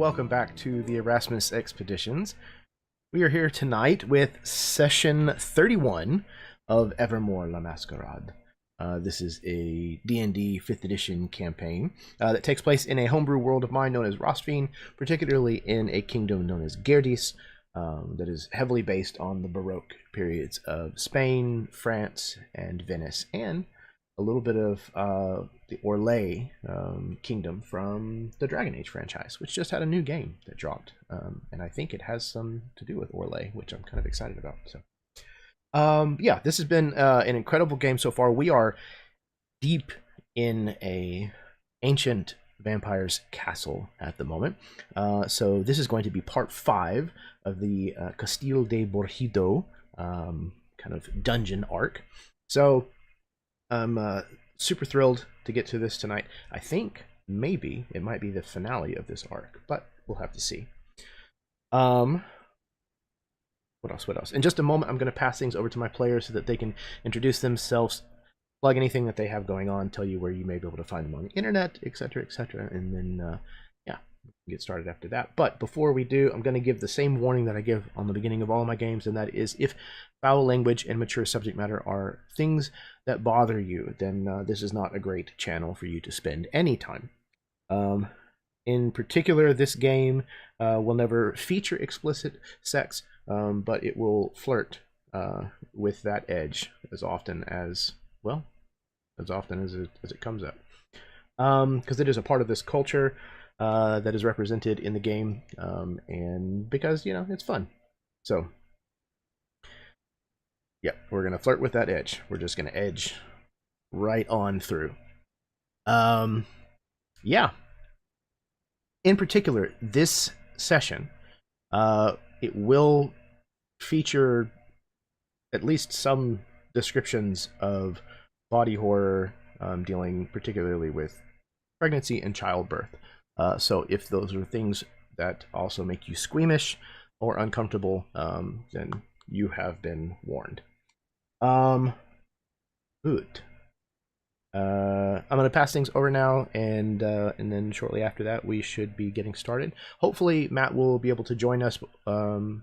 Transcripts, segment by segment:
welcome back to the Erasmus Expeditions. We are here tonight with session 31 of Evermore le Masquerade. This is a D&D 5th edition campaign that takes place in a homebrew world of mine known as Rostveen, particularly in a kingdom known as Gerdes, that is heavily based on the Baroque periods of Spain, France, and Venice, and a little bit of the Orlais kingdom from the Dragon Age franchise, which just had a new game that dropped. And I think it has some to do with Orlais, which I'm kind of excited about. So, yeah, this has been an incredible game so far. We are deep in a ancient vampire's castle at the moment. So this is going to be part 5 of the Castille de Borjido kind of dungeon arc. So I'm super thrilled to get to this tonight. I think maybe it might be the finale of this arc, but we'll have to see. What else? In just a moment, I'm going to pass things over to my players so that they can introduce themselves, plug anything that they have going on, tell you where you may be able to find them on the internet, etc., etc., and then, yeah, we can get started after that. But before we do, I'm going to give the same warning that I give on the beginning of all of my games, and that is if foul language and mature subject matter are things that bother you, then this is not a great channel for you to spend any time. In particular, this game will never feature explicit sex, but it will flirt with that edge as often as, well, as often as it comes up. Because it is a part of this culture that is represented in the game, and because, you know, it's fun. So, yeah, we're going to flirt with that edge. We're just going to edge right on through. Yeah. In particular, this session, it will feature at least some descriptions of body horror, dealing particularly with pregnancy and childbirth. So if those are things that also make you squeamish or uncomfortable, then you have been warned. Good. I'm going to pass things over now, and then shortly after that, we should be getting started. Hopefully, Matt will be able to join us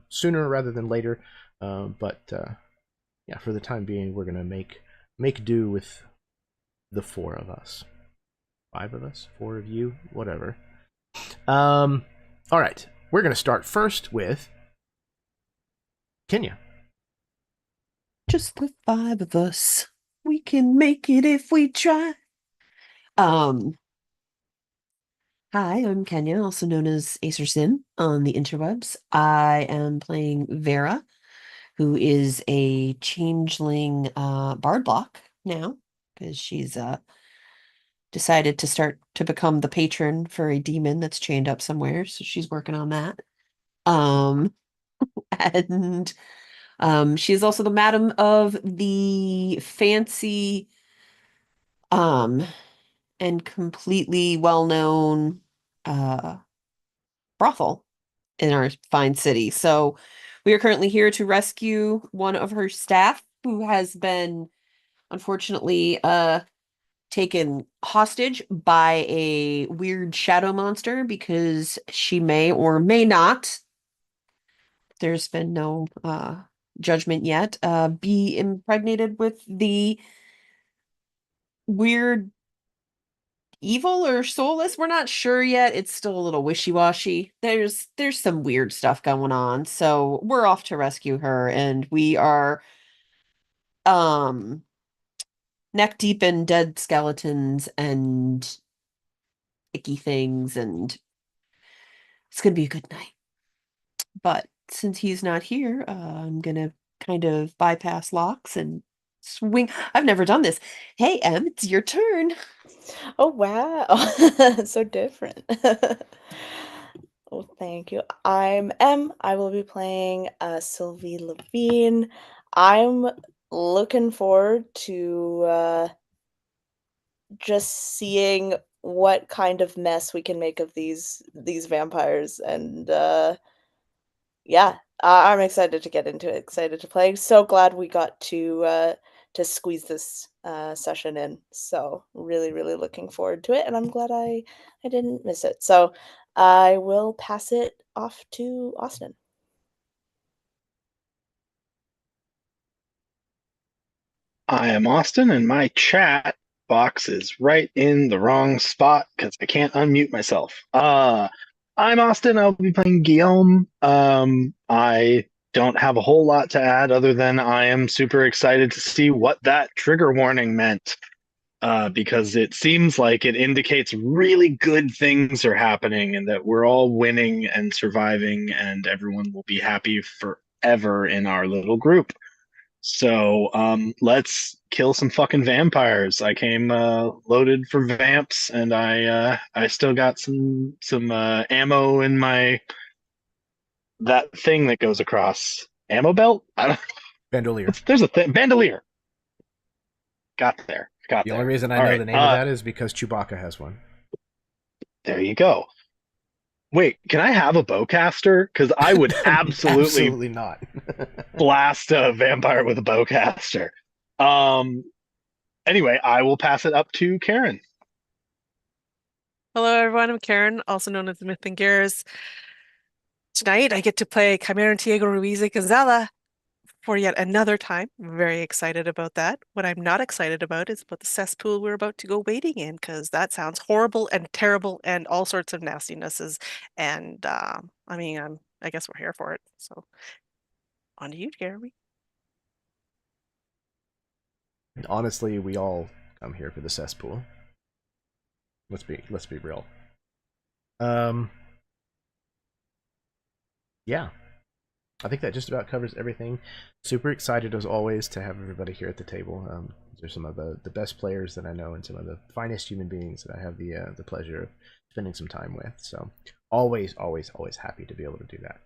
sooner rather than later. But yeah, for the time being, we're going to make do with the 4 of us. 5 of us? 4 of you? Whatever. All right. We're going to start first with Kenya. Just the 5 of us. We can make it if we try. Hi, I'm Kenya, also known as Acer Sin on the interwebs. I am playing Vera, who is a changeling bard block now, because she's decided to start to become the patron for a demon that's chained up somewhere, so she's working on that. Um, and she is also the madam of the fancy and completely well-known brothel in our fine city. So we are currently here to rescue one of her staff who has been unfortunately taken hostage by a weird shadow monster because she may or may not, there's been no judgment yet, be impregnated with the weird evil or soulless. We're not sure yet. It's still a little wishy-washy. There's some weird stuff going on. So we're off to rescue her, and we are um neck deep in dead skeletons and icky things, and it's gonna be a good night. But since he's not here, I'm gonna kind of bypass locks and swing. I've never done this. Hey, Em, it's your turn. Oh wow. So different. Well, thank you. I'm Em. I will be playing Sylvie Levine. I'm looking forward to just seeing what kind of mess we can make of these vampires, and yeah, I'm excited to get into it. Excited to play. So glad we got to to squeeze this session in. So really, really looking forward to it, and I'm glad I didn't miss it. So I will pass it off to Austin. I am Austin, and my chat box is right in the wrong spot because I can't unmute myself. I'm Austin. I'll be playing Guillaume. I don't have a whole lot to add other than I am super excited to see what that trigger warning meant. Because it seems like it indicates really good things are happening and that we're all winning and surviving, and everyone will be happy forever in our little group. So let's kill some fucking vampires. I came loaded for vamps, and I still got some ammo in my that thing that goes across ammo belt. I don't. Bandolier. There's a thing bandolier. Got there. The only reason I know the name of that is because Chewbacca has one. There you go. Wait, can I have a bowcaster? Because I would absolutely not blast a vampire with a bowcaster. Anyway, I will pass it up to Karen. Hello, everyone. I'm Karen, also known as the Myth and Gears. Tonight, I get to play Chimera Diego Ruiz Gonzala for yet another time. I'm very excited about that. What I'm not excited about is about the cesspool we're about to go wading in, because that sounds horrible and terrible and all sorts of nastinesses. And I guess we're here for it. So, on to you, Jeremy. Honestly, we all come here for the cesspool. Let's be real. Yeah. I think that just about covers everything. Super excited as always to have everybody here at the table. These are some of the best players that I know and some of the finest human beings that I have the pleasure of spending some time with. So always happy to be able to do that.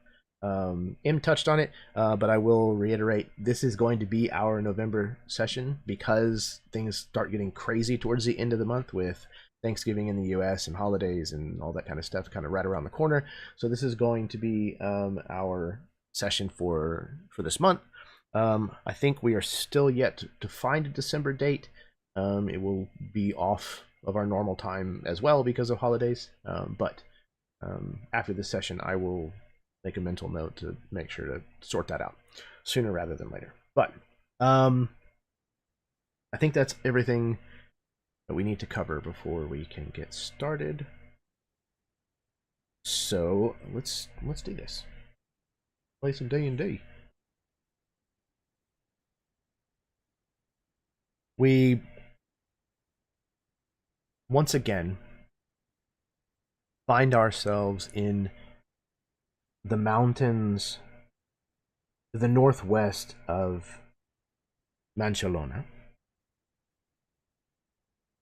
Em touched on it, but I will reiterate, this is going to be our November session because things start getting crazy towards the end of the month with Thanksgiving in the US and holidays and all that kind of stuff kind of right around the corner. So this is going to be our session for this month. I think we are still yet to find a December date. It will be off of our normal time as well because of holidays, but after this session I will make a mental note to make sure to sort that out sooner rather than later. But I think that's everything that we need to cover before we can get started. So let's do this. Play some D&D. We once again find ourselves in the mountains to the northwest of Manchalona,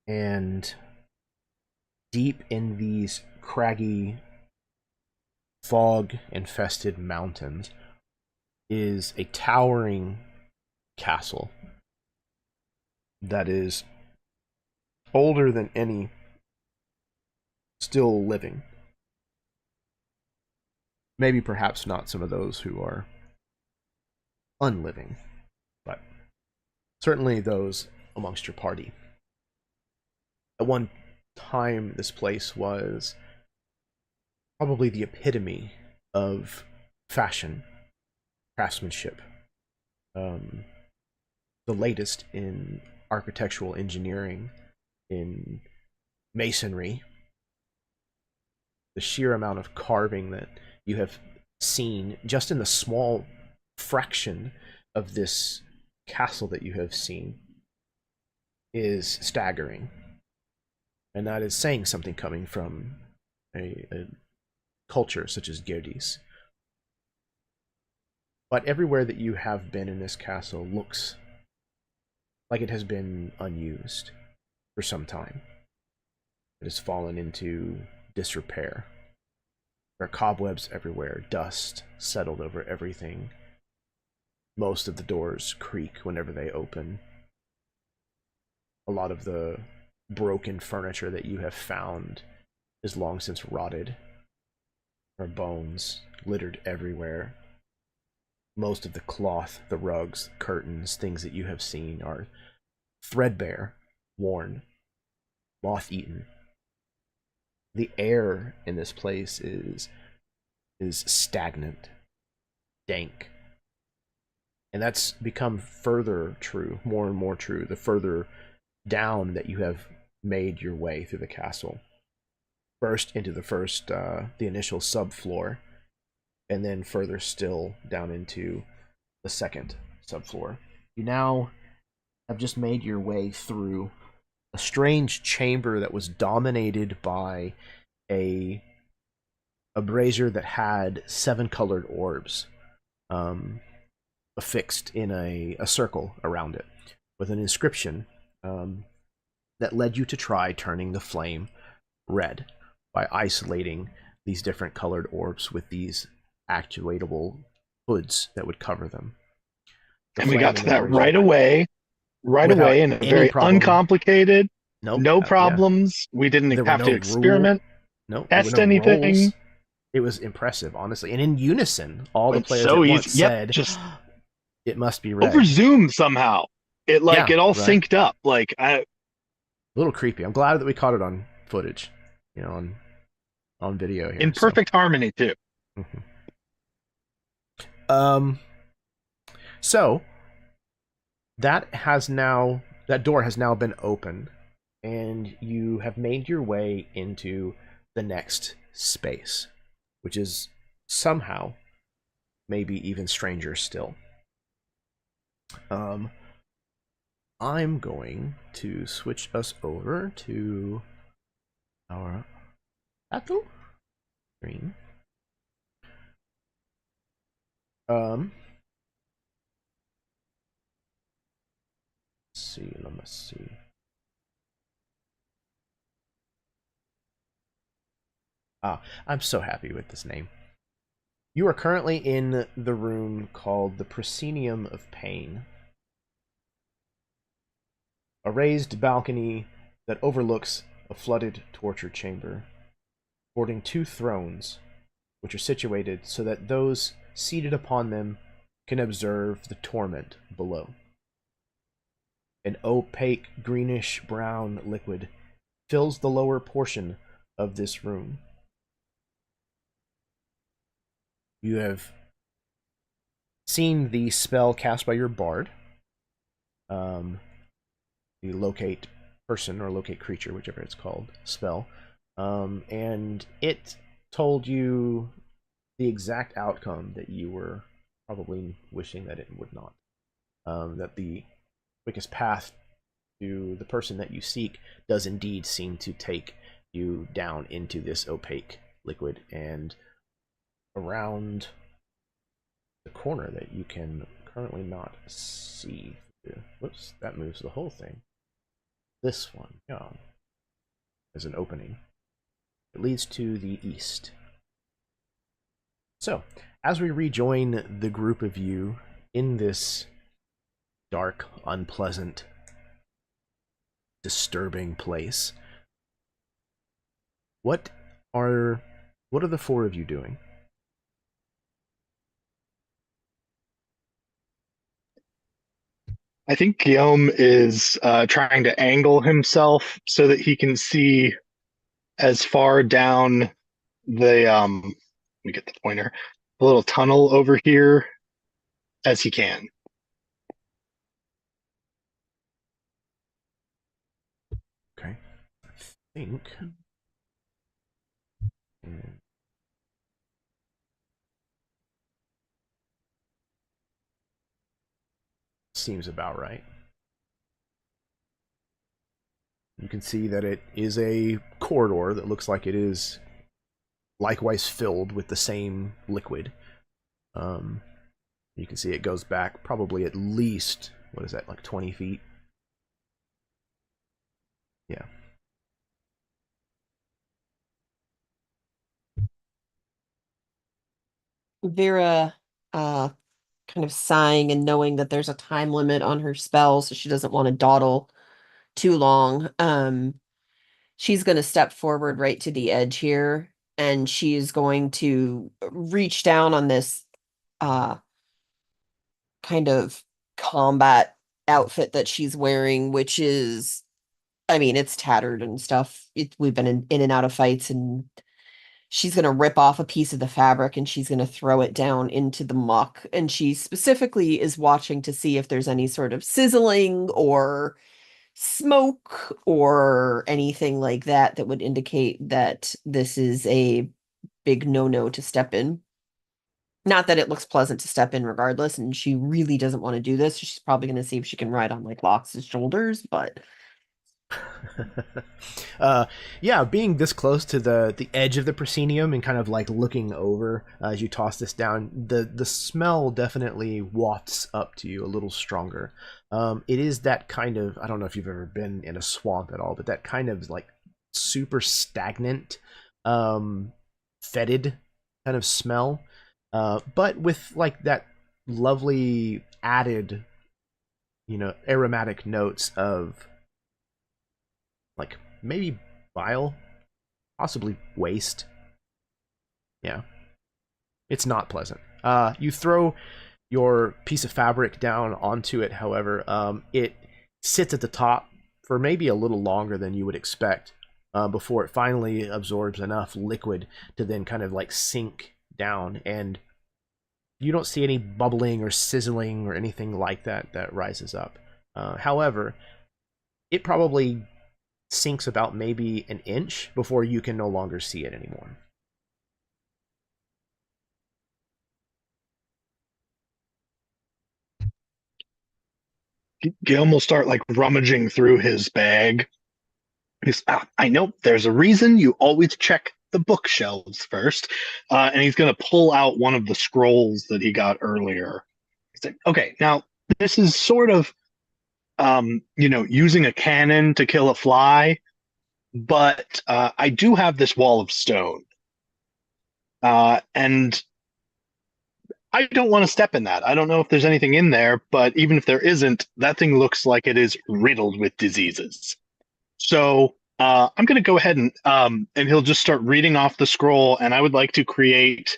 and deep in these craggy, fog-infested mountains is a towering castle that is older than any still living. Maybe perhaps not some of those who are unliving, but certainly those amongst your party. At one time, this place was probably the epitome of fashion, craftsmanship, the latest in architectural engineering, in masonry. The sheer amount of carving that you have seen just in the small fraction of this castle that you have seen is staggering. And that is saying something coming from a culture such as Gerdes. But everywhere that you have been in this castle looks like it has been unused for some time. It has fallen into disrepair. There are cobwebs everywhere, dust settled over everything. Most of the doors creak whenever they open. A lot of the broken furniture that you have found is long since rotted. There are bones littered everywhere. most of the cloth, the rugs, curtains, things that you have seen are threadbare, worn, moth-eaten. The air in this place is stagnant, dank. And that's become further true, more and more true, the further down that you have made your way through the castle. First into the initial subfloor, and then further still down into the second subfloor. You now have just made your way through a strange chamber that was dominated by a brazier that had 7 colored orbs affixed in a circle around it, with an inscription that led you to try turning the flame red by isolating these different colored orbs with these actuatable hoods that would cover them. And we got to that right away in a very uncomplicated, no problems. Yeah. We didn't have to experiment, test anything. Roles. It was impressive, honestly. And in unison, all the players at once said, just it must be red. Over Zoom somehow. It it all synced up. A little creepy. I'm glad that we caught it on footage, on video here. In perfect harmony too. Mm-hmm. So that door has now been opened, and you have made your way into the next space, which is somehow maybe even stranger still. I'm going to switch us over to our battle screen. Let me see. I'm so happy with this name. You are currently in the room called the Proscenium of Pain. A raised balcony that overlooks a flooded torture chamber, sporting 2 thrones, which are situated so that those seated upon them can observe the torment below. An opaque greenish-brown liquid fills the lower portion of this room. You have seen the spell cast by your bard, the locate person or locate creature, whichever it's called, spell, and it told you the exact outcome that you were probably wishing that it would not. That the quickest path to the person that you seek does indeed seem to take you down into this opaque liquid and around the corner that you can currently not see. Whoops, that moves the whole thing. This one, yeah, is an opening. It leads to the east. So, as we rejoin the group of you in this dark, unpleasant, disturbing place, what are the 4 of you doing? I think Guillaume is trying to angle himself so that he can see as far down the let me get the pointer, the little tunnel over here as he can. Okay. I think seems about right. You can see that it is a corridor that looks like it is likewise filled with the same liquid. You can see it goes back probably at least, what is that, like 20 feet? Yeah. Vera, kind of sighing and knowing that there's a time limit on her spell, so she doesn't want to dawdle too long. She's going to step forward right to the edge here, and she's going to reach down on this kind of combat outfit that she's wearing, which is, I mean, it's tattered and stuff. We've been in and out of fights, and she's going to rip off a piece of the fabric and she's going to throw it down into the muck. And she specifically is watching to see if there's any sort of sizzling or smoke or anything like that that would indicate that this is a big no-no to step in. Not that it looks pleasant to step in regardless, and she really doesn't want to do this. She's probably going to see if she can ride on like Lox's shoulders, but yeah, being this close to the edge of the proscenium and kind of like looking over as you toss this down, the smell definitely wafts up to you a little stronger. It is that kind of, I don't know if you've ever been in a swamp at all, but that kind of like super stagnant, fetid kind of smell, but with like that lovely added, aromatic notes of like maybe bile, possibly waste. Yeah, it's not pleasant. You throw your piece of fabric down onto it, however, it sits at the top for maybe a little longer than you would expect before it finally absorbs enough liquid to then kind of like sink down, and you don't see any bubbling or sizzling or anything like that rises up. However, it probably sinks about maybe an inch before you can no longer see it anymore. Guillaume will start like rummaging through his bag. I know there's a reason you always check the bookshelves first. And he's going to pull out one of the scrolls that he got earlier. He's like, okay, now this is sort of, using a cannon to kill a fly. But I do have this wall of stone. And I don't want to step in that. I don't know if there's anything in there, but even if there isn't, that thing looks like it is riddled with diseases. So I'm going to go ahead and he'll just start reading off the scroll, and I would like to create,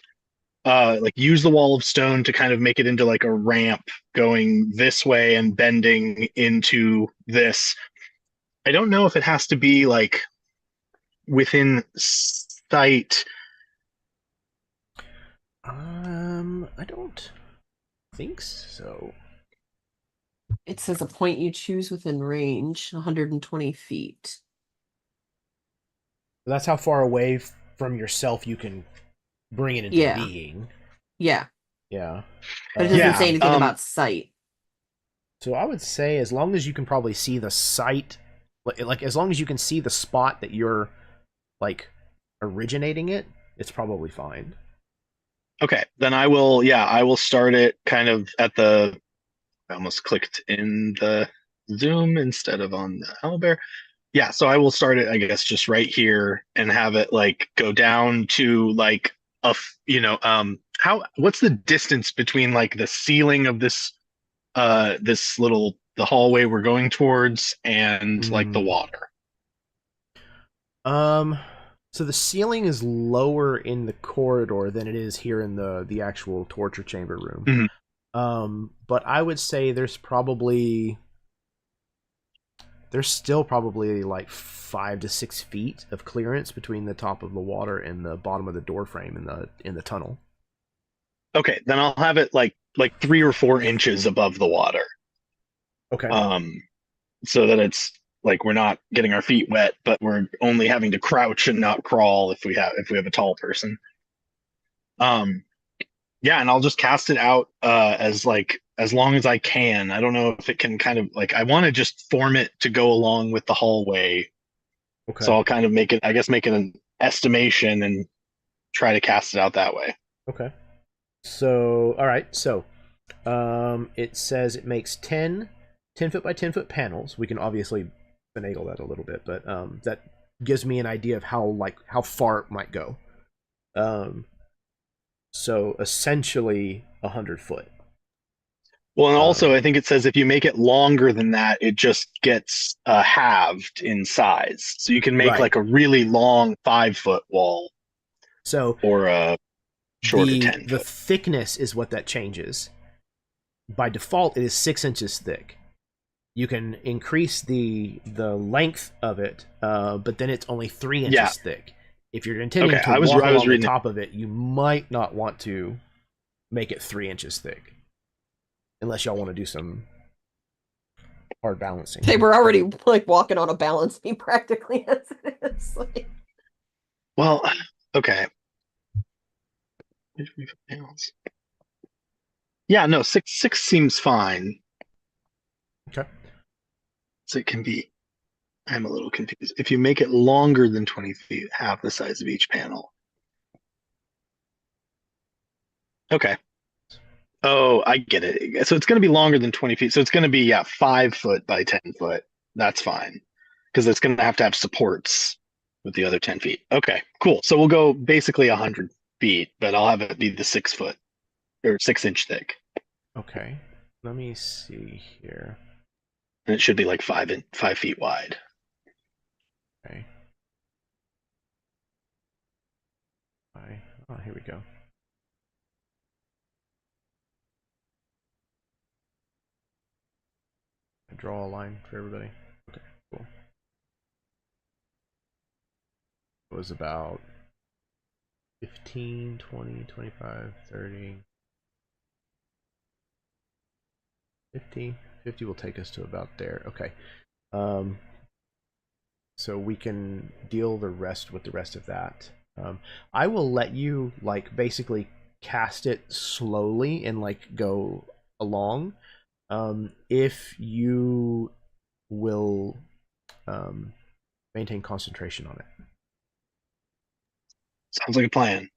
use the wall of stone to kind of make it into like a ramp going this way and bending into this. I don't know if it has to be like within sight. I don't think so. it says a point you choose within range, 120 feet. That's how far away from yourself you can bring it into being. Yeah. Yeah. But it doesn't say anything about sight. So I would say as long as you can probably see the site, like as long as you can see the spot that you're like originating it, it's probably fine. Okay, then I will start it kind of at the, I almost clicked in the Zoom instead of on the owlbear. Yeah, so I will start it, I guess, just right here and have it like go down to like what's the distance between like the ceiling of this the hallway we're going towards and like the water? So the ceiling is lower in the corridor than it is here in the actual torture chamber room. But I would say there's still probably like 5 to 6 feet of clearance between the top of the water and the bottom of the door frame in the tunnel. Okay, then I'll have it like 3 or 4 inches above the water. Okay. So that it's like we're not getting our feet wet, but we're only having to crouch and not crawl if we have a tall person. Yeah, and I'll just cast it out as long as I can. I don't know if it can kind of like, I want to just form it to go along with the hallway. Okay. So I'll kind of make it an estimation and try to cast it out that way. Okay. So, all right. So, it says it makes 10 foot by 10 foot panels. We can obviously finagle that a little bit, but that gives me an idea of how far it might go. So essentially 100 foot. Well, and also I think it says if you make it longer than that, it just gets halved in size. So you can make like a really long 5-foot wall. So or a shorter 10 foot. The thickness is what that changes. by default it is 6 inches thick. You can increase the length of it, but then it's only 3 inches thick. If you're intending Okay, to I was walk along the reading top of it, you might not want to make it 3 inches thick, unless y'all want to do some hard balancing. They were already like walking on a balance beam practically as it is. Like... Well, okay. Yeah, no, six seems fine. Okay. So it can be. I'm a little confused. If you make it longer than 20 feet, half the size of each panel. Okay. Oh, I get it. So it's going to be longer than 20 feet. So it's going to be 5 foot by 10 foot. That's fine, because it's going to have supports with the other 10 feet. Okay, cool. So we'll go basically 100 feet, but I'll have it be the 6 foot or 6 inch thick. Okay. Let me see here. And it should be like 5 feet wide. Okay. Oh, here we go. I draw a line for everybody. Okay, cool. It was about 15, 20, 25, 30, 50. 50 will take us to about there. Okay. So we can deal the rest with the rest of that. I will let you like basically cast it slowly and like go along. If you will maintain concentration on it. Sounds like a plan.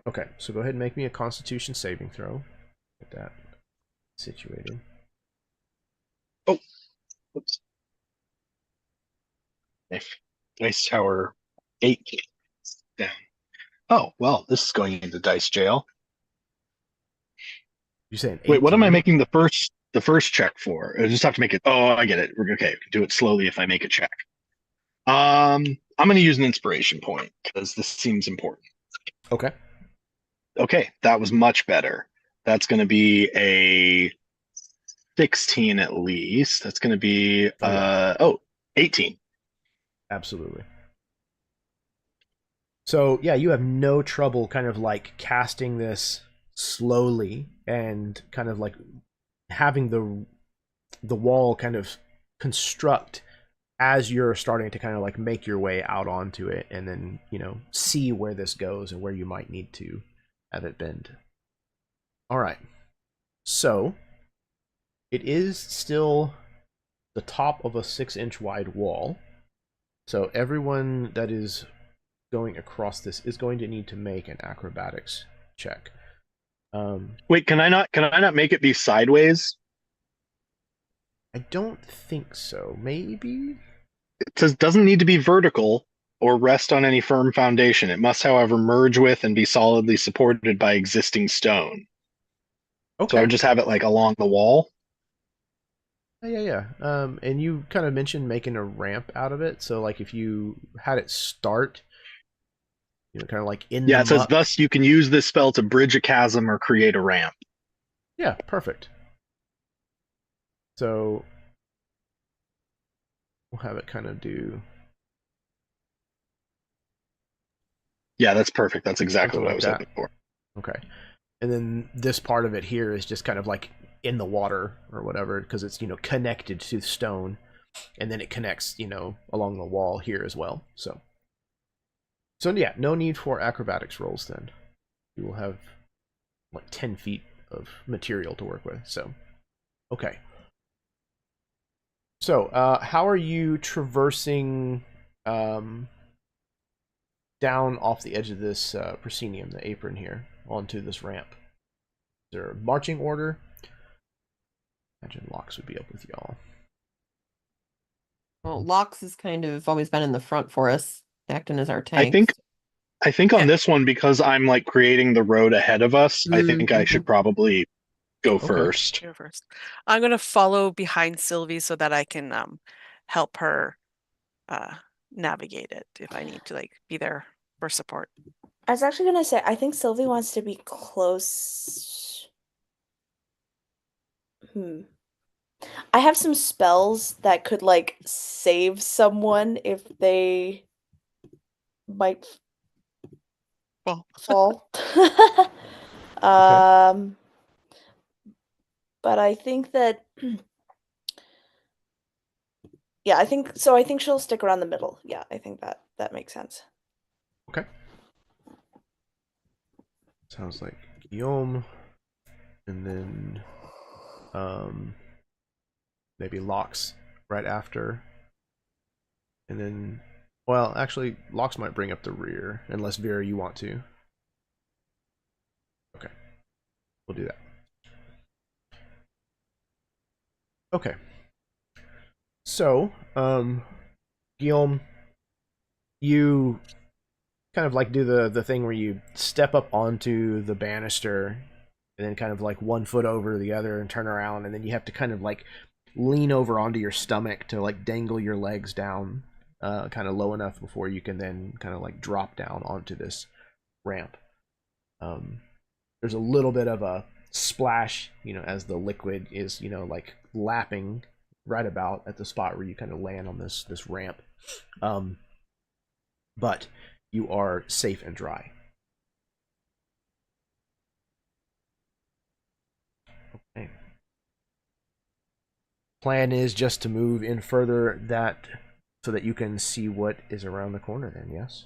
Okay, so go ahead and make me a Constitution saving throw. Get that situated. Oh, oops. Dice Tower 8 down. Oh, well, this is going into dice jail. You saying 18? Wait, what am I making the first check for? I just have to make it. Oh, I get it. Okay, do it slowly if I make a check. I'm going to use an inspiration point because this seems important. Okay. Okay, that was much better. That's going to be a 16 at least. That's going to be 18. Absolutely. So yeah, you have no trouble kind of like casting this slowly and kind of like having the wall kind of construct as you're starting to kind of like make your way out onto it, and then see where this goes and where you might need to have it bend. All right, so it is still the top of a 6-inch wide wall, so everyone that is going across this is going to need to make an acrobatics check. Wait, can I not make it be sideways? I don't think so. Maybe? It says doesn't need to be vertical or rest on any firm foundation. It must, however, merge with and be solidly supported by existing stone. Okay. So I would just have it like along the wall. Yeah. And you kind of mentioned making a ramp out of it. So like if you had it start, kind of like in the it says muck. thus you can use this spell to bridge a chasm or create a ramp. Yeah, perfect. So we'll have it kind of do. Yeah, that's perfect. That's exactly what I was hoping for. Okay. And then this part of it here is just kind of like in the water or whatever, because it's, connected to stone, and then it connects, along the wall here as well. So yeah, no need for acrobatics rolls then. You will have like 10 feet of material to work with. So, okay. So, how are you traversing down off the edge of this proscenium, the apron here, onto this ramp? Is there a marching order? Imagine Lox would be up with y'all. Well, Lox has kind of always been in the front for us, acting as our tank. I think on this one, because I'm like creating the road ahead of us, I think I should probably go first. Go first. I'm gonna follow behind Sylvie so that I can help her navigate it if I need to like be there for support. I was actually gonna say I think Sylvie wants to be close. I have some spells that could like save someone if they might Well, fall. Okay. But I think that yeah, I think so. I think she'll stick around the middle. Yeah, I think that makes sense. Okay. Sounds like Guillaume, and then maybe Locks right after, and then well, actually, Locks might bring up the rear unless Vera you want to. Okay, we'll do that. Okay. So, Guillaume, you kind of like do the thing where you step up onto the banister and then kind of like one foot over the other and turn around, and then you have to kind of like lean over onto your stomach to like dangle your legs down kind of low enough before you can then kind of like drop down onto this ramp. There's a little bit of a splash, as the liquid is, like lapping right about at the spot where you kind of land on this ramp. But you are safe and dry. Okay. Plan is just to move in further that so that you can see what is around the corner then, yes?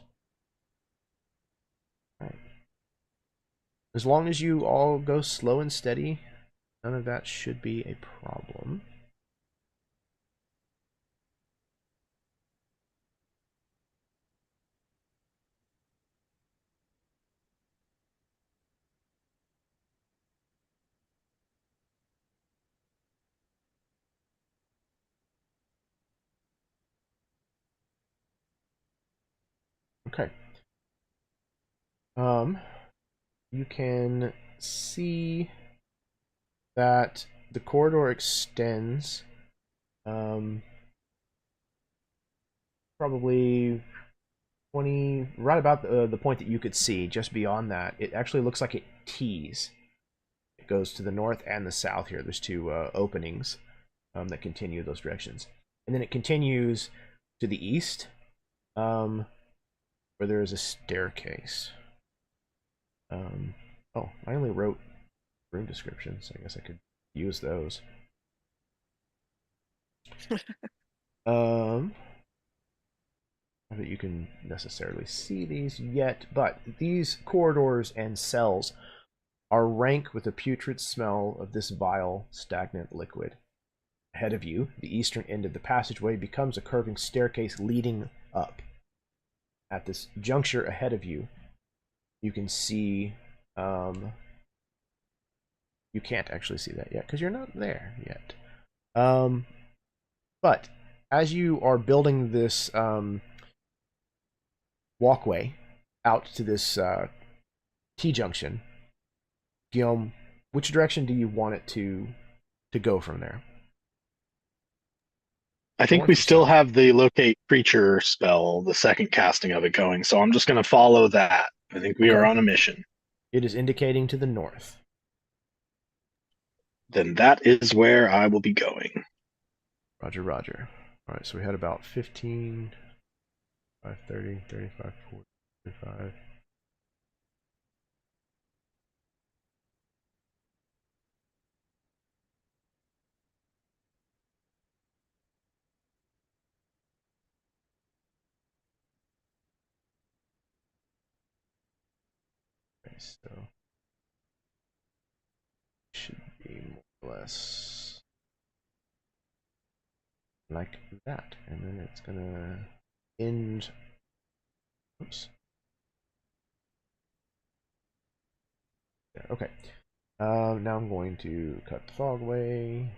All right. As long as you all go slow and steady, none of that should be a problem. Okay. You can see that the corridor extends probably 20, right about the point that you could see. Just beyond that, it actually looks like it tees. It goes to the north and the south here. There's two openings that continue those directions. And then it continues to the east, where there is a staircase. Oh, I only wrote room descriptions. I guess I could use those. Not that you can necessarily see these yet, but these corridors and cells are rank with the putrid smell of this vile, stagnant liquid. Ahead of you, the eastern end of the passageway becomes a curving staircase leading up. At this juncture ahead of you, you can see. You can't actually see that yet because you're not there yet. But as you are building this walkway out to this T-junction, Guillaume, which direction do you want it to go from there? I think North we or still south? have the locate creature spell, the second casting of it going, so I'm just going to follow that. I think we are Okay. on a mission. It is indicating to the north. Then that is where I will be going. Roger, roger. All right, so we had about 15, 5, 30, 35, 40, 35. Okay, so should be more or less like that, and then it's gonna end. Oops. There. Okay. Now I'm going to cut the fog away.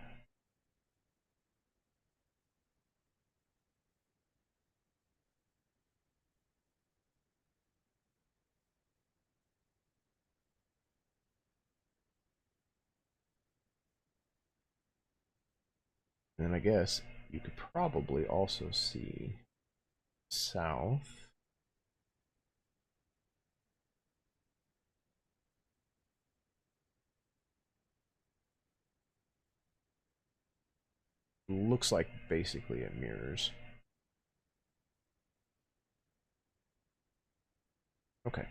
And I guess you could probably also see south. looks like basically it mirrors. Okay.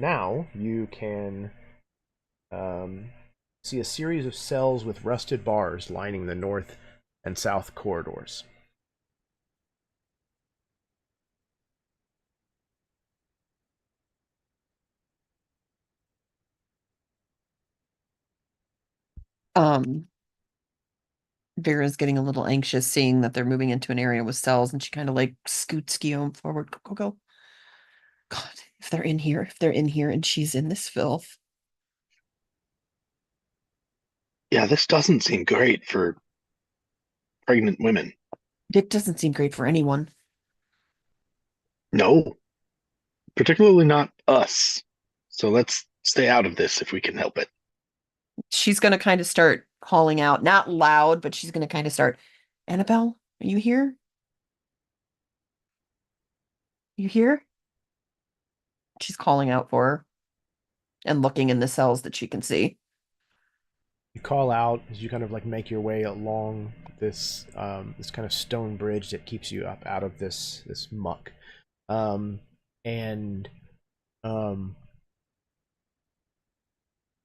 Now you can see a series of cells with rusted bars lining the north and south corridors. Vera's getting a little anxious seeing that they're moving into an area with cells, and she kind of like scoots Guillaume forward. Go. God, if they're in here and she's in this filth. Yeah, this doesn't seem great for pregnant women. It doesn't seem great for anyone. No, particularly not us. So let's stay out of this if we can help it. She's going to kind of start calling out, not loud, but she's going to kind of start, Annabelle, are you here? You here? She's calling out for her and looking in the cells that she can see. You call out as you kind of like make your way along this this kind of stone bridge that keeps you up out of this muck, and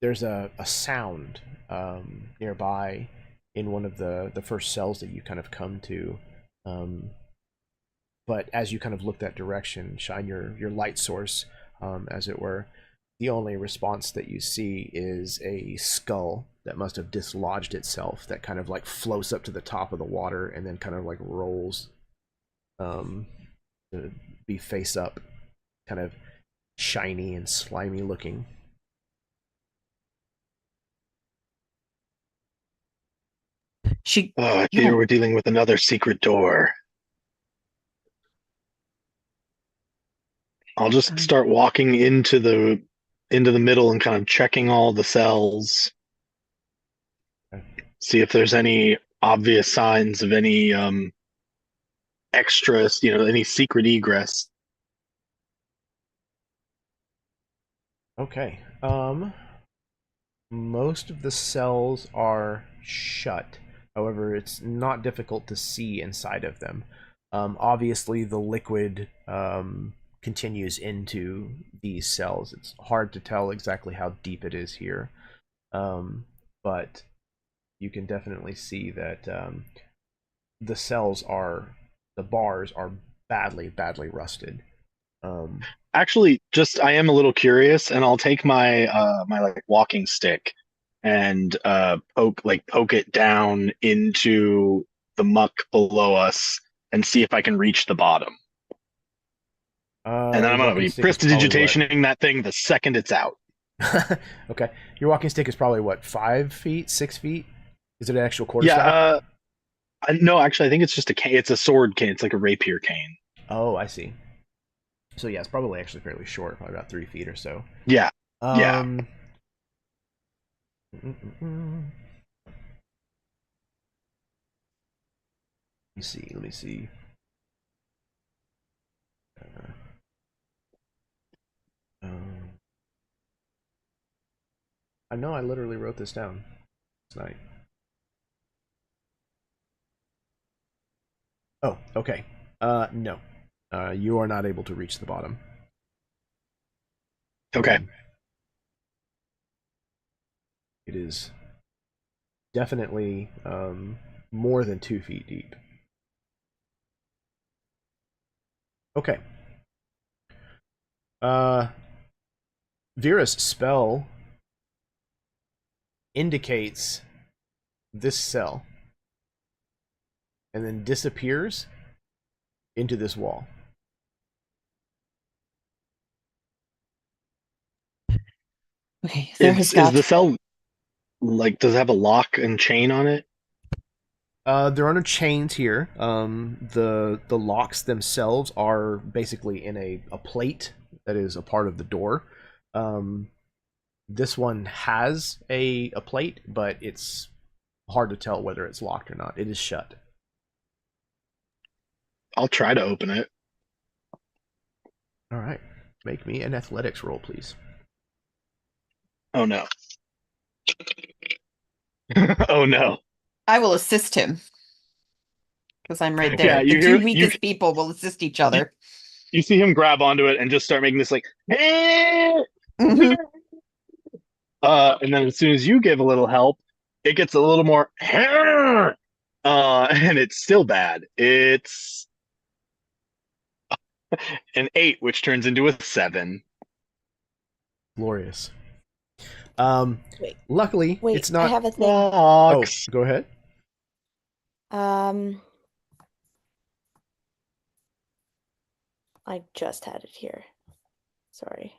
there's a sound nearby in one of the first cells that you kind of come to, but as you kind of look that direction, shine your light source, as it were, the only response that you see is a skull that must have dislodged itself, that kind of like floats up to the top of the water and then kind of like rolls to be face up, kind of shiny and slimy looking. I fear we're dealing with another secret door. I'll just start walking into the middle and kind of checking all the cells. Okay. See if there's any obvious signs of any extras, any secret egress. Okay. Most of the cells are shut. However, it's not difficult to see inside of them. Obviously, the liquid continues into these cells. It's hard to tell exactly how deep it is here, but you can definitely see that the bars are badly rusted. Actually, I am a little curious, and I'll take my my like walking stick and poke it down into the muck below us and see if I can reach the bottom. And then I'm gonna be prestidigitationing that thing the second it's out. Okay, your walking stick is probably what, 5 feet, 6 feet? Is it an actual quarterstaff? Yeah. No, actually, I think it's just a cane. It's a sword cane. It's like a rapier cane. Oh, I see. So yeah, it's probably actually fairly short, probably about 3 feet or so. Yeah. Yeah. Let me see. I know I literally wrote this down tonight. Oh, okay. No. You are not able to reach the bottom. Okay. It is definitely more than 2 feet deep. Okay. Vera's spell indicates this cell and then disappears into this wall. Okay, there has got... Is the cell, like, does it have a lock and chain on it? There are no chains here. The locks themselves are basically in a plate that is a part of the door. This one has a plate, but it's hard to tell whether it's locked or not. It is shut. I'll try to open it. All right. Make me an athletics roll, please. Oh, no. Oh, no. I will assist him because I'm right Yeah, there. The you two hear weakest people will assist each other. you see him grab onto it and just start making this like, "Eh!" Mhm. And then as soon as you give a little help, it gets a little more, and it's still bad. It's an 8, which turns into a 7. Glorious. Wait, Luckily, wait, it's I not. have a thing. Oh, Fox. go ahead. I just had it here. Sorry.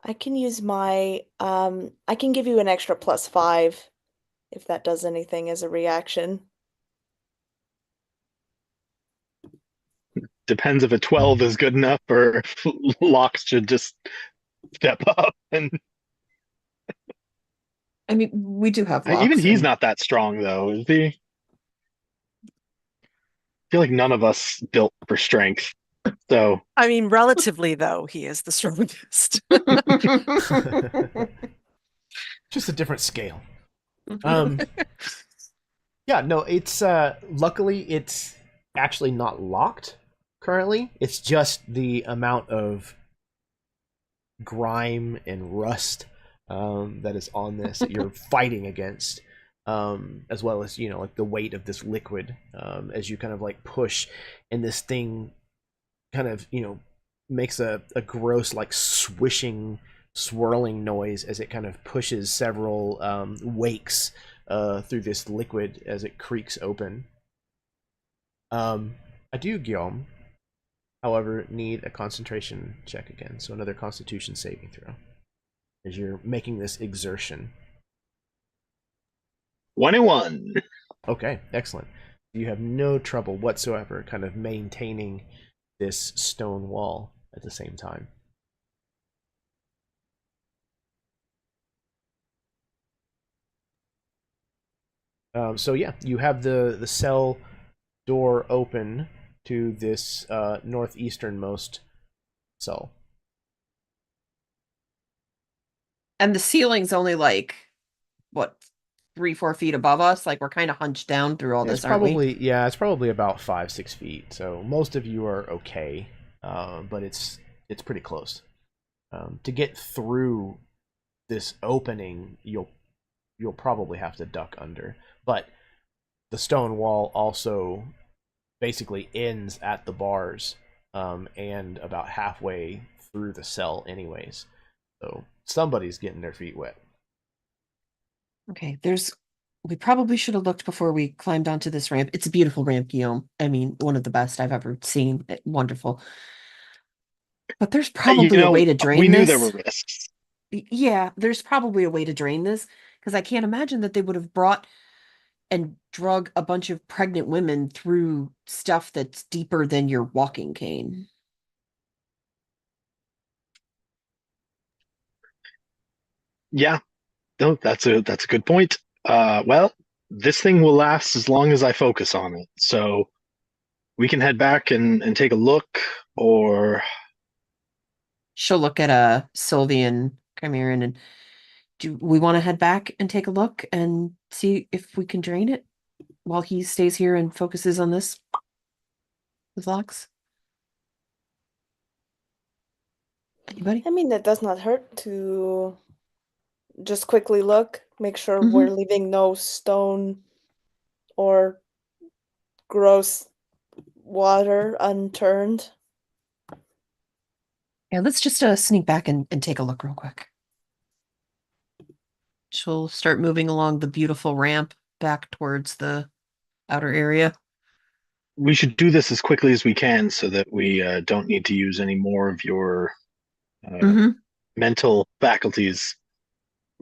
I can use my I can give you an extra +5 if that does anything as a reaction. Depends if a 12 is good enough or if Locks should just step up. And I mean, we do have even locks, he's and not that strong, though, is he? I feel like none of us built for strength. So, I mean, relatively though, he is the strongest. Just a different scale. Yeah, no, it's luckily it's actually not locked currently. It's just the amount of grime and rust that is on this that you're fighting against, as well as like the weight of this liquid as you kind of like push, and this thing kind of makes a gross like swishing, swirling noise as it kind of pushes several wakes through this liquid as it creaks open. I do, Guillaume, however, need a concentration check again, so another Constitution saving throw as you're making this exertion. 21. Okay, excellent. You have no trouble whatsoever kind of maintaining this stone wall at the same time. So yeah, you have the cell door open to this northeasternmost cell. and the ceiling's only like what 3-4 feet above us. Like we're kind of hunched down through all It's this, aren't we? probably about 5-6 feet. So most of you are okay, but it's pretty close. To get through this opening, you'll probably have to duck under. But the stone wall also basically ends at the bars, and about halfway through the cell, anyways. So somebody's getting their feet wet. Okay, we probably should have looked before we climbed onto this ramp. It's a beautiful ramp, Guillaume. I mean, one of the best I've ever seen. Wonderful. But there's probably a way to We drain knew there were this. risks. Yeah, there's probably a way to drain this because I can't imagine that they would have brought and drug a bunch of pregnant women through stuff that's deeper than your walking cane. Yeah, no, that's a good point. Well, this thing will last as long as I focus on it. So we can head back and take a look, or She'll look at a Sylvian Chimeran and do we want to head back and take a look and see if we can drain it while he stays here and focuses on this with Locks? Anybody? I mean, it does not hurt to just quickly look, make sure Mhm. we're leaving no stone or gross water unturned. Yeah, let's just sneak back and take a look real quick. She'll start moving along the beautiful ramp back towards the outer area. we should do this as quickly as we can so that we don't need to use any more of your Mm-hmm. mental faculties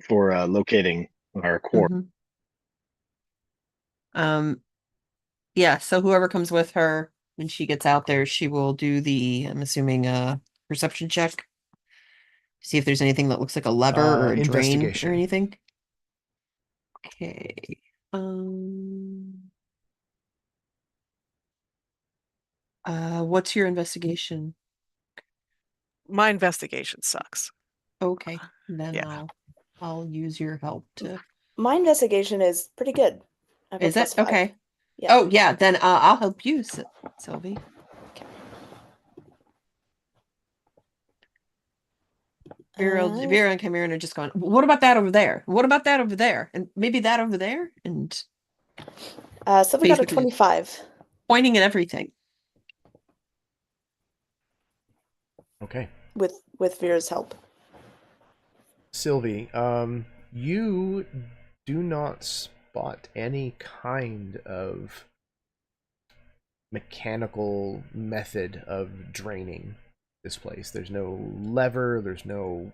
for locating our core. Mm-hmm. Yeah, so whoever comes with her when she gets out there, she will do I'm assuming, perception check. See if there's anything that looks like a lever or a drain or Investigation. anything. Okay. Um, what's your investigation? my investigation sucks. Okay, then Yeah. I'll use your help to. My investigation is pretty good. I have a Is it +5. okay? Yeah. Oh yeah, then I'll help you, Sylvie. Okay. Vera and Cameron are just going, what about that over there? What about that over there? And maybe that over there? And Sylvie got a basically 25 pointing at everything. Okay. with Vera's help. Sylvie, you do not spot any kind of mechanical method of draining this place. There's no lever, there's no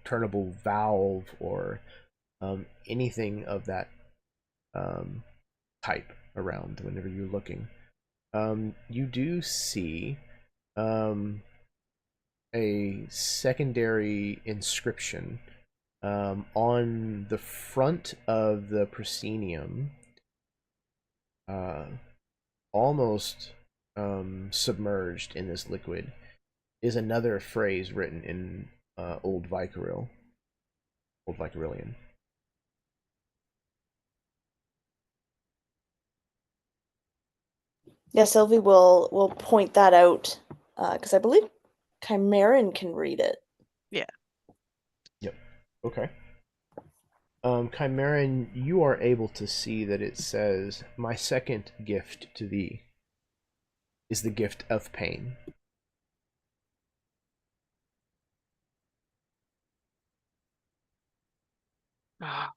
turnable valve or anything of that type around whenever you're looking. You do see a secondary inscription on the front of the proscenium, almost submerged in this liquid, is another phrase written in Old Vicarill, Old Vicarillian. Yeah, Sylvie will point that out because I believe Chimeran can read it. Yeah. Yep. Okay. Chimeran, you are able to see that it says, "My second gift to thee is the gift of pain." I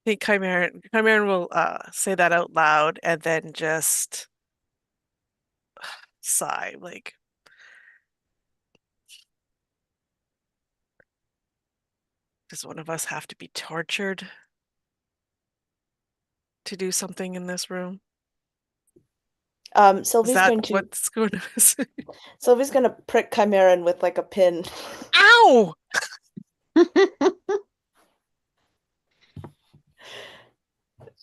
think Chimeran will say that out loud and then just sigh, like, does one of us have to be tortured to do something in this room? Is Sylvie's that going to what's going to Sylvie's going to prick Chimeran with like a pin. Ow!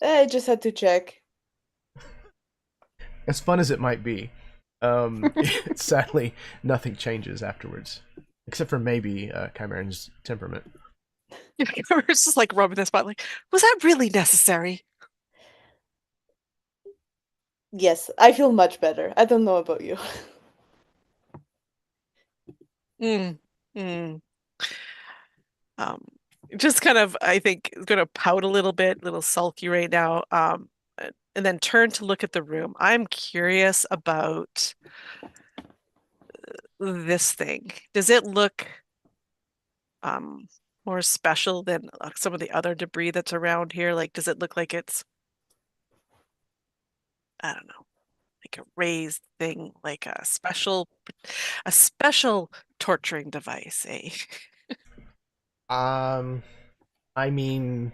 I just had to check. As fun as it might be, sadly, nothing changes afterwards, except for maybe Chimeran's temperament. Chimeran's just like rubbing the spot, like, was that really necessary? Yes, I feel much better. I don't know about you. Mm. Mm. Um, just kind of, I think, gonna pout a little bit, little sulky right now. And then turn to look at the room. I'm curious about this thing. Does it look um more special than some of the other debris that's around here? Like, does it look like it's, I don't know, like a raised thing, like a special torturing device, eh? I mean,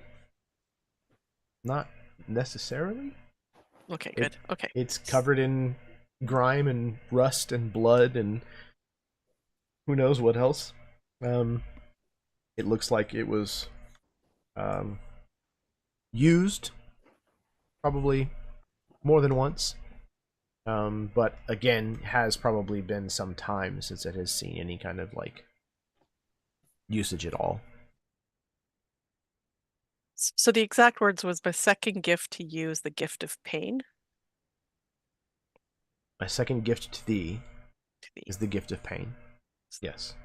not necessarily. Okay, good. Okay. It's covered in grime and rust and blood and who knows what else. It looks like it was um, used probably more than once, but again, has probably been some time since it has seen any kind of like usage at all. So the exact words was, my second gift to you is the gift of pain. My second gift to thee To thee. is the gift of pain. Yes.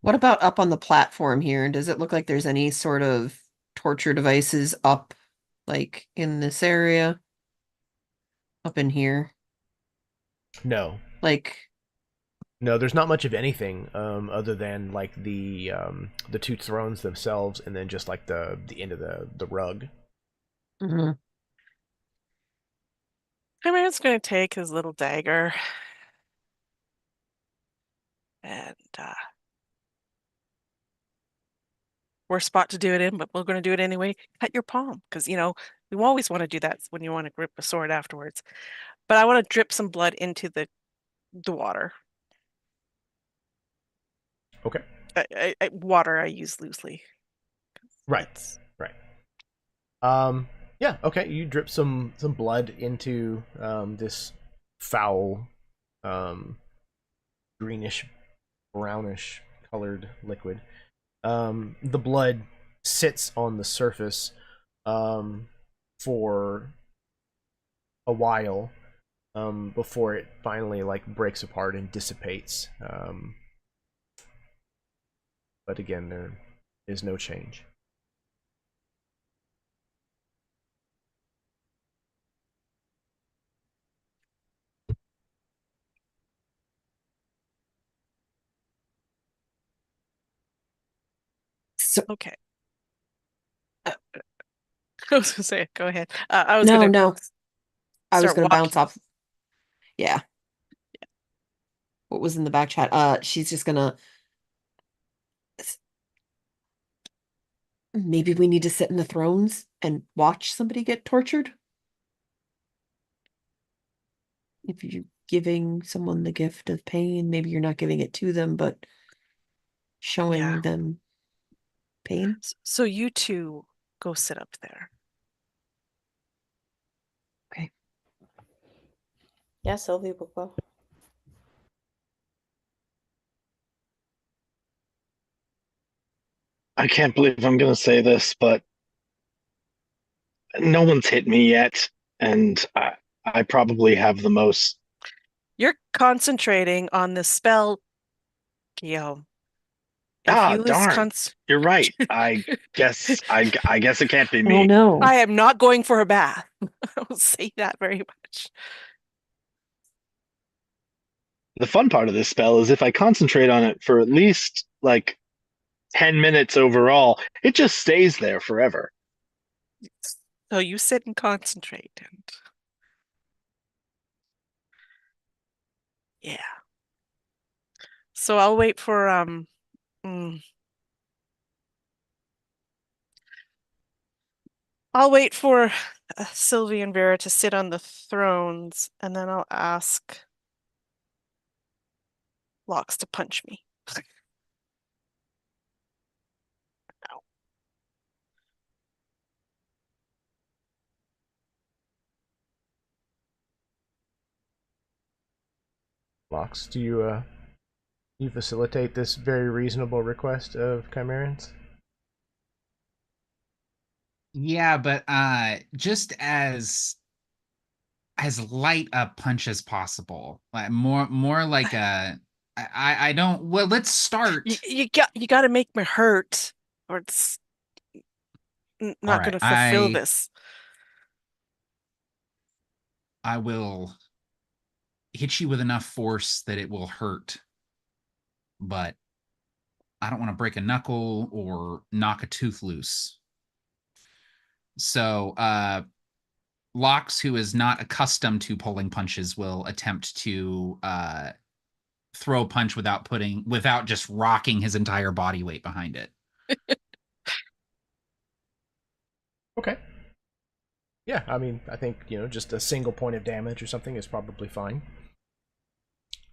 What about up on the platform here? Does it look like there's any sort of torture devices up, like in this area? Up in here? No. Like, No, there's not much of anything other than like the two thrones themselves, and then just like the end of the rug. mhm. Chimeran's going to take his little dagger and worst spot to do it in, but we're going to do it anyway. Cut your palm, because you always want to do that when you want to grip a sword afterwards. But I want to drip some blood into the water. Okay. Water I use loosely. Right. It's Right. Yeah, okay. You drip some blood into this foul, greenish, brownish colored liquid. The blood sits on the surface for a while before it finally like breaks apart and dissipates. But again, there is no change. So Okay. I was gonna say, go ahead. I was no, gonna no. I was start gonna bounce walking. off. Yeah. What was in the back chat? She's just gonna. Maybe we need to sit in the thrones and watch somebody get tortured. If you're giving someone the gift of pain, maybe you're not giving it to them, but showing Yeah. them pain. So you two go sit up there. Okay. Yeah, Sylvie will go. I can't believe I'm going to say this, but no one's hit me yet, and I probably have the most. You're concentrating on the spell, Guillaume. If you lose Darn! You're right. I guess it can't be Oh me. no. I am not going for a bath. I will say that very much. The fun part of this spell is if I concentrate on it for at least like 10 minutes overall, it just stays there forever. So you sit and concentrate, and yeah. So I'll wait for I'll wait for Sylvie and Vera to sit on the thrones, and then I'll ask Locks to punch me. Ow. Locks, do you facilitate this very reasonable request of Chimerans? Yeah, but just as light a punch as possible. Like more like a I don't well let's start. You got to make me hurt, or it's All not right, going to fulfill this. I will hit you with enough force that it will hurt, but I don't want to break a knuckle or knock a tooth loose. So Locks, who is not accustomed to pulling punches, will attempt to throw a punch without just rocking his entire body weight behind it. Okay. Yeah, I mean, I think, just a single point of damage or something is probably fine.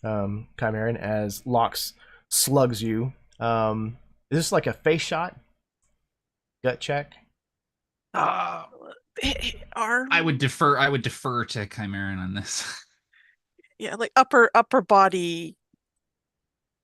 Chimeran, as Lox slugs you, is this like a face shot? Gut check? Arm. I would defer to Chimeran on this. Yeah, like upper body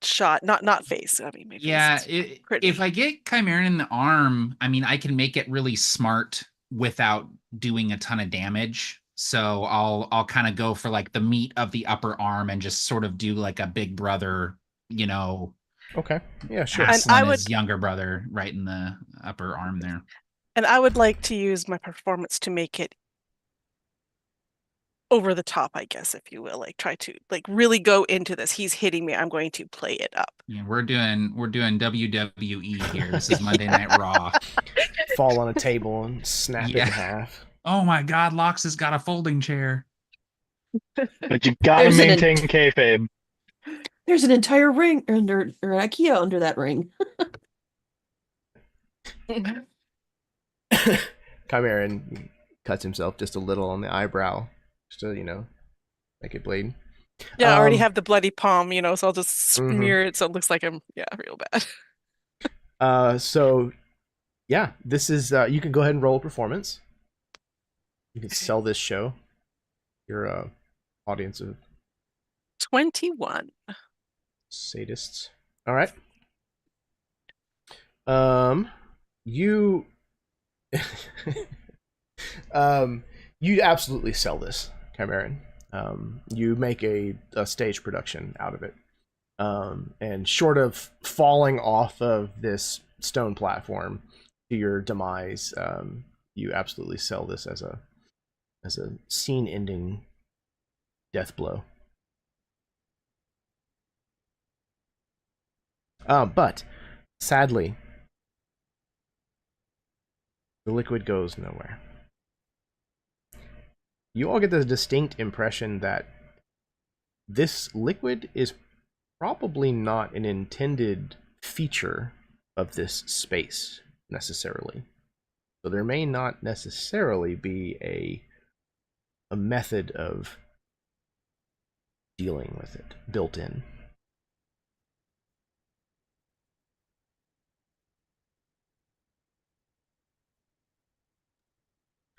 shot, not face. I mean, maybe Yeah, if I get Chimeran in the arm, I mean, I can make it really smart without doing a ton of damage. So I'll kind of go for like the meat of the upper arm and just sort of do like a big brother, Okay. Yeah, sure. pass on his younger brother right in the upper arm there. And I would like to use my performance to make it over the top, I guess, if you will. Like try to really go into this. He's hitting me. I'm going to play it up. Yeah, we're doing WWE here. This is Monday Night Raw. Fall on a table and snap it in half. Oh my God, Lox has got a folding chair. But you gotta maintain kayfabe. There's an entire ring under, or IKEA under that ring. Chimeran cuts himself just a little on the eyebrow, just to, make it bleed. Yeah, I already have the bloody palm, so I'll just smear it so it looks like I'm, real bad. So, yeah, this is, you can go ahead and roll a performance. You can sell this show. Your audience of 21. sadists. All right. You you absolutely sell this, Chimeran. You make a stage production out of it. And short of falling off of this stone platform to your demise, you absolutely sell this as a scene-ending death blow. But sadly, the liquid goes nowhere. You all get the distinct impression that this liquid is probably not an intended feature of this space necessarily. So there may not necessarily be a method of dealing with it built in.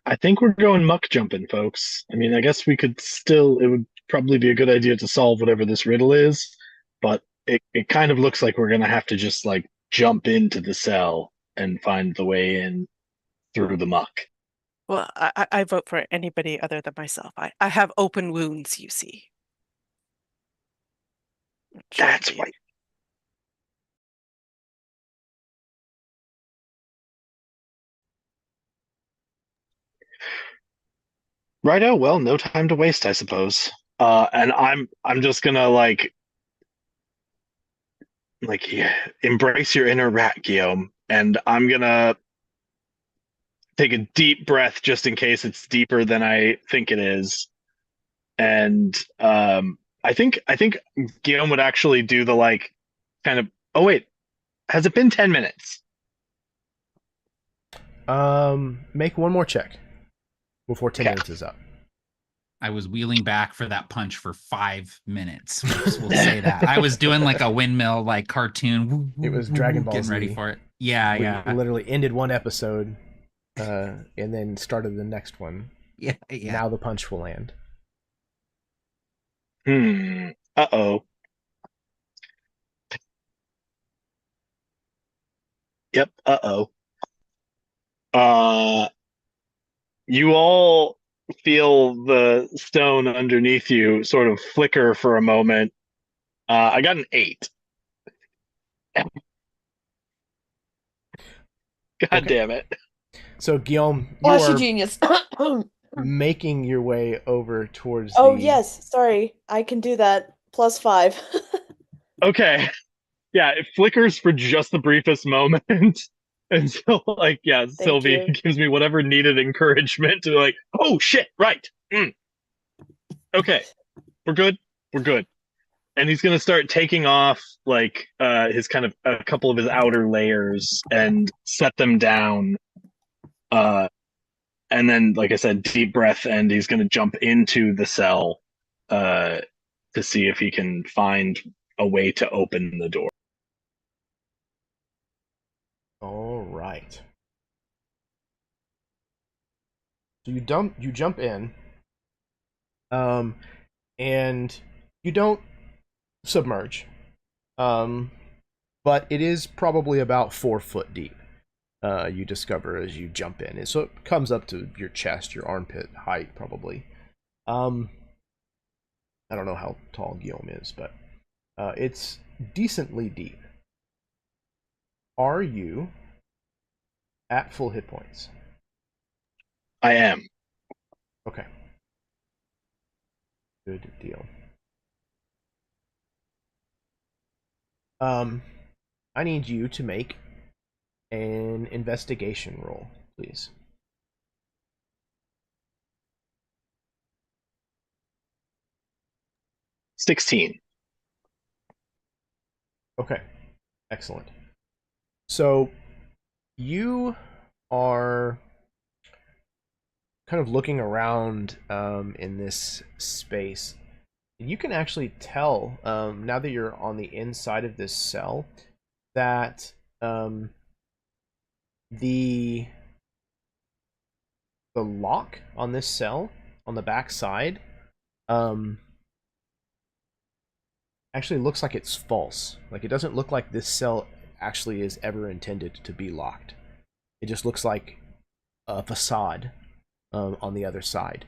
I think we're going muck jumping, folks. I mean, I guess we could still, it would probably be a good idea to solve whatever this riddle is, but it kind of looks like we're going to have to just like jump into the cell and find the way in through the muck. Well, I vote for anybody other than myself. I have open wounds, you see. That's right. Righto, well, no time to waste, I suppose. And I'm just gonna yeah, embrace your inner rat, Guillaume, and I'm gonna take a deep breath just in case it's deeper than I think it is. And I think Guillaume would actually do the like kind of, oh wait, has it been 10 minutes? Make one more check before 10 Okay. minutes is up. I was wheeling back for that punch for 5 minutes. We'll say that. I was doing like a windmill, like cartoon. It was Dragon Ball getting Z. ready for it. Yeah, We yeah, literally ended one episode, and then started the next one. yeah, yeah. Now the punch will land. Uh-oh. Yep, uh-oh. You all feel the stone underneath you sort of flicker for a moment. I got an 8. God damn it. So Guillaume, you Flashy are genius. making your way over towards Oh the... yes, sorry. I can do that. +5. Okay. Yeah, it flickers for just the briefest moment. Until like, yeah, Sylvie you. gives me whatever needed encouragement to like, oh shit, right. Okay. We're good. We're good. And he's gonna start taking off like his kind of a couple of his outer layers and set them down. And then, like I said, deep breath, and he's gonna jump into the cell to see if he can find a way to open the door. All right. So you jump in, and you don't submerge, but it is probably about 4 foot deep. You discover as you jump in, and so it comes up to your chest, your armpit height, probably. I don't know how tall Guillaume is, but it's decently deep. Are you at full hit points? I am. Okay. Good deal. I need you to make an investigation roll, please. $16. Okay. Excellent. So you are kind of looking around in this space. You can actually tell, now that you're on the inside of this cell, that the the lock on this cell on the back side actually looks like it's false. Like, it doesn't look like this cell actually is ever intended to be locked. It just looks like a facade on the other side.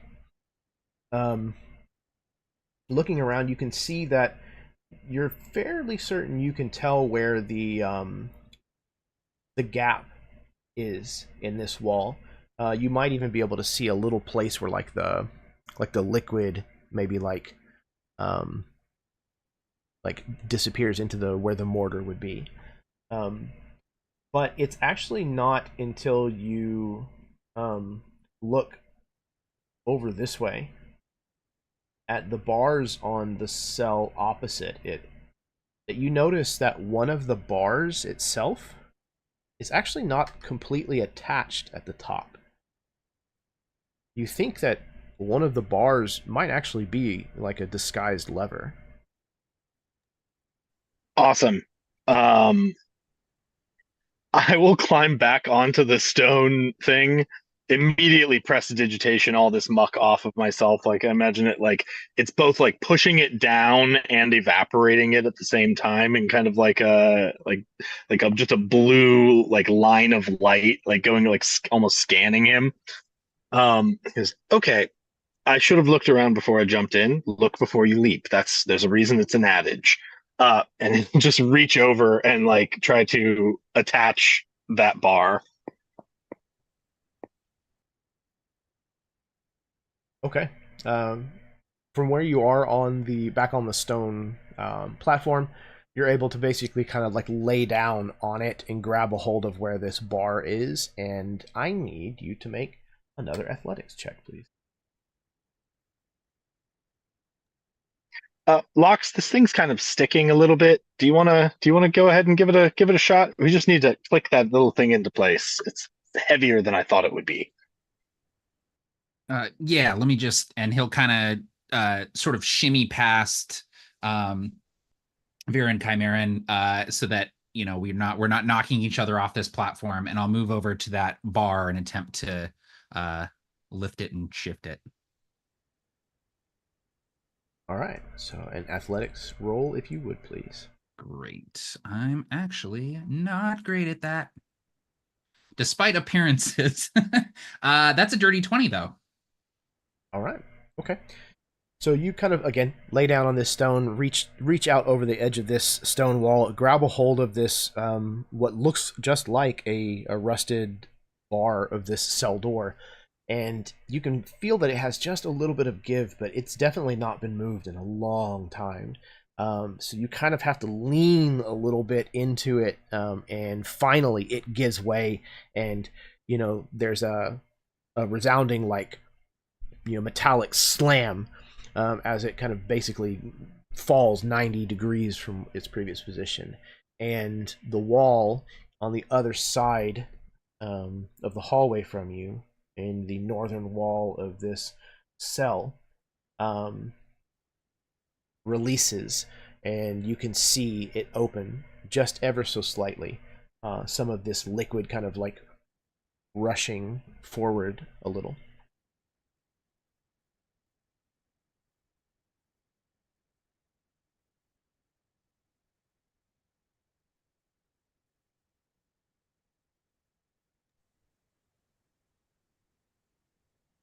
Looking around, you can see that you're fairly certain you can tell where the gap is in this wall. You might even be able to see a little place where like the liquid maybe like disappears into the where the mortar would be. But it's actually not until you look over this way at the bars on the cell opposite it that you notice that one of the bars itself is actually not completely attached at the top. You think that one of the bars might actually be like a disguised lever. Awesome. I will climb back onto the stone thing, immediately prestidigitation all this muck off of myself. Like, I imagine it like it's both like pushing it down and evaporating it at the same time, and kind of like just a blue like line of light like going like almost scanning him. Because okay, I should have looked around before I jumped in. Look before you leap. There's a reason it's an adage. And just reach over and like try to attach that bar. Okay. From where you are on the back on the stone platform, you're able to basically kind of like lay down on it and grab a hold of where this bar is. And I need you to make another athletics check, please. Lox, this thing's kind of sticking a little bit. Do you wanna go ahead and give it a shot? We just need to click that little thing into place. It's heavier than I thought it would be. Yeah, let me just, and he'll kind of sort of shimmy past Vera and Chimeran so that we're not knocking each other off this platform, and I'll move over to that bar and attempt to lift it and shift it. All right, so an athletics roll, if you would, please. Great. I'm actually not great at that, despite appearances. That's a dirty 20, though. All right, okay. So you kind of, again, lay down on this stone, reach out over the edge of this stone wall, grab a hold of this, what looks just like a rusted bar of this cell door, and you can feel that it has just a little bit of give, but it's definitely not been moved in a long time. So you kind of have to lean a little bit into it, and finally it gives way, and there's a resounding like metallic slam as it kind of basically falls 90 degrees from its previous position, and the wall on the other side of the hallway from you, in the northern wall of this cell, releases, and you can see it open just ever so slightly. Some of this liquid kind of like rushing forward a little.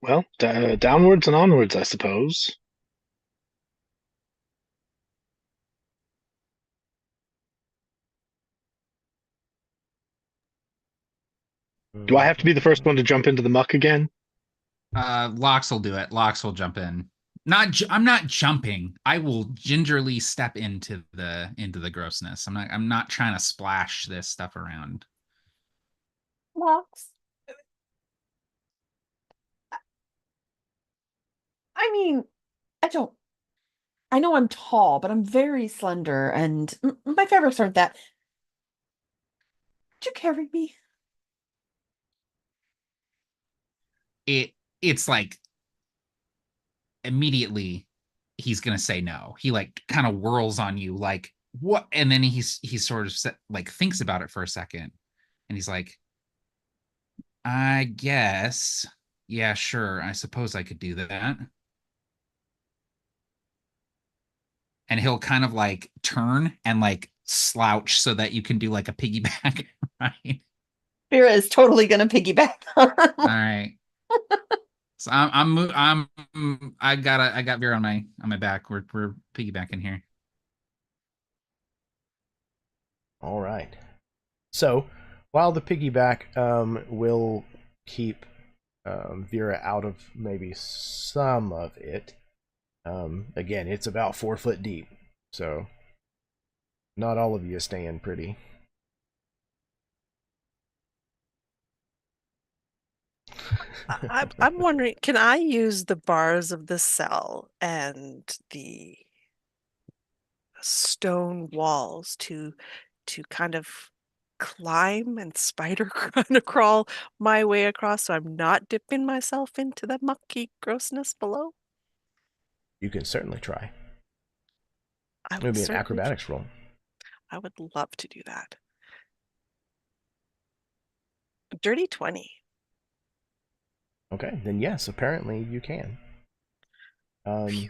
Well, downwards and onwards, I suppose. Do I have to be the first one to jump into the muck again? Lox will do it. Lox will jump in. I'm not jumping. I will gingerly step into the grossness. I'm not trying to splash this stuff around. Lox. I mean, I know I'm tall, but I'm very slender, and my fabrics aren't that. Would you carry me? It's like immediately he's gonna say no. He like kind of whirls on you like what, and then he sort of like thinks about it for a second, and he's like, I guess Yeah, sure. I suppose I could do that. And he'll kind of like turn and like slouch so that you can do like a piggyback, right? Vera is totally gonna piggyback on him. All right. So I got Vera on my back. We're piggybacking here. All right. So while the piggyback will keep Vera out of maybe some of it, again, it's about 4 foot deep, so not all of you are staying pretty. I'm wondering, can I use the bars of the cell and the stone walls to kind of climb and spider kind of crawl my way across so I'm not dipping myself into the mucky grossness below? You can certainly try. I It will would be an certainly acrobatics roll. I would love to do that. Dirty 20. Okay, then yes, apparently you can. Phew.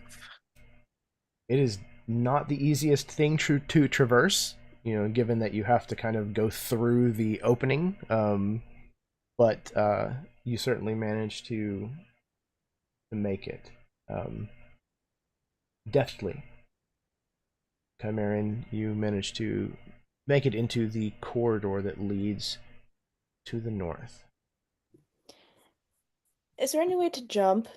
It is not the easiest thing to traverse, given that you have to kind of go through the opening. But you certainly manage to make it deftly. Chimeran, you manage to make it into the corridor that leads to the north. Is there any way to jump?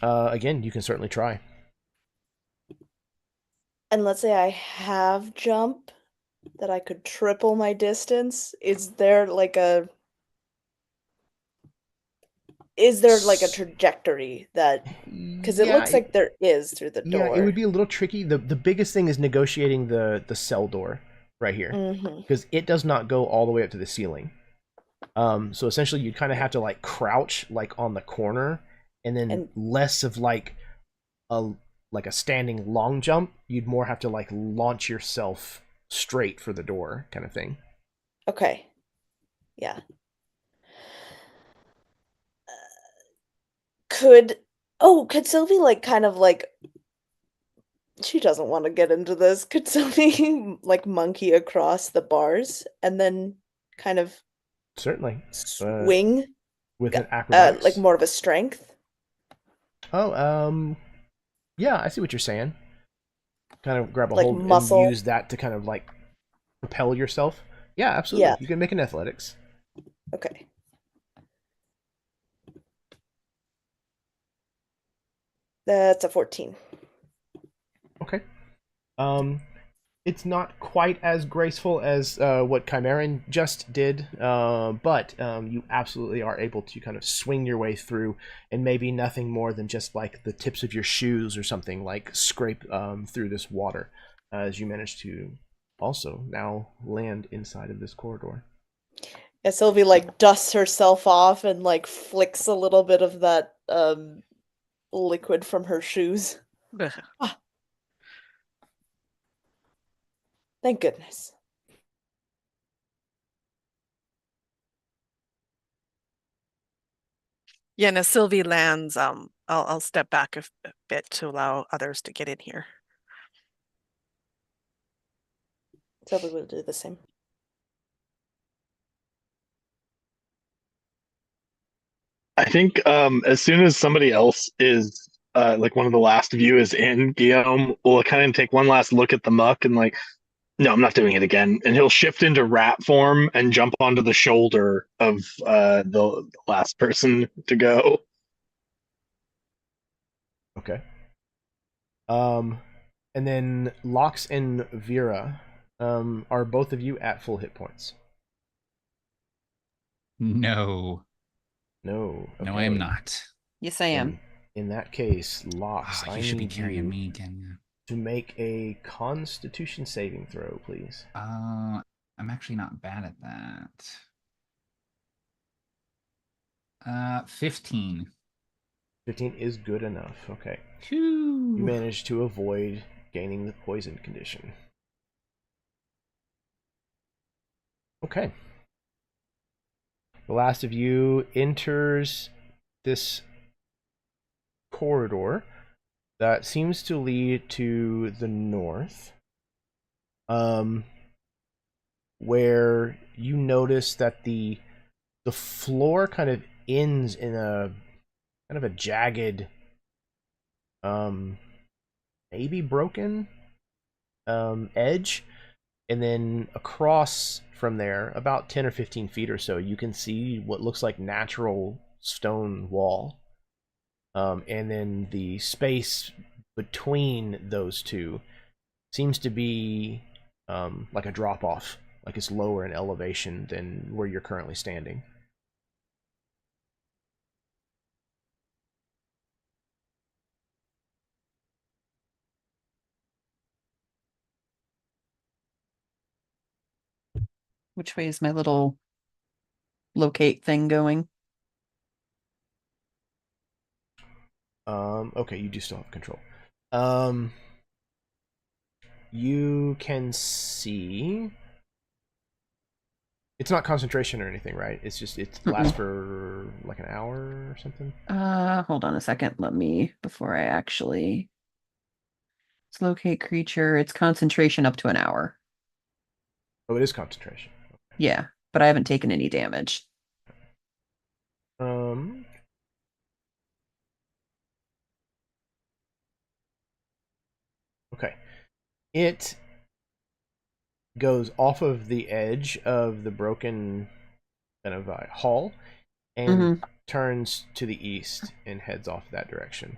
Again, you can certainly try. And let's say I have jump that I could triple my distance. Is there like a trajectory that, because it looks like there is through the door. Yeah, it would be a little tricky. The biggest thing is negotiating the cell door right here, because it does not go all the way up to the ceiling. So essentially, you kind of have to like crouch like on the corner, and then less of like a standing long jump. You'd more have to like launch yourself straight for the door, kind of thing. Okay. Yeah. Could Sylvie like kind of like, she doesn't want to get into this. Could Sylvie like monkey across the bars and then kind of Certainly swing with an acrobatics, like more of a strength? Oh, yeah, I see what you're saying. Kind of grab a like hold muscle. and use that to kind of like propel yourself. Yeah, absolutely. Yeah. You can make an athletics. Okay. That's a 14. Okay. It's not quite as graceful as what Chimeran just did, but you absolutely are able to kind of swing your way through, and maybe nothing more than just like the tips of your shoes or something like scrape through this water as you manage to also now land inside of this corridor. Yeah, Sylvie like dusts herself off and like flicks a little bit of that liquid from her shoes. Ah. Thank goodness. Yeah, and as Sylvie lands, I'll step back a bit to allow others to get in here. Sylvie will do the same. I think as soon as somebody else is like one of the last of you is in, Guillaume will kind of take one last look at the muck and like, no, I'm not doing it again. And he'll shift into rat form and jump onto the shoulder of the last person to go. Okay. And then Lox and Vera, are both of you at full hit points? No. No. Okay. No, I am not. Yes, I am. In that case, Lox, Oh, I you should be need carrying you me again. to make a Constitution saving throw, please. I'm actually not bad at that. 15. 15 is good enough. Okay. Phew. You managed to avoid gaining the poison condition. Okay. The last of you enters this corridor that seems to lead to the north, where you notice that the floor kind of ends in a kind of a jagged, maybe broken edge, and then across from there, about 10 or 15 feet or so, you can see what looks like natural stone wall. And then the space between those two seems to be like a drop off, like it's lower in elevation than where you're currently standing. Which way is my little locate thing going? Okay, you do still have control. You can see. It's not concentration or anything, right? It's just it lasts for like an hour or something. Hold on a second. Let me before I actually. It's locate creature. It's concentration up to an hour. Oh, it is concentration. Yeah, but I haven't taken any damage. Okay. It goes off of the edge of the broken kind of hall and turns to the east and heads off that direction.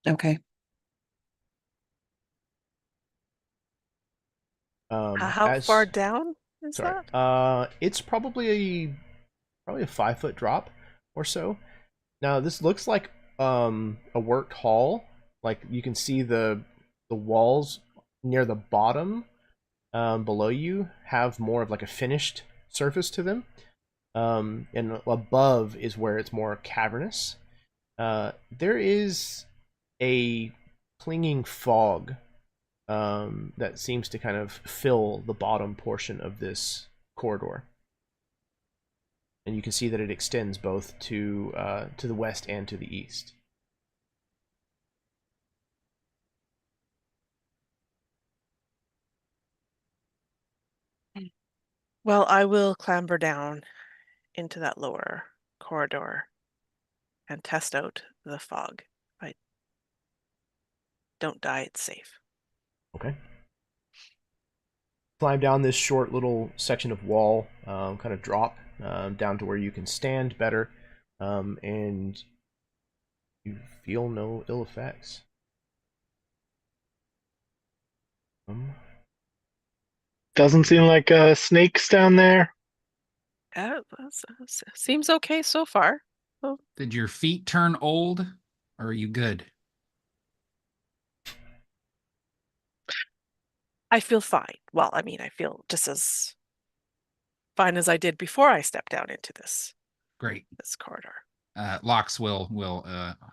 Okay. How far down is that? It's probably a 5-foot drop or so. Now this looks like a worked hall. Like you can see the walls near the bottom below you have more of like a finished surface to them. And above is where it's more cavernous. There is a clinging fog that seems to kind of fill the bottom portion of this corridor. And you can see that it extends both to the west and to the east. Well, I will clamber down into that lower corridor and test out the fog. If I don't die, it's safe. Okay. Climb down this short little section of wall, kind of drop down to where you can stand better, and you feel no ill effects. Doesn't seem like snakes down there. Seems okay so far. Oh. Did your feet turn old, or are you good? I feel fine. Well, I mean, I feel just as fine as I did before I stepped down into this. Great. This corridor. Lox will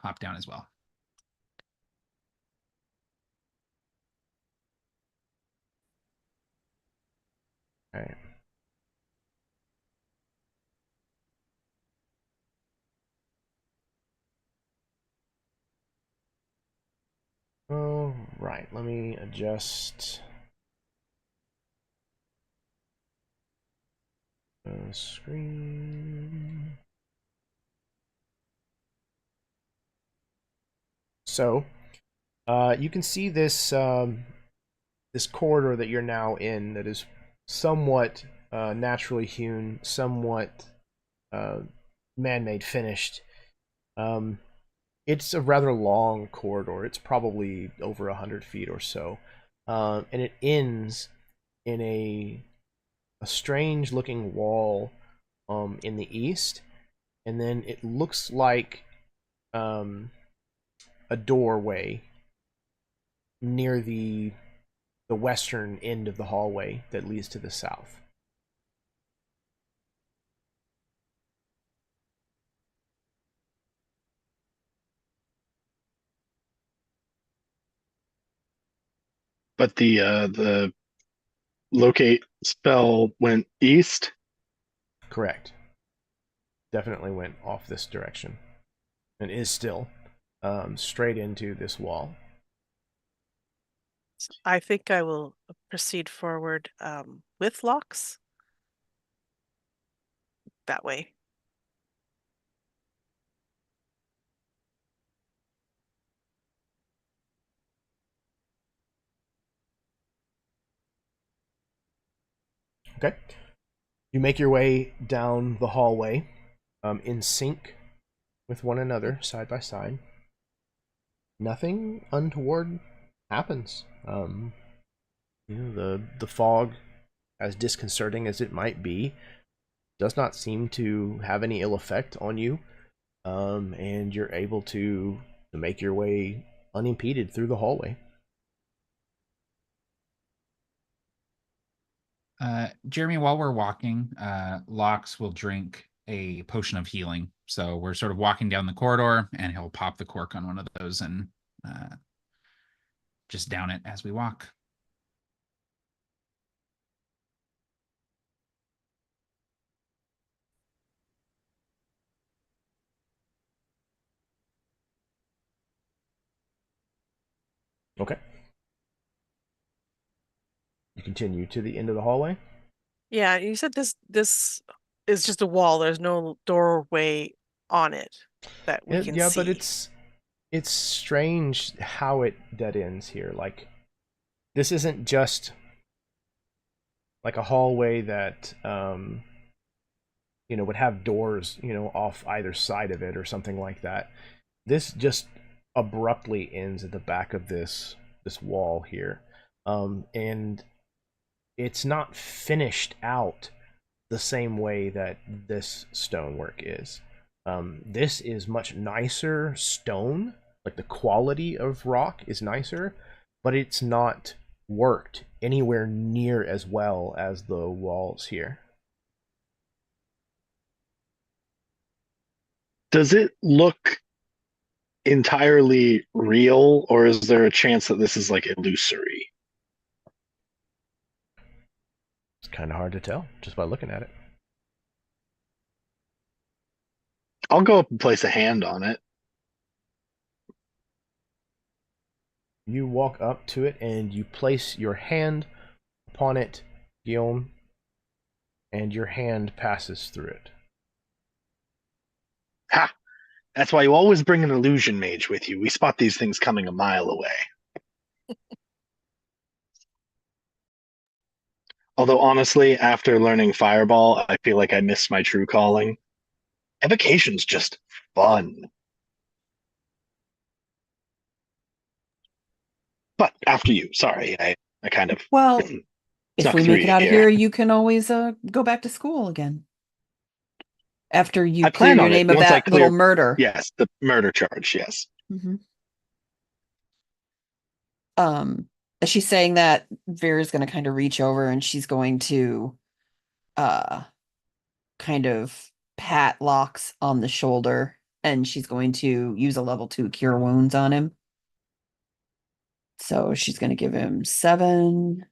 hop down as well. All right. All right. Let me adjust the screen. So, you can see this this corridor that you're now in that is somewhat naturally hewn, somewhat man-made finished. It's a rather long corridor. It's probably over 100 feet or so, and it ends in a strange-looking wall in the east, and then it looks like a doorway near the western end of the hallway that leads to the south. But the locate spell went east. Correct. Definitely went off this direction. And is still straight into this wall. I think I will proceed forward with locks that way. Okay. You make your way down the hallway in sync with one another, side by side. Nothing untoward happens. The fog, as disconcerting as it might be, does not seem to have any ill effect on you, and you're able to make your way unimpeded through the hallway. Jeremy, while we're walking, Lox will drink a potion of healing. So we're sort of walking down the corridor, and he'll pop the cork on one of those and just down it as we walk. Okay. You continue to the end of the hallway? Yeah, you said this is just a wall. There's no doorway on it that we can see. But it's strange how it dead ends here. Like, this isn't just like a hallway that would have doors, off either side of it or something like that. This just abruptly ends at the back of this wall here. And it's not finished out the same way that this stonework is. This is much nicer stone, like the quality of rock is nicer, but it's not worked anywhere near as well as the walls here. Does it look entirely real, or is there a chance that this is like illusory? It's kind of hard to tell just by looking at it. I'll go up and place a hand on it. You walk up to it and you place your hand upon it, Guillaume, and your hand passes through it. Ha! That's why you always bring an illusion mage with you. We spot these things coming a mile away. Although honestly, after learning Fireball, I feel like I missed my true calling. Evocation's just fun. But after you, sorry, I kind of Well, if snuck we through make it you out of here. here, you can always go back to school again. After you I clear plan your on it name of once I that little clear- murder. Yes, the murder charge, yes. Mm-hmm. As she's saying that, Vera's going to kind of reach over and she's going to kind of pat Lox on the shoulder, and she's going to use a level 2 cure wounds on him. So she's going to give him 7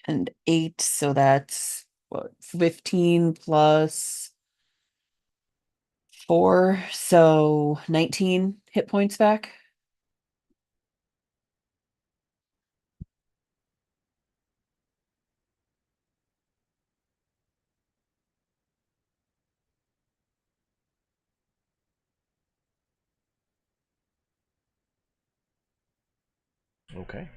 and 8, so that's what, 15 plus 4, so 19 hit points back. Okay.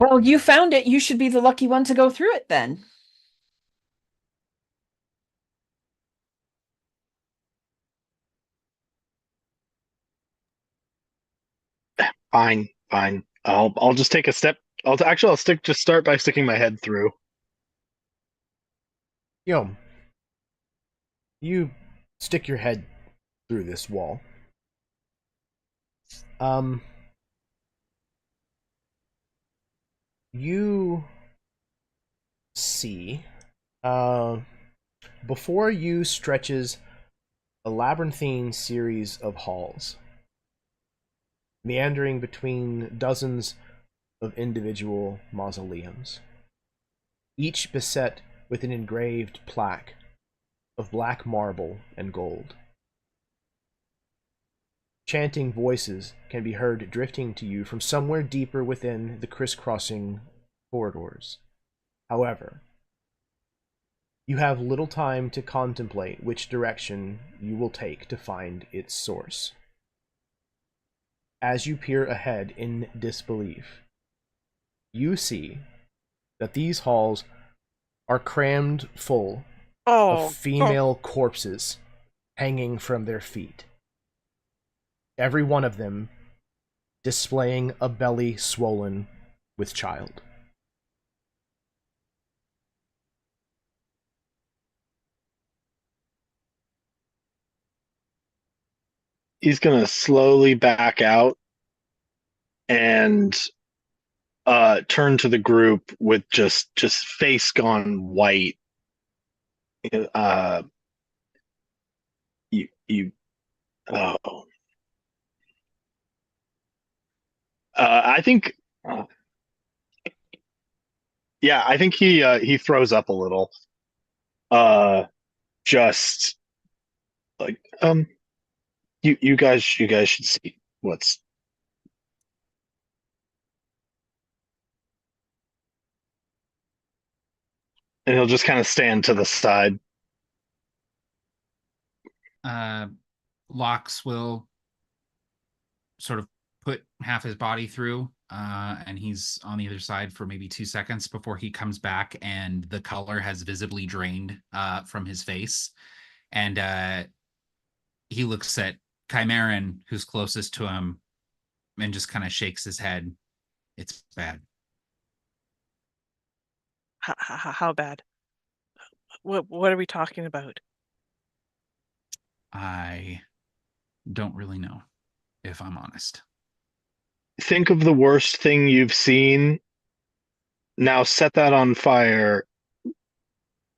Well, you found it. You should be the lucky one to go through it then. Fine. I'll just take a step. I'll start by sticking my head through. Guillaume, you stick your head through this wall. You see, before you stretches a labyrinthine series of halls, meandering between dozens of individual mausoleums, each beset with an engraved plaque of black marble and gold. Chanting voices can be heard drifting to you from somewhere deeper within the crisscrossing corridors. However, you have little time to contemplate which direction you will take to find its source. As you peer ahead in disbelief, you see that these halls are crammed full of Oh, female corpses hanging from their feet. Every one of them displaying a belly swollen with child. He's gonna slowly back out and turn to the group with just face gone white. You oh. I think yeah, I think he throws up a little. Just like you guys should see what's. And he'll just kind of stand to the side. Lox will sort of put half his body through, and he's on the other side for maybe 2 seconds before he comes back, and the color has visibly drained from his face. And he looks at Chimeran, who's closest to him, and just kind of shakes his head. It's bad. how bad? What are we talking about? I don't really know, if I'm honest. Think of the worst thing you've seen. Now set that on fire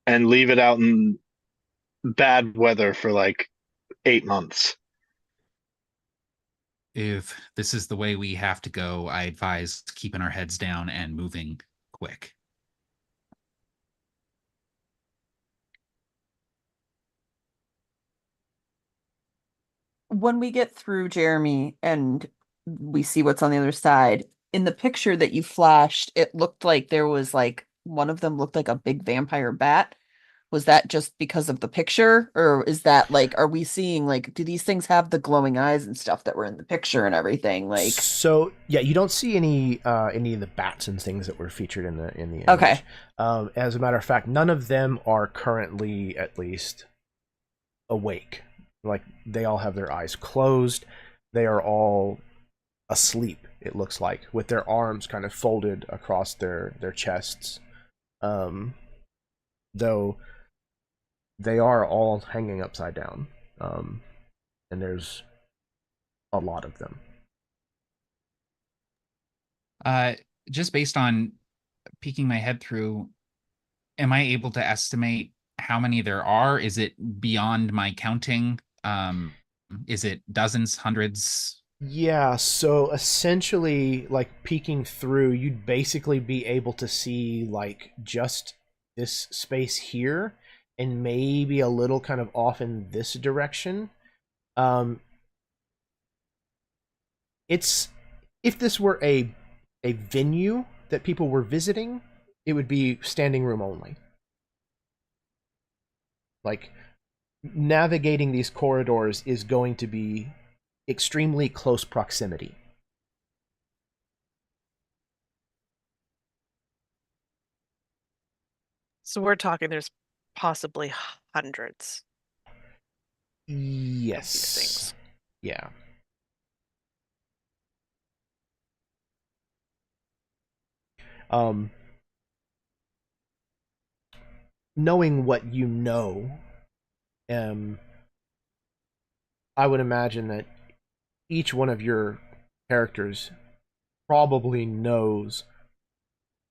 and leave it out in bad weather for like 8 months. If this is the way we have to go, I advise keeping our heads down and moving quick. When we get through Jeremy and we see what's on the other side, in the picture that you flashed, it looked like there was like one of them looked like a big vampire bat. Was that just because of the picture, or is that like, are we seeing like, do these things have the glowing eyes and stuff that were in the picture and everything? Like, So yeah, you don't see any of the bats and things that were featured in the image. Okay. As a matter of fact, none of them are currently, at least, awake. Like, they all have their eyes closed. They are all asleep, it looks like, with their arms kind of folded across their chests. Though they are all hanging upside down. And there's a lot of them. Just based on peeking my head through, am I able to estimate how many there are? Is it beyond my counting? Is it dozens, hundreds? Yeah, so essentially, like, peeking through, you'd basically be able to see, like, just this space here, and maybe a little kind of off in this direction. It's, if this were a venue that people were visiting, it would be standing room only. Like, navigating these corridors is going to be extremely close proximity. So we're talking there's possibly hundreds of these Yes. things. Yeah. Knowing what you know, I would imagine that each one of your characters probably knows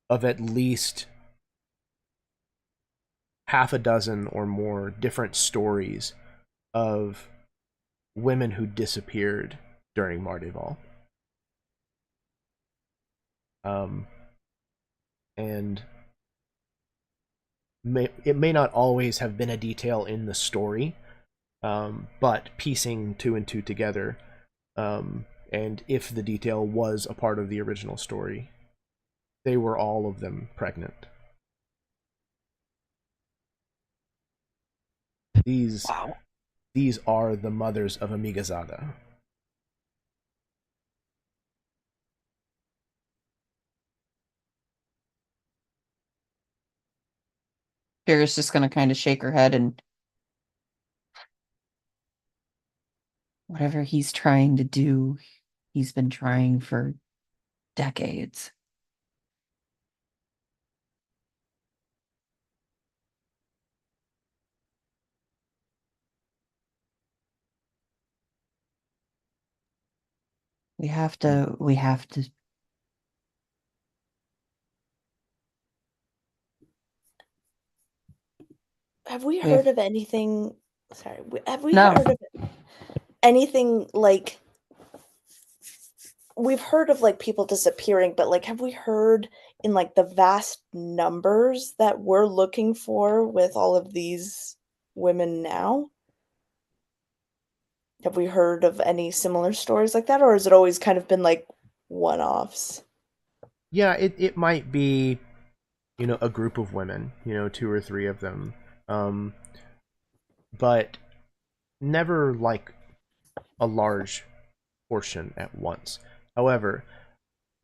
of at least half a dozen or more different stories of women who disappeared during Mardival. And it may not always have been a detail in the story, but piecing two and two together, and if the detail was a part of the original story, they were all of them pregnant. These are the mothers of Amigazada. Vera's just gonna kind of shake her head and whatever he's trying to do, he's been trying for decades. We have to Have we We have- heard of anything? Sorry, have we No. heard of anything like? We've heard of like people disappearing, but like, have we heard in like the vast numbers that we're looking for with all of these women now? Have we heard of any similar stories like that, or has it always kind of been like one-offs? Yeah, it might be, a group of women, two or three of them, but never like a large portion at once. However,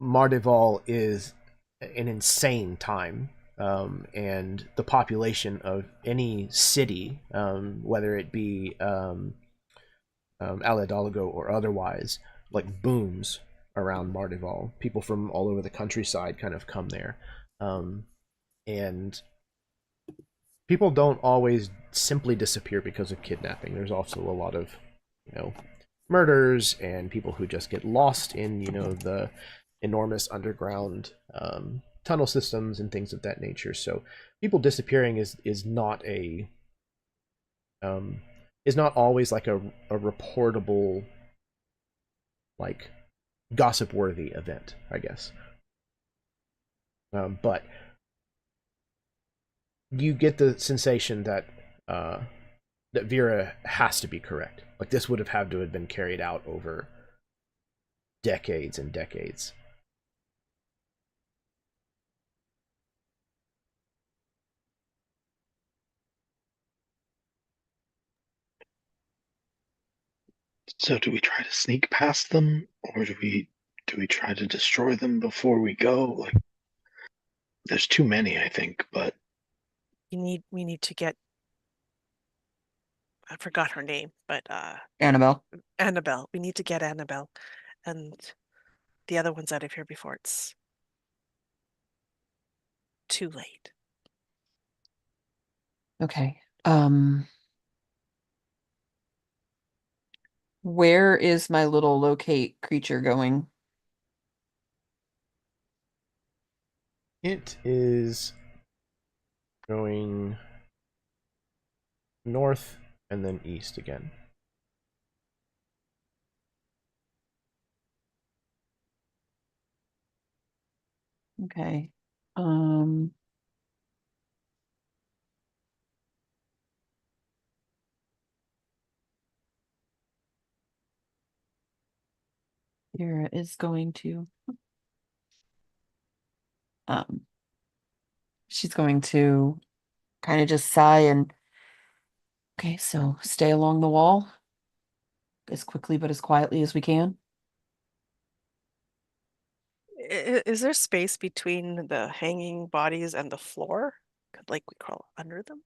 Mardival is an insane time, and the population of any city, whether it be Aladalago or otherwise, like booms around Mardival. People from all over the countryside kind of come there, and people don't always simply disappear because of kidnapping. There's also a lot of, murders and people who just get lost in, the enormous underground tunnel systems and things of that nature. So people disappearing is not always like a reportable, like, gossip worthy event, I guess. But you get the sensation that that Vera has to be correct. Like, this would have had to have been carried out over decades and decades. So do we try to sneak past them, or do we try to destroy them before we go? Like, there's too many, I think, but we need to get, I forgot her name, but Annabelle. Annabelle. We need to get Annabelle and the other ones out of here before it's too late. Okay. Where is my little locate creature going? It is going north and then east again. Okay. Vera is going to she's going to kind of just sigh and okay, so stay along the wall as quickly but as quietly as we can. Is there space between the hanging bodies and the floor? Could like we crawl under them?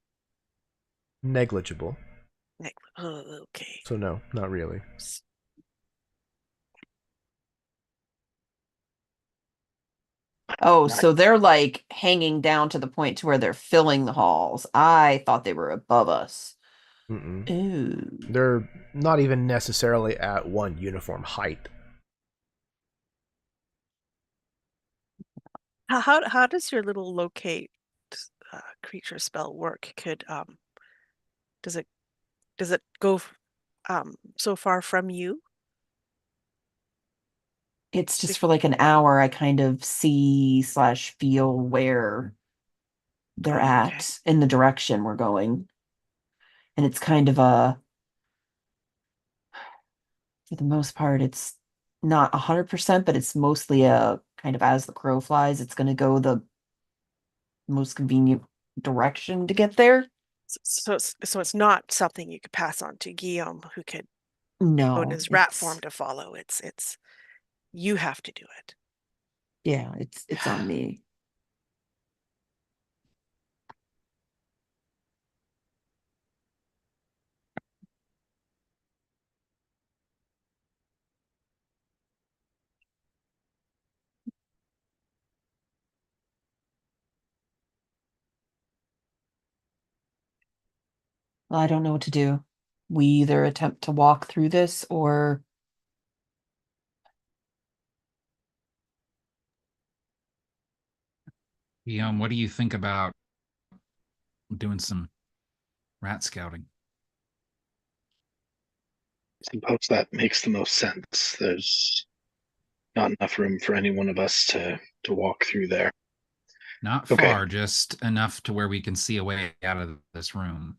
Negligible. Oh, okay. So no, not really. Oh, so they're like hanging down to the point to where they're filling the halls. I thought they were above us. Mm-mm. Ooh. They're not even necessarily at one uniform height. How does your little locate creature spell work? Does it go so far from you? It's just for like an hour. I kind of see/feel where they're Okay. at in the direction we're going. And it's kind of a, for the most part, it's not 100%, but it's mostly a kind of as the crow flies, it's going to go the most convenient direction to get there. So it's not something you could pass on to Guillaume, who could go in No, his rat it's form to follow. It's you have to do it. yeah, it's on me. I don't know what to do. We either attempt to walk through this or What do you think about doing some rat scouting? I suppose that makes the most sense. There's not enough room for any one of us to walk through there. Not Okay. far, just enough to where we can see a way out of this room.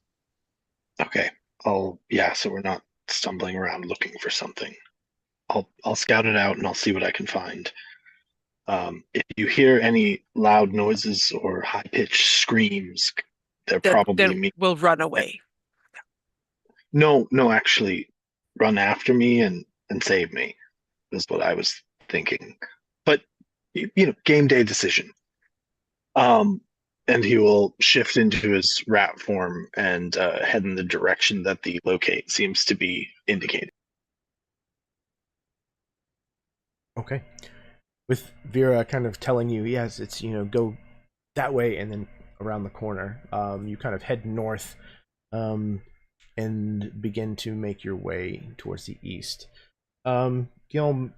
Okay. So we're not stumbling around looking for something. I'll scout it out and I'll see what I can find. If you hear any loud noises or high-pitched screams, they're probably Then me. we'll run away. No, actually, run after me and save me is what I was thinking. But game day decision. And he will shift into his rat form and head in the direction that the locate seems to be indicating. Okay. With Vera kind of telling you, yes, it's, go that way and then around the corner. You kind of head north and begin to make your way towards the east. Guillaume,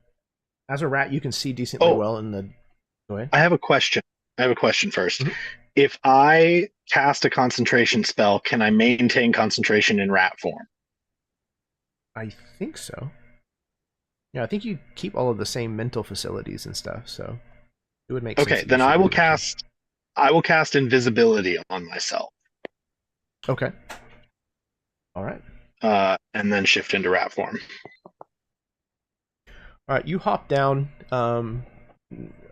as a rat, you can see decently well in the... Go ahead. I have a question. First. Mhm. If I cast a concentration spell, can I maintain concentration in rat form? I think so. Yeah, I think you keep all of the same mental facilities and stuff, so it would make sense. Okay, then I will cast invisibility on myself. Okay. All right. And then shift into rat form. All right, you hop down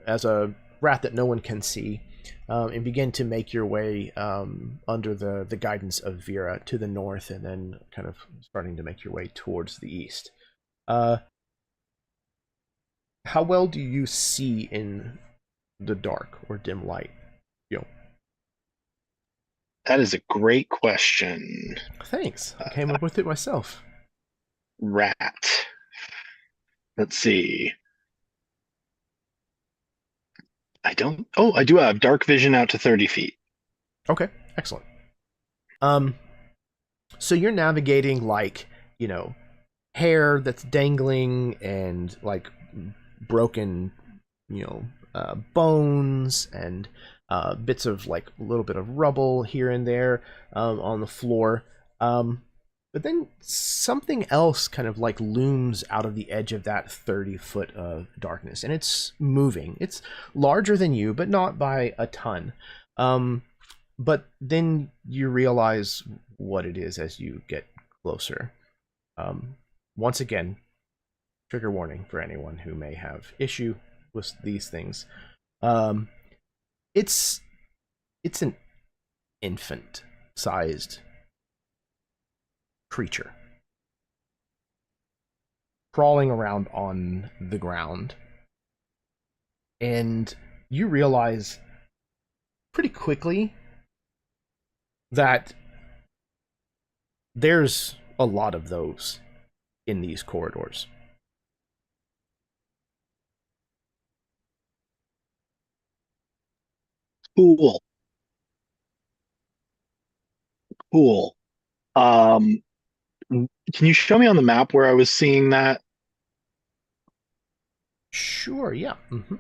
as a rat that no one can see, and begin to make your way under the guidance of Vera to the north, and then kind of starting to make your way towards the east. How well do you see in the dark or dim light? That is a great question. Thanks. I came up with it myself. Rat. Let's see. I do have dark vision out to 30 feet. Okay, excellent. So you're navigating hair that's dangling and broken, bones and bits of a little bit of rubble here and there on the floor. But then something else kind of looms out of the edge of that 30-foot of darkness, and it's moving. It's larger than you, but not by a ton. But then you realize what it is as you get closer. Once again, trigger warning for anyone who may have issue with these things. It's an infant-sized creature crawling around on the ground, and you realize pretty quickly that there's a lot of those in these corridors. Cool. Can you show me on the map where I was seeing that? Sure, yeah. Mm-hmm.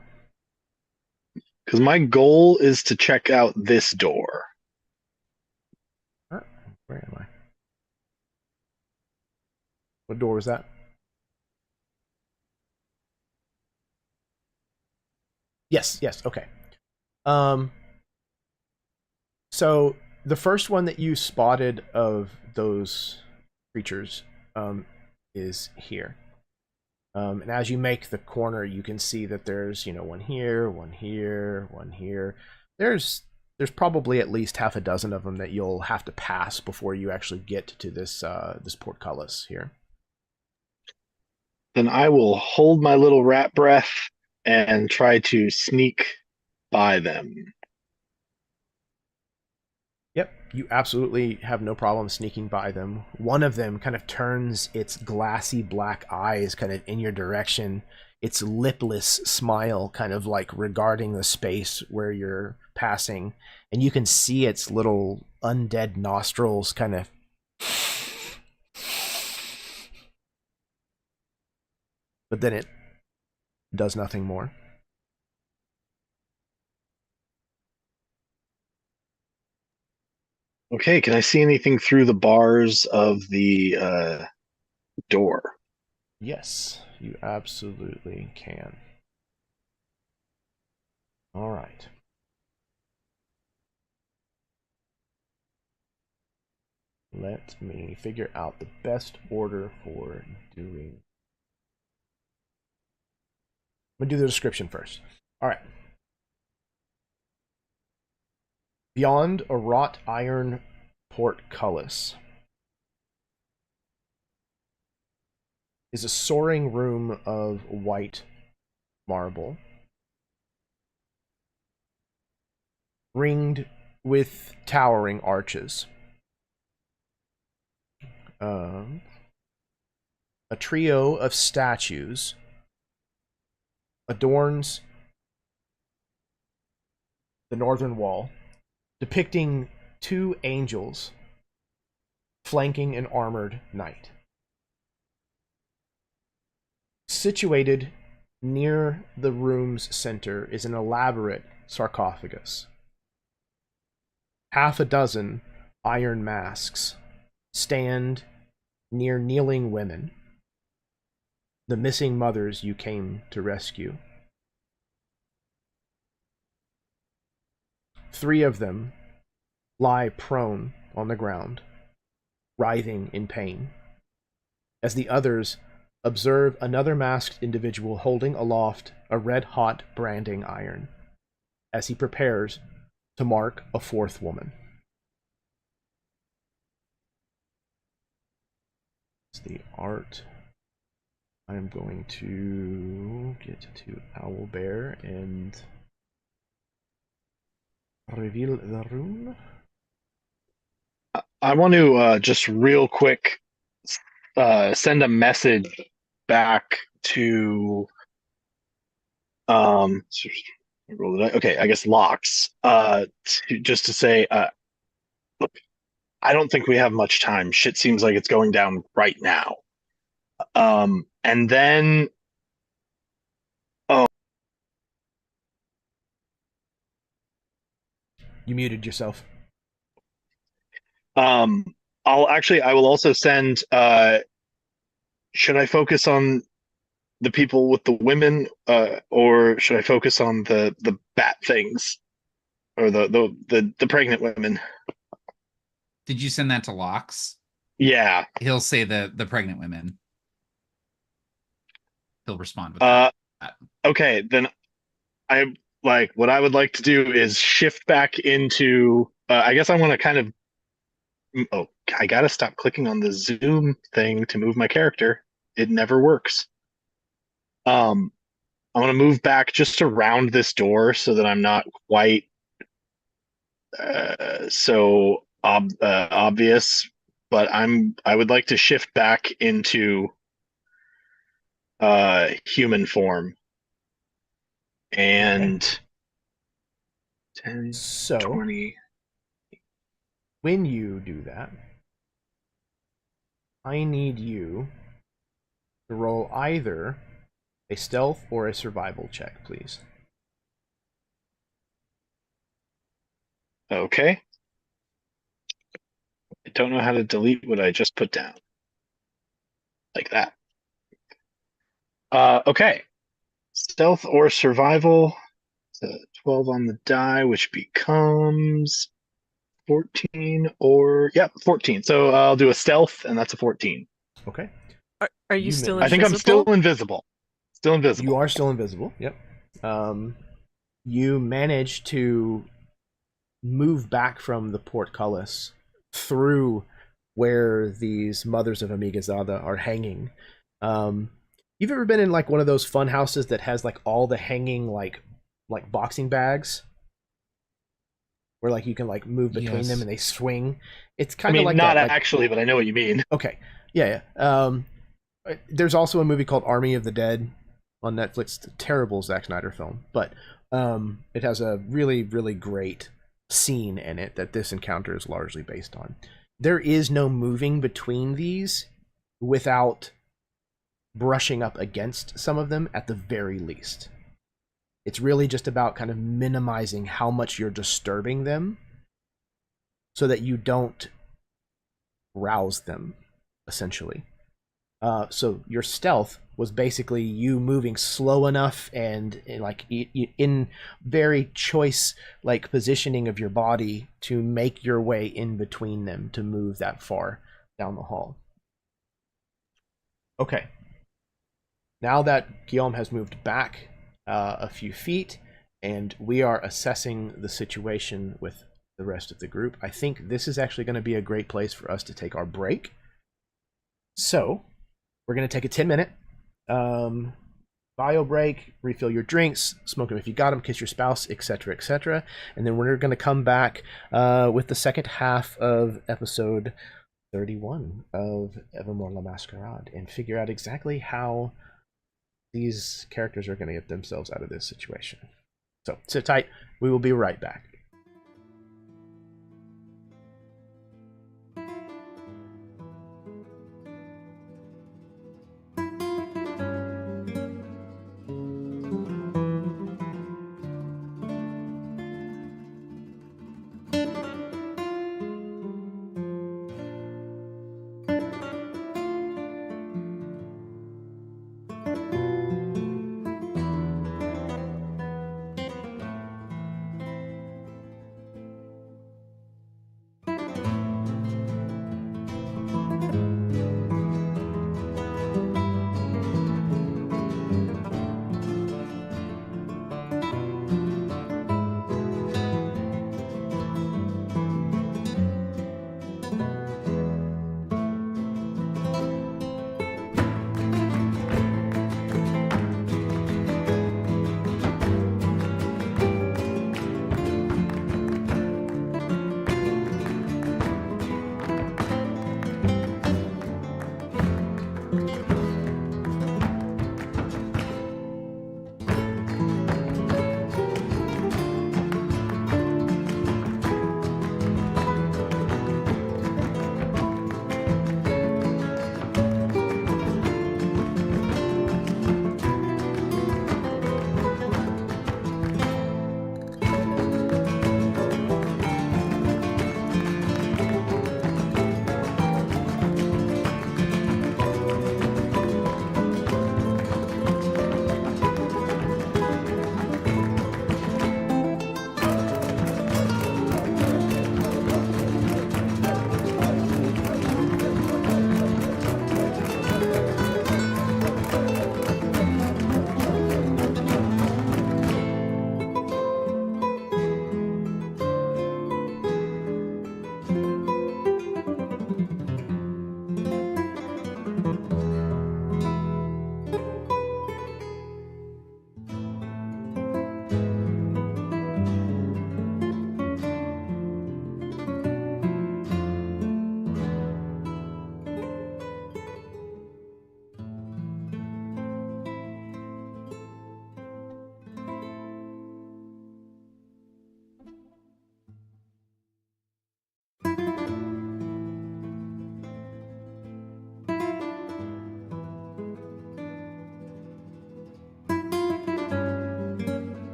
Because my goal is to check out this door. Where am I? What door was that? Yes, okay. So the first one that you spotted of those creatures is here. And as you make the corner, you can see that there's, one here, one here, one here. There's probably at least half a dozen of them that you'll have to pass before you actually get to this portcullis here. Then I will hold my little rat breath and try to sneak by them. Yep, you absolutely have no problem sneaking by them. One of them kind of turns its glassy black eyes kind of in your direction, its lipless smile kind of like regarding the space where you're passing, and you can see its little undead nostrils kind of but then it does nothing more. Okay, can I see anything through the bars of the door? Yes, you absolutely can. All right. Let me figure out the best order for doing. I'm going to do the description first. All right. Beyond a wrought iron portcullis is a soaring room of white marble, ringed with towering arches. A trio of statues adorns the northern wall, depicting two angels flanking an armored knight. Situated near the room's center is an elaborate sarcophagus. Half a dozen iron masks stand near kneeling women, the missing mothers you came to rescue. 3 of them lie prone on the ground, writhing in pain, as the others observe another masked individual holding aloft a red-hot branding iron as he prepares to mark a 4th woman. It's the art. I am going to get to Owlbear and reveal the room. I want to just real quick send a message back to okay, I guess Locks, just to say, look, I don't think we have much time. Shit seems like it's going down right now. And then You muted yourself. I will also send, should I focus on the people with the women, or should I focus on the bat things, or the pregnant women? Did you send that to Locks? Yeah. He'll say the pregnant women. He'll respond with that. Okay, then what I would like to do is shift back into, I guess I want to kind of, I gotta stop clicking on the zoom thing to move my character. It never works. I want to move back just around this door so that I'm not quite so obvious, but I would like to shift back into human form. And okay. 10, so 20. When you do that, I need you to roll either a stealth or a survival check, please. Okay. I don't know how to delete what I just put down. Like that. Okay. Stealth or survival. 12 on the die, which becomes 14 or 14. So I'll do a stealth, and that's a 14. Okay. Are you You still managed- I think I'm still invisible. Still invisible. You are still invisible. Yep. You manage to move back from the portcullis through where these mothers of Amigazada are hanging. You've ever been in like one of those fun houses that has like all the hanging like boxing bags, where like you can like move between them Yes. and they swing? It's I kind of mean, like not that. Like, actually, but I know what you mean. okay, yeah. There's also a movie called Army of the Dead on Netflix. It's a terrible Zack Snyder film, but it has a really, really great scene in it that this encounter is largely based on. There is no moving between these without brushing up against some of them at the very least. It's really just about kind of minimizing how much you're disturbing them so that you don't rouse them, essentially. So your stealth was basically you moving slow enough and like in very choice like positioning of your body to make your way in between them to move that far down the hall. Okay. Now that Guillaume has moved back a few feet and we are assessing the situation with the rest of the group, I think this is actually going to be a great place for us to take our break. So we're going to take a 10-minute bio break, refill your drinks, smoke them if you got them, kiss your spouse, etc., etc. And then we're going to come back with the second half of episode 31 of Evermore le Masquerade and figure out exactly how these characters are going to get themselves out of this situation. So sit tight. We will be right back.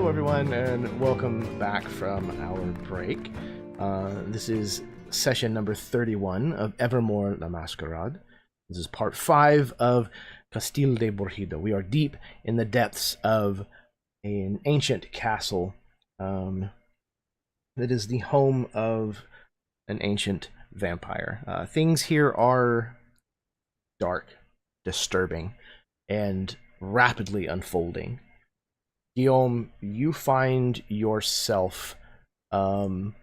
Hello, everyone, and welcome back from our break. This is session number 31 of Evermore le Masquerade. This is part 5 of Castille de Borjido. We are deep in the depths of an ancient castle that is the home of an ancient vampire. Things here are dark, disturbing, and rapidly unfolding. Guillaume, you find yourself kind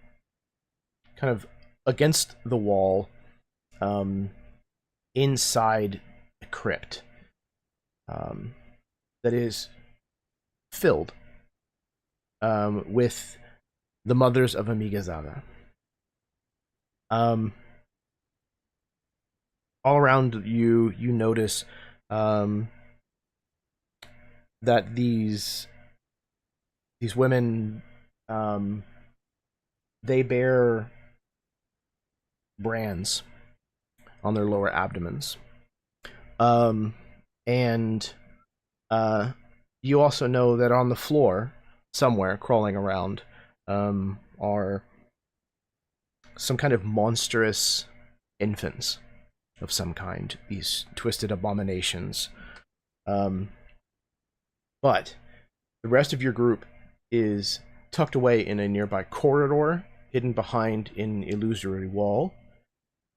of against the wall inside a crypt that is filled with the mothers of Amigazada. All around you, you notice that these women, they bear brands on their lower abdomens. And you also know that on the floor, somewhere crawling around, are some kind of monstrous infants of some kind, these twisted abominations. But the rest of your group is tucked away in a nearby corridor, hidden behind an illusory wall.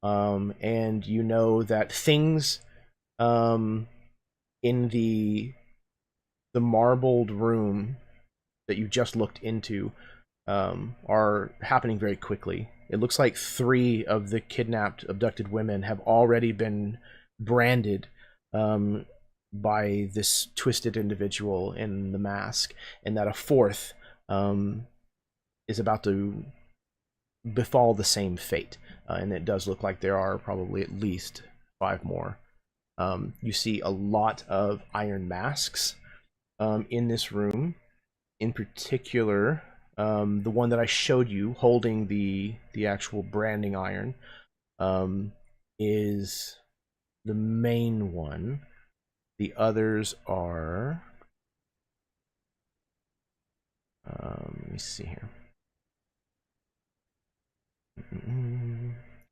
And you know that things in the marbled room that you just looked into are happening very quickly. It looks like 3 of the kidnapped, abducted women have already been branded by this twisted individual in the mask, and that a 4th is about to befall the same fate. And it does look like there are probably at least 5 more. You see a lot of iron masks in this room. In particular, the one that I showed you holding the actual branding iron is the main one. The others are... let me see here.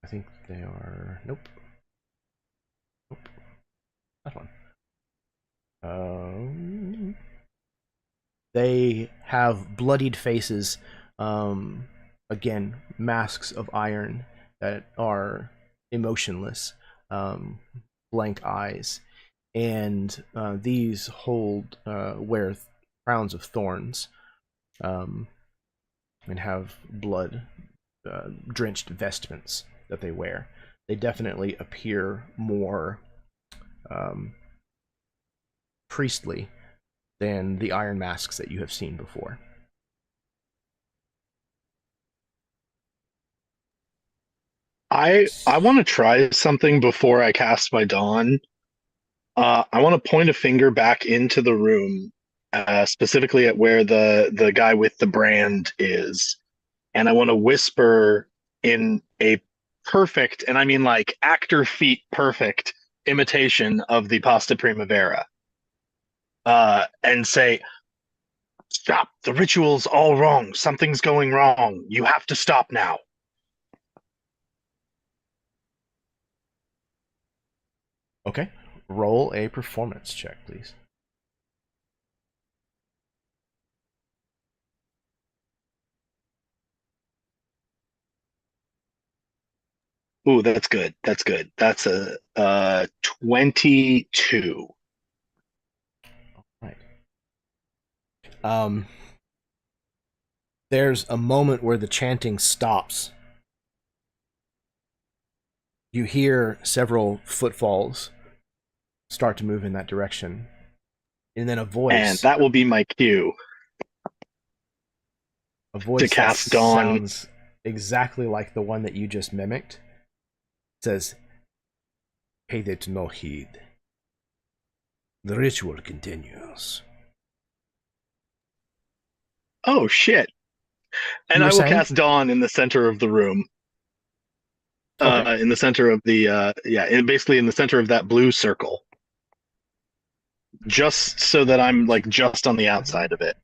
I think they are... Nope. That one. They have bloodied faces. Again, masks of iron that are emotionless. Blank eyes. And these wear crowns of thorns, and have blood drenched vestments that they wear. They definitely appear more priestly than the iron masks that you have seen before. I want to try something before I cast my dawn. I want to point a finger back into the room, specifically at where the guy with the brand is, and I want to whisper in a perfect, and I mean like actor feet perfect imitation of the Pasta Primavera, and say, "Stop! The ritual's all wrong. Something's going wrong. You have to stop now." Okay. Roll a performance check, please. Ooh, that's good. That's good. That's a 22. Right. There's a moment where the chanting stops. You hear several footfalls start to move in that direction. And then a voice. And that will be my cue. A voice to cast Dawn. Sounds exactly like the one that you just mimicked. It says, "Pay it no heed. The ritual continues." Oh, shit. And I will cast Dawn in the center of the room. Okay. In the center of the, basically in the center of that blue circle. Just so that I'm like just on the outside of it.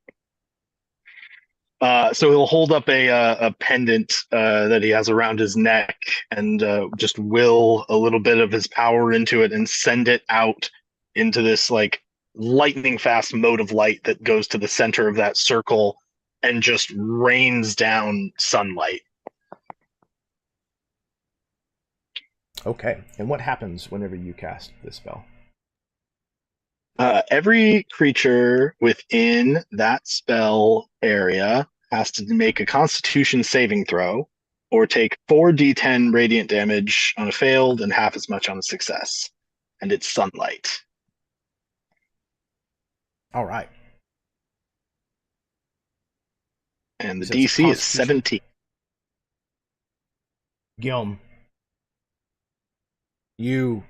So he'll hold up a pendant that he has around his neck and just will a little bit of his power into it and send it out into this like lightning fast mode of light that goes to the center of that circle and just rains down sunlight. Okay. And what happens whenever you cast this spell? Every creature within that spell area has to make a Constitution saving throw or take 4d10 radiant damage on a failed and half as much on a success. And it's sunlight. All right. And the So it's a DC is Constitution. 17. Guillaume, you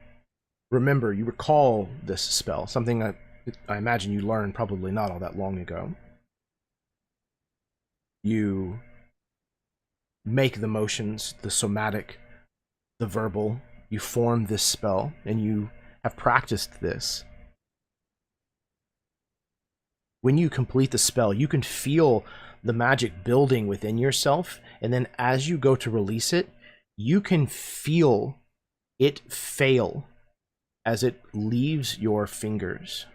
recall this spell, something that I imagine you learned probably not all that long ago. You make the motions, the somatic, the verbal, you form this spell, and you have practiced this. When you complete the spell, you can feel the magic building within yourself, and then as you go to release it, you can feel it fail as it leaves your fingers.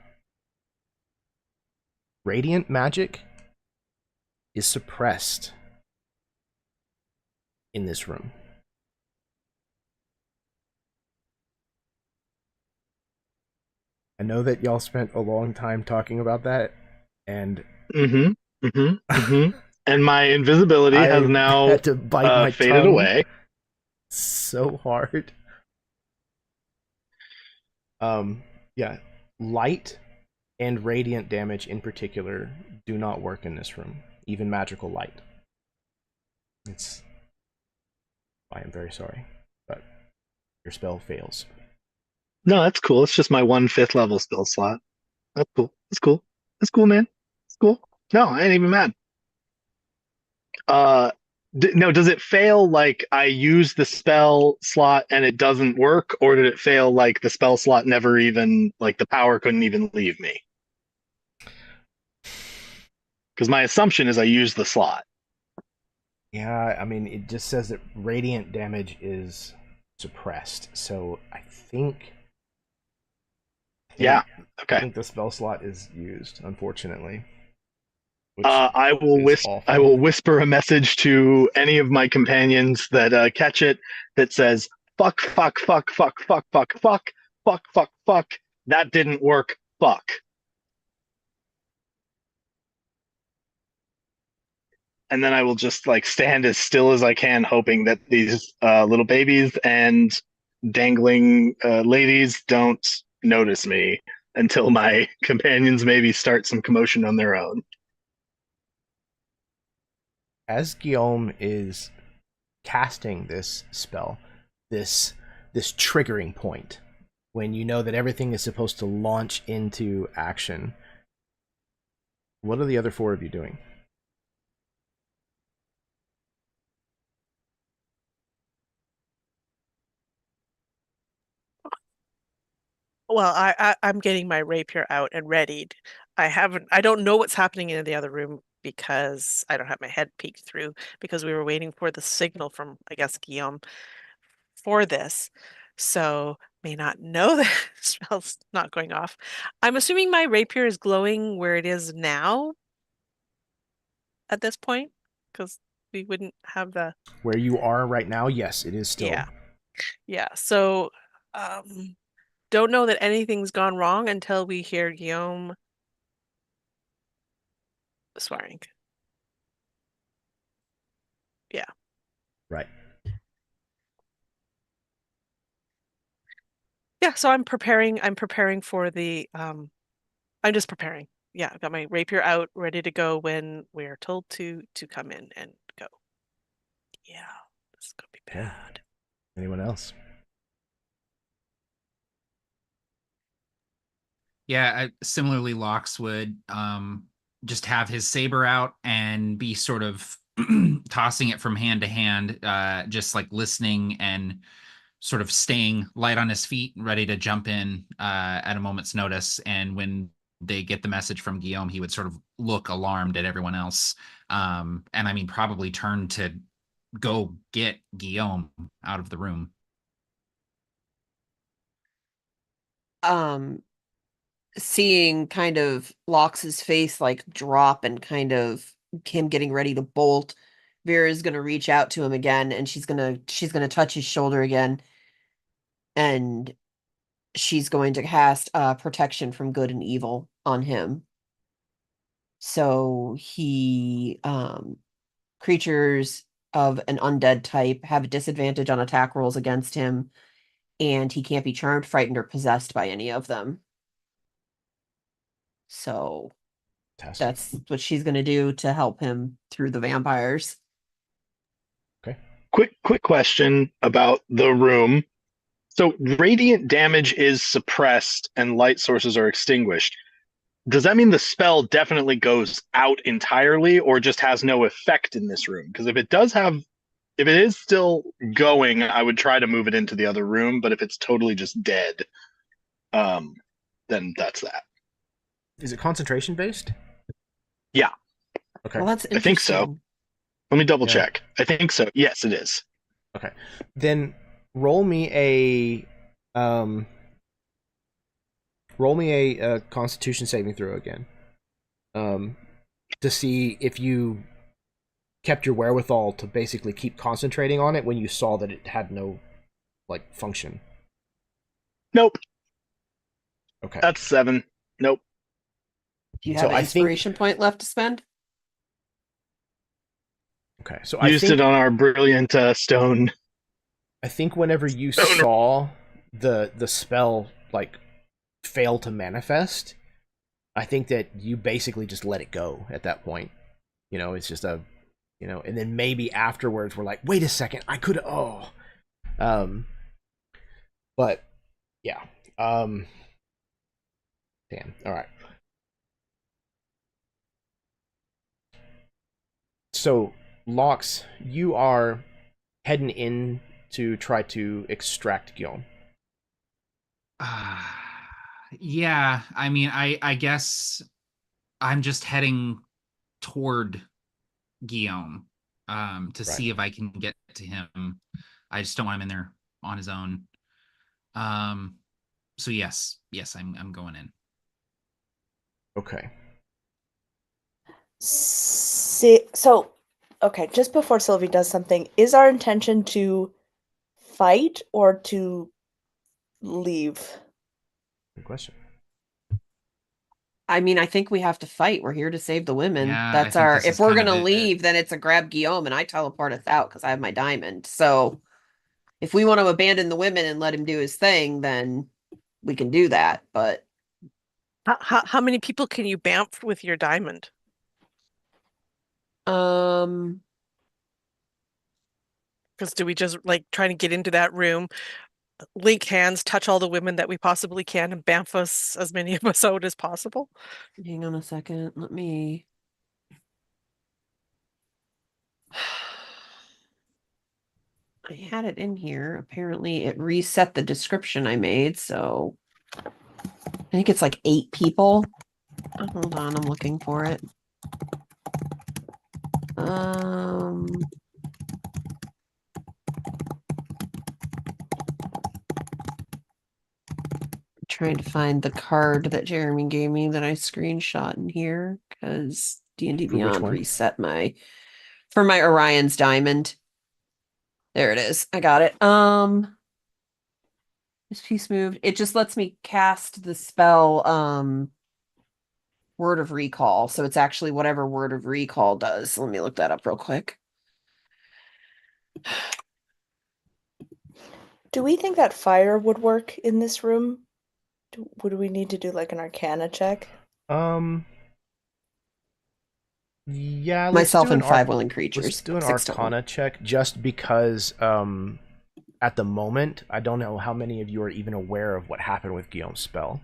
Radiant magic is suppressed in this room. I know that y'all spent a long time talking about that, and And my invisibility has now had to bite my faded tongue away. so hard. Yeah, light and radiant damage in particular do not work in this room, even magical light. I am very sorry, but your spell fails. No, that's cool. It's just my 1/5 level spell slot. That's cool. That's cool. That's cool, man. It's cool. No, I ain't even mad. No, does it fail like I use the spell slot and it doesn't work, or did it fail like the spell slot never even, like the power couldn't even leave me? Because my assumption is I use the slot. Yeah, I mean, it just says that radiant damage is suppressed, so I think Yeah. I Okay. think the spell slot is used, unfortunately. I will whisper a message to any of my companions that catch it that says fuck, fuck, fuck, fuck, fuck, fuck, fuck, fuck, fuck, fuck. That didn't work. Fuck. And then I will just like stand as still as I can, hoping that these little babies and dangling ladies don't notice me until my companions maybe start some commotion on their own. As Guillaume is casting this spell, this triggering point, when you know that everything is supposed to launch into action, what are the other four of you doing? Well, I'm getting my rapier out and readied. I don't know what's happening in the other room because I don't have my head peeked through because we were waiting for the signal from, I guess, Guillaume for this. So may not know that spell's not going off. I'm assuming my rapier is glowing where it is now at this point, because we wouldn't have the Where you are right now, yes, it is still. Yeah. So don't know that anything's gone wrong until we hear Guillaume swearing. Yeah. Right. Yeah, so I'm preparing for the I'm just preparing. Yeah, I've got my rapier out, ready to go when we're told to come in and go. Yeah, this is gonna be bad. Anyone else? Yeah, similarly, Lox would just have his saber out and be sort of tossing it from hand to hand, just like listening and sort of staying light on his feet, ready to jump in at a moment's notice. And when they get the message from Guillaume, he would sort of look alarmed at everyone else And I mean, probably turn to go get Guillaume out of the room. Seeing kind of Lox's face like drop and kind of him getting ready to bolt, Vera's gonna reach out to him again, and she's gonna touch his shoulder again, and she's going to cast protection from good and evil on him. So creatures of an undead type have a disadvantage on attack rolls against him, and he can't be charmed, frightened, or possessed by any of them. So Fantastic. that's what she's going to do to help him through the vampires. Okay. Quick question about the room. So radiant damage is suppressed and light sources are extinguished. Does that mean the spell definitely goes out entirely or just has no effect in this room? Because if it is still going, I would try to move it into the other room, but if it's totally just dead, then that's that. Is it concentration based? Yeah. Okay. Well, that's I think so. interesting. Let me double Yeah. check. I think so. Yes, it is. Okay. Then roll me a Constitution saving throw again. To see if you kept your wherewithal to basically keep concentrating on it when you saw that it had no like function. Nope. Okay. That's 7. Nope. Do you So have an I think- inspiration point left to spend? Okay. So Used it on our brilliant stone. I think whenever you Oh, no. saw the spell like fail to manifest, I think that you basically just let it go at that point. You know, it's just and then maybe afterwards we're like, wait a second, I could but yeah. Damn. All right. So, Lox, you are heading in to try to extract Guillaume. Yeah, I mean, I guess I'm just heading toward Guillaume to see if I can get to him. I just don't want him in there on his own. So yes, I'm going in. Okay. So, okay, just before Sylvie does something, is our intention to fight or to leave? Good question. I mean, I think we have to fight. We're here to save the women. Yeah, That's I think our. this If is we're kind of gonna it. leave, then it's a grab Guillaume, and I teleport us out because I have my diamond. So, if we want to abandon the women and let him do his thing, then we can do that. But How many people can you bamf with your diamond? um, Because do we just like trying to get into that room, link hands, touch all the women that we possibly can, and bamf us as many of us out as possible? hang on a second. Let me. I had it in here. Apparently, it reset the description I made. So I think it's like 8 people. Oh, hold on, I'm looking for it. Trying to find the card that Jeremy gave me that I screenshot in here because D&D For which Beyond one? reset for my Orion's diamond. There it is. I got it. This piece moved. It just lets me cast the spell Word of Recall. So it's actually whatever Word of Recall does. Let me look that up real quick. Do we think that fire would work in this room? Would we need to do like an Arcana check? Yeah, let's Myself do an and 5 willing creatures. Let's do an 6 total. Arcana check, just because at the moment I don't know how many of you are even aware of what happened with Guillaume's spell.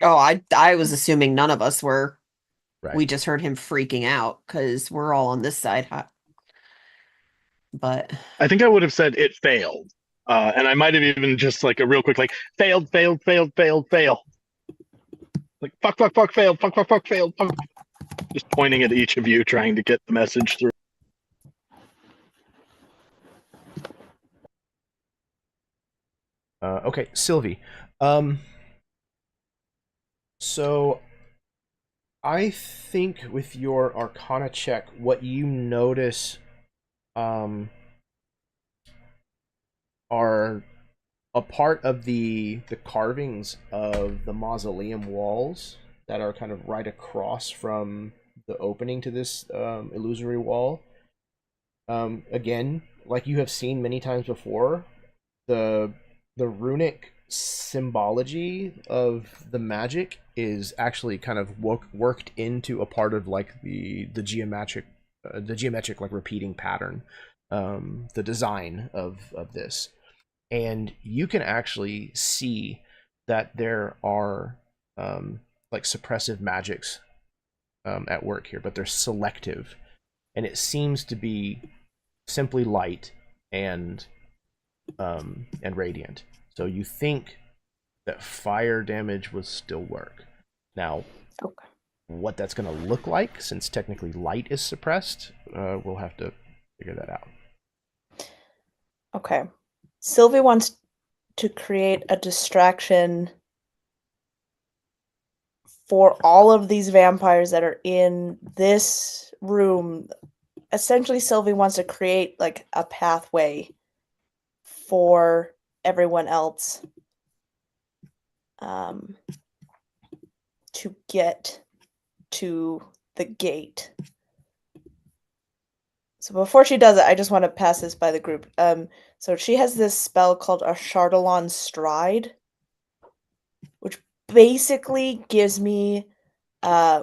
Oh, I was assuming none of us were. Right. We just heard him freaking out because we're all on this side. But I think I would have said it failed. And I might have even just like a real quick, like, failed. Like, fuck, failed, fuck, failed. Fuck. Just pointing at each of you, trying to get the message through. Okay, Sylvie. So I think with your Arcana check, what you notice are a part of the carvings of the mausoleum walls that are kind of right across from the opening to this illusory wall. Again, like you have seen many times before, the runic symbology of the magic is actually kind of worked into a part of like the geometric like repeating pattern, the design of this. And you can actually see that there are like suppressive magics at work here, but they're selective, and it seems to be simply light and radiant. So you think that fire damage would still work. Now, Okay. what that's going to look like, since technically light is suppressed, we'll have to figure that out. Okay. Sylvie wants to create a distraction for all of these vampires that are in this room. Essentially, Sylvie wants to create like a pathway for everyone else to get to the gate. So before she does it, I just want to pass this by the group. So she has this spell called a Chardalon Stride, which basically gives me,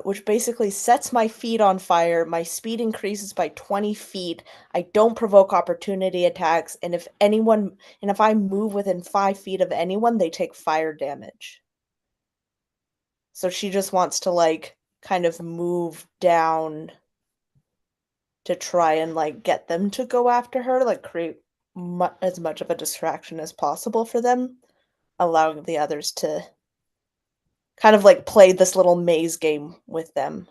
which basically sets my feet on fire. My speed increases by 20 feet. I don't provoke opportunity attacks, and if I move within 5 feet of anyone, they take fire damage. So she just wants to like kind of move down to try and like get them to go after her, like create as much of a distraction as possible for them, allowing the others to kind of like play this little maze game with them.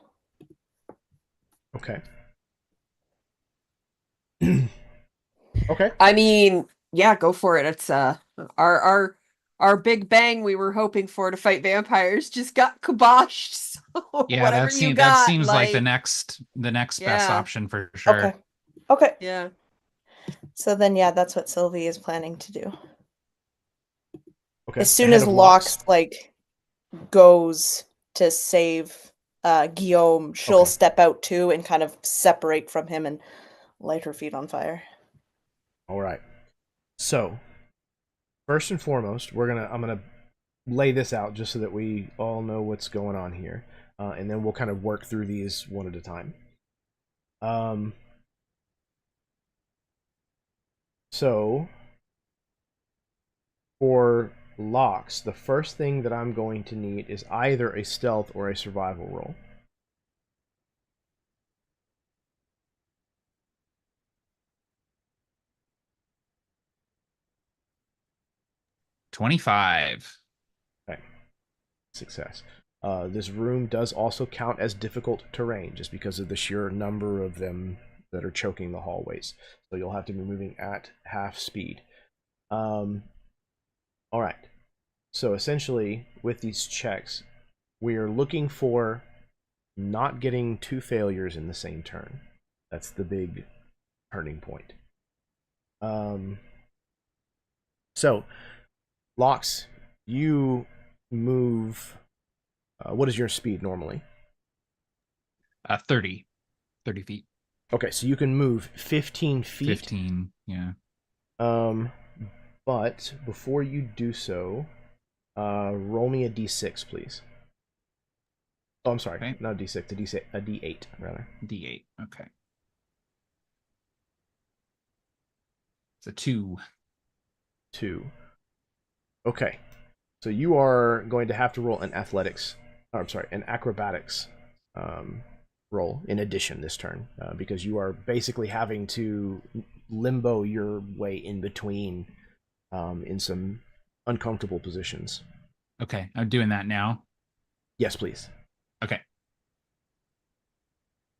Okay. Okay. I mean, yeah, go for it. It's our big bang we were hoping for to fight vampires just got kiboshed. So Yeah, whatever that you seems got, like the next best Yeah. option for sure. Okay. Okay. Yeah. So then, yeah, that's what Sylvie is planning to do. Okay. As soon Ahead as of Lox like goes to save Guillaume, she'll Okay. step out too and kind of separate from him and light her feet on fire. All right. So, first and foremost, I'm gonna lay this out just so that we all know what's going on here, and then we'll kind of work through these one at a time. So for Lox, the first thing that I'm going to need is either a stealth or a survival roll. $25. Okay. Success. This room does also count as difficult terrain just because of the sheer number of them that are choking the hallways. So you'll have to be moving at half speed. All right. So essentially, with these checks, we are looking for not getting 2 failures in the same turn. That's the big turning point. So, Lox, you move. What is your speed normally? 30 feet. Okay, so you can move 15 feet. 15, yeah. But before you do so, roll me a d6, please. Oh, I'm sorry, Okay. not a d6, a d8 rather. D8, okay. It's a 2. 2. Okay, so you are going to have to roll an acrobatics roll in addition this turn, because you are basically having to limbo your way in between in some uncomfortable positions. Okay, I'm doing that now. Yes, please. Okay.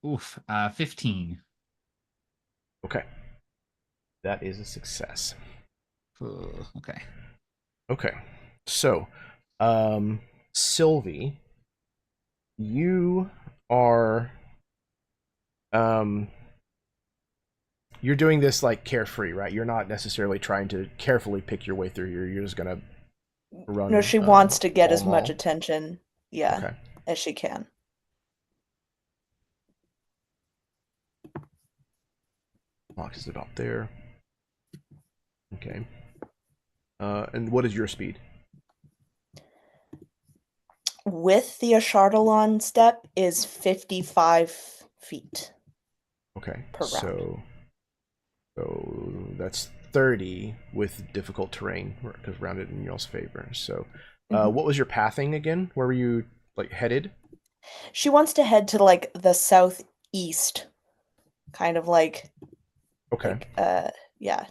Oof, 15. Okay. That is a success. Okay. Okay. So, Sylvie, you are you're doing this like carefree, right? You're not necessarily trying to carefully pick your way through here. You're just gonna run No, she wants to get as much pall-mall. attention, Okay. as she can. Lox is about there. Okay. And what is your speed? With the Ashardalon step is 55 feet Okay. per round. So that's 30 with difficult terrain because rounded in y'all's favor. So, what was your pathing again? Where were you like headed? She wants to head to like the southeast, kind of like Okay.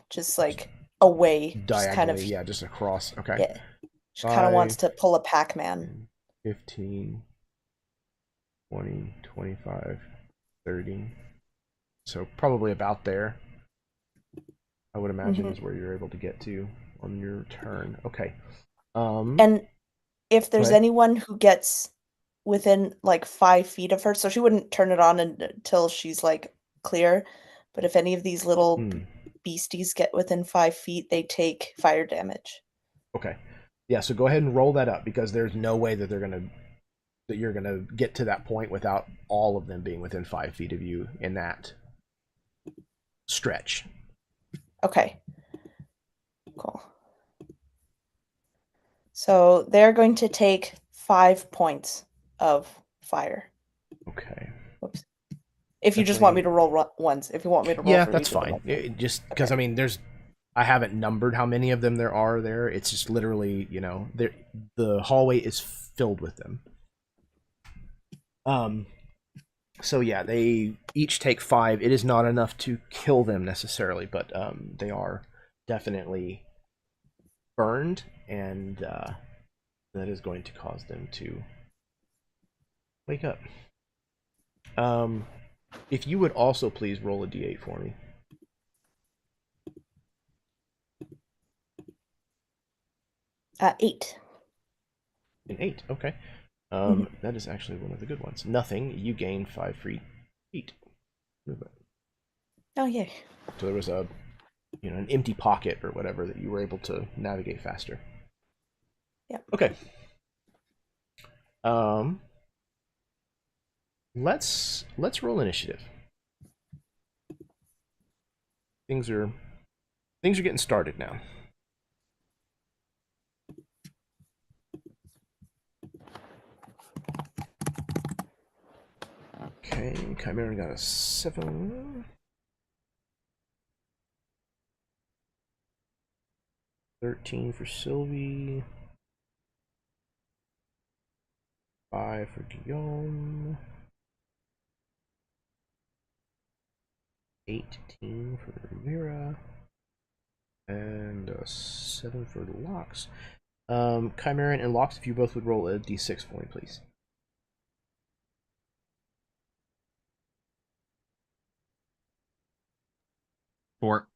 just like away, just kind of Diagonally, yeah, just across. Okay. yeah. She kind of wants 5, to pull a Pac-Man. 15, 20, 25, 30. So probably about there. I would imagine is where you're able to get to on your turn. Okay. And if there's ahead. anyone who gets within like 5 feet of her, so she wouldn't turn it on until she's like clear. But if any of these little beasties get within 5 feet, they take fire damage. Okay. Yeah, so go ahead and roll that up because there's no way that you're gonna get to that point without all of them being within 5 feet of you in that stretch. Okay. Cool. So they're going to take 5 points of fire. Okay. Whoops. If you just want me to roll once, if you want me to roll yeah, for that's each of fine. them, Just because I mean, I haven't numbered how many of them there are there. It's just literally, the hallway is filled with them. So yeah, they each take 5. It is not enough to kill them necessarily, but they are definitely burned, and that is going to cause them to wake up. If you would also please roll a d8 for me. 8. An 8, okay. That is actually one of the good ones. Nothing. You gain 5 free feet movement. Oh yay! So there was an empty pocket or whatever that you were able to navigate faster. Yep. Okay. Let's roll initiative. Things are getting started now. Okay, Chimera got a 7. 13 for Sylvie. 5 for Guillaume. 18 for Vera. And a 7 for Lox. Chimeran and Lox, if you both would roll a d6 for me, please. Four.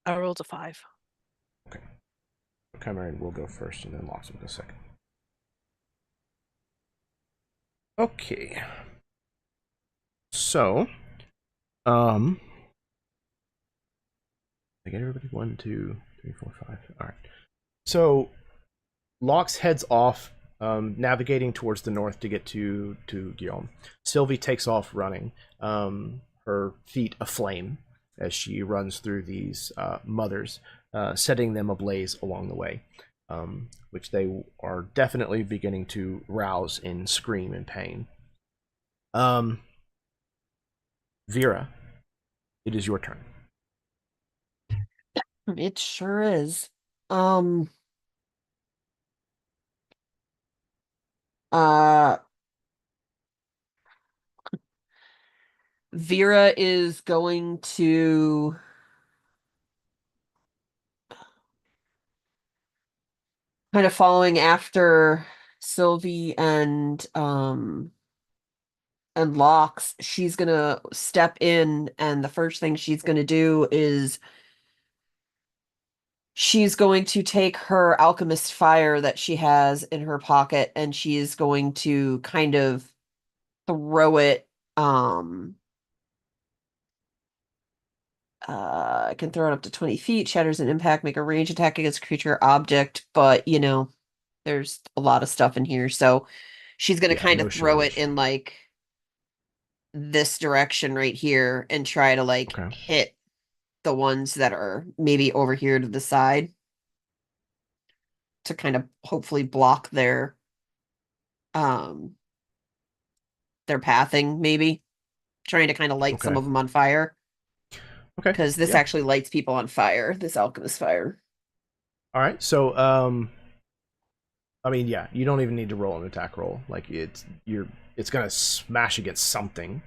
I rolled a 5. Okay. Chimeran will go first, and then Lox will go second. Okay. So, I get everybody 1, 2, 3, 4, 5. All right. So, Lox heads off, navigating towards the north to get to Guillaume. Sylvie takes off running, her feet aflame as she runs through these mothers, setting them ablaze along the way, which they are definitely beginning to rouse and scream in pain. Vera, it is your turn. It sure is. Uh Vera is going to kind of following after Sylvie and and locks, she's gonna step in, and the first thing she's gonna do is she's going to take her alchemist fire that she has in her pocket, and she is going to kind of throw it. I can throw it up to 20 feet, shatters an impact, make a range attack against creature or object, but there's a lot of stuff in here. So she's gonna Yeah, kind no of throw it shortage. in like this direction right here and try to like Okay. hit the ones that are maybe over here to the side to kind of hopefully block um their pathing, maybe trying to kind of light some Okay. of them on fire, Okay. because this Yeah. actually lights people on fire, this alchemist fire. All right. So, I mean, yeah, you don't even need to roll an attack roll. Like it's gonna smash against something.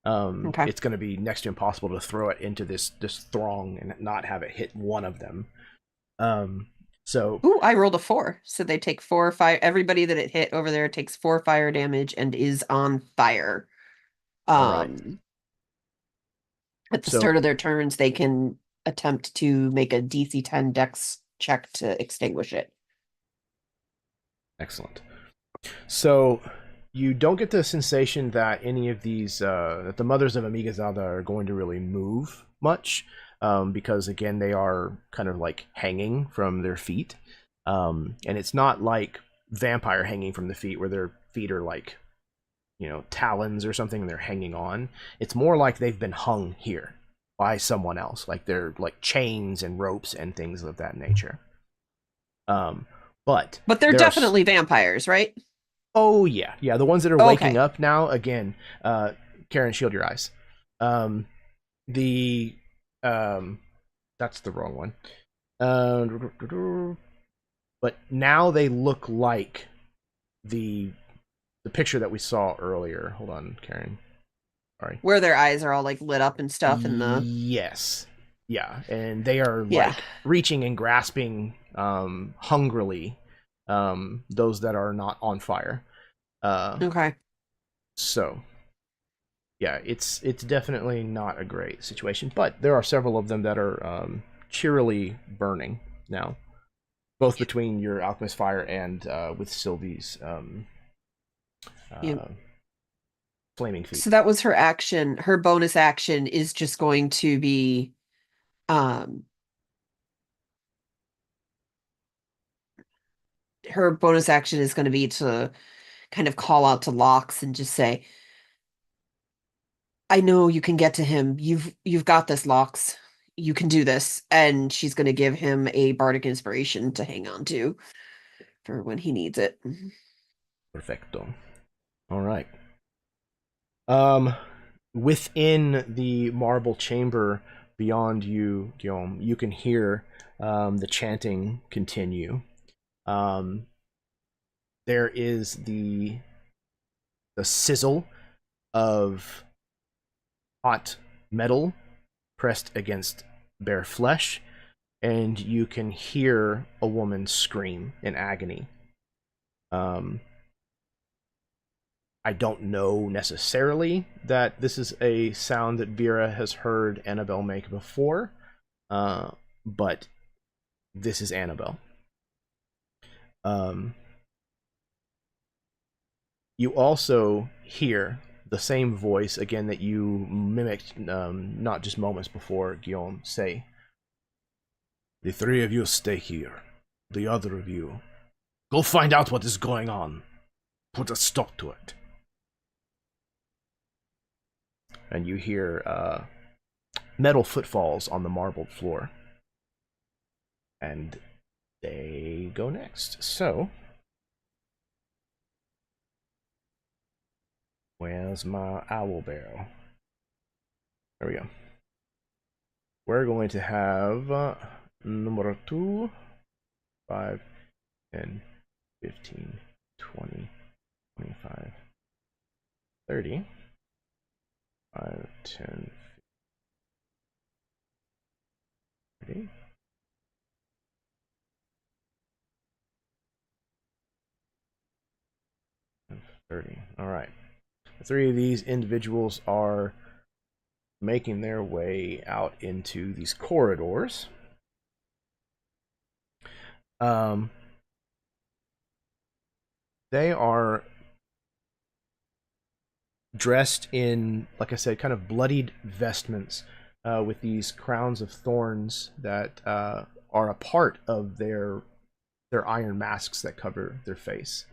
Okay. It's gonna be next to impossible to throw it into this throng and not have it hit one of them. So Ooh, I rolled a 4. So they take 4 fire. Everybody that it hit over there takes 4 fire damage and is on fire. all right. At the So start of their turns, they can attempt to make a DC 10 Dex check to extinguish it. excellent. So you don't get the sensation that any of these that the mothers of Amigazada are going to really move much, because again they are kind of like hanging from their feet, and it's not like vampire hanging from the feet where their feet are like talons or something and they're hanging on. It's more like they've been hung here by someone else, like they're like chains and ropes and things of that nature. But they're definitely vampires, right? Oh yeah, the ones that are waking Okay. up now. Again, Karen, shield your eyes. The that's the wrong one. But now they look like the picture that we saw earlier. Hold on, Karen. Sorry. Where their eyes are all like lit up and stuff, and Yes, yeah, and they are yeah. like reaching and grasping hungrily those that are not on fire. Okay. So yeah, it's definitely not a great situation, but there are several of them that are cheerily burning now, both between your alchemist fire and with Sylvie's Yeah. flaming feet. So that was her action. Her bonus action is just going to be her bonus action is going to be to kind of call out to Lox and just say, I know you can get to him. You've got this, Lox. You can do this. And she's going to give him a bardic inspiration to hang on to for when he needs it. Perfecto. All right. Within the marble chamber beyond you, Guillaume, you can hear the chanting continue. There is the sizzle of hot metal pressed against bare flesh, and you can hear a woman scream in agony. I don't know necessarily that this is a sound that Vera has heard Annabelle make before, but this is Annabelle. You also hear the same voice again that you mimicked not just moments before, Guillaume, say, "The three of you stay here. The other of you, go find out what is going on. Put a stop to it." And you hear metal footfalls on the marbled floor. And they go next. So, where's my owl barrel? There we go. We're going to have number 2, 5, 10, 15, 20, 25, 30, 5, 10, 30. All right. The three of these individuals are making their way out into these corridors. They are dressed in, like I said, kind of bloodied vestments with these crowns of thorns that are a part of their iron masks that cover their face.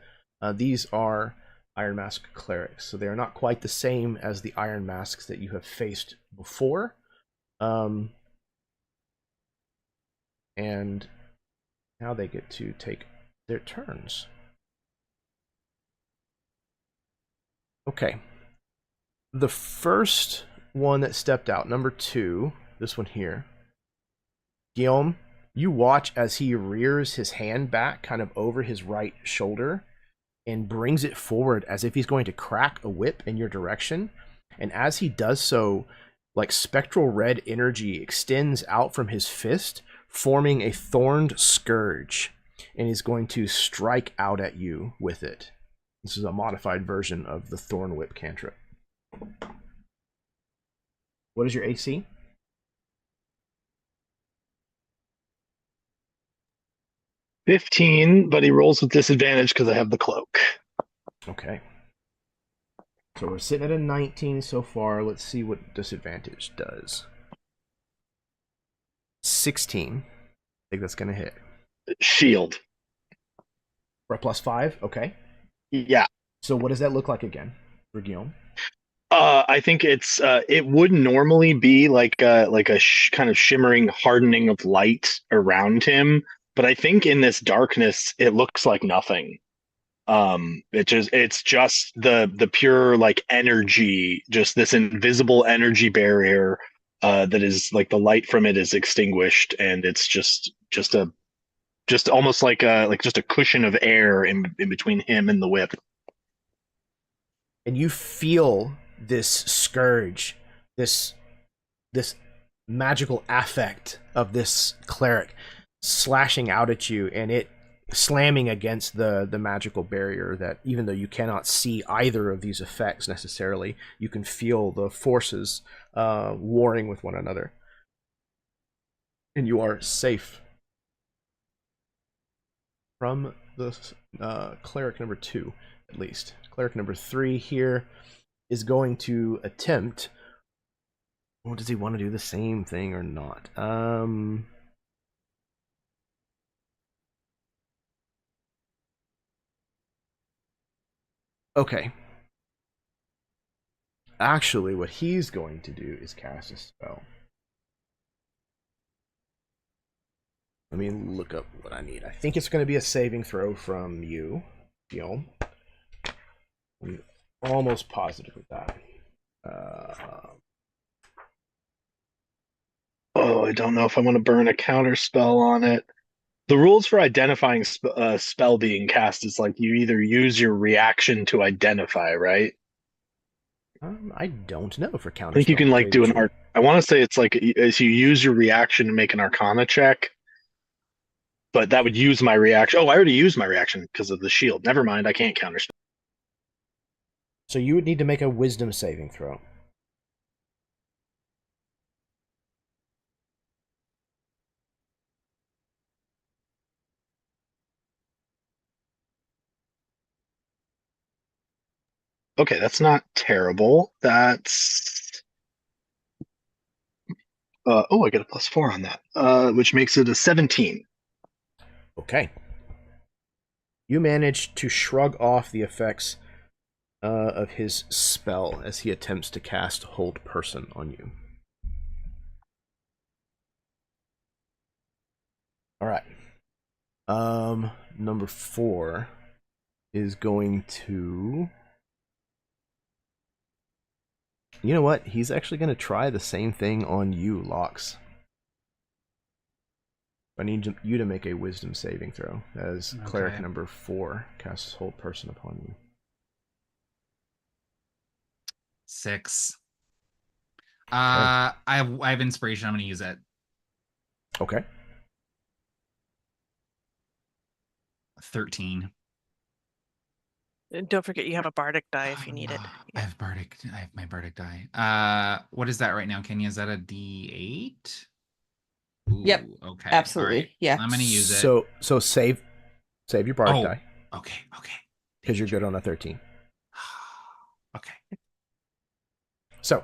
These are Iron Mask clerics, so they are not quite the same as the Iron Masks that you have faced before. And now they get to take their turns. Okay. The first one that stepped out, number 2, this one here. Guillaume, you watch as he rears his hand back kind of over his right shoulder and brings it forward as if he's going to crack a whip in your direction. And as he does so, like spectral red energy extends out from his fist, forming a thorned scourge, and is going to strike out at you with it. This is a modified version of the Thorn Whip cantrip. What is your AC? $15, but he rolls with disadvantage because I have the cloak. Okay. So we're sitting at a 19 so far. Let's see what disadvantage does. 16. I think that's going to hit. Shield. For a +5? Okay. Yeah. So what does that look like again for Guillaume? I think it would normally be like a kind of shimmering hardening of light around him, but I think in this darkness it looks like nothing. It's just the pure like energy, just this invisible energy barrier that is like the light from it is extinguished, and it's just almost like just a cushion of air in between him and the whip. And you feel this scourge, this magical affect of this cleric slashing out at you, and it slamming against the magical barrier that, even though you cannot see either of these effects necessarily, you can feel the forces warring with one another. And you are safe from the cleric number 2, at least. Cleric number 3 here is going to attempt. Well, does he want to do the same thing or not? Okay. Actually, what he's going to do is cast a spell. Let me look up what I need. I think it's going to be a saving throw from you, Guillaume. I'm almost positive of that. I don't know if I want to burn a counter spell on it. The rules for identifying spell being cast is like you either use your reaction to identify, right? I don't know for counter. I think you can like do an art. I want to say it's like as you use your reaction to make an Arcana check, but that would use my reaction. Oh, I already used my reaction because of the shield. Never mind, I can't counter spell. So you would need to make a Wisdom saving throw. Okay, that's not terrible. That's I get a +4 on that, which makes it a 17. Okay. You manage to shrug off the effects of his spell as he attempts to cast Hold Person on you. All right. Number 4 is going to. You know what? He's actually going to try the same thing on you, Lox. I need you to make a Wisdom saving throw as Cleric number 4 casts Hold Person upon you. 6. I have inspiration. I'm going to use it. Okay. 13. And don't forget you have a bardic die if you need it. I have my bardic die. What is that right now, Kenya? Is that a D8? Ooh, Yep. okay. Absolutely. All right. Yeah. I'm gonna use it. So save your bardic Oh, die okay. because you're good on a 13. Okay. So,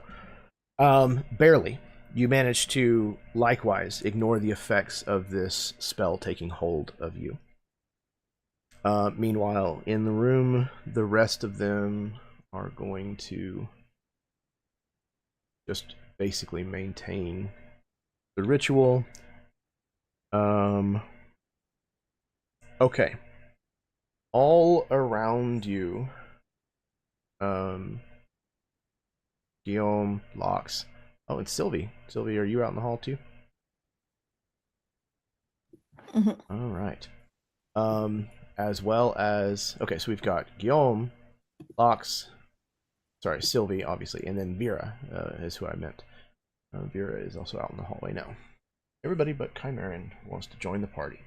barely. You manage to likewise ignore the effects of this spell taking hold of you. Meanwhile, in the room, the rest of them are going to just basically maintain the ritual. Okay. All around you, Guillaume, Locks. Oh, and Sylvie. Sylvie, are you out in the hall too? Mhm. All right. As well as okay, so we've got Guillaume, Locks, sorry, Sylvie, obviously, and then Vera is who I meant. Vera is also out in the hallway now. Everybody but Chimeran wants to join the party.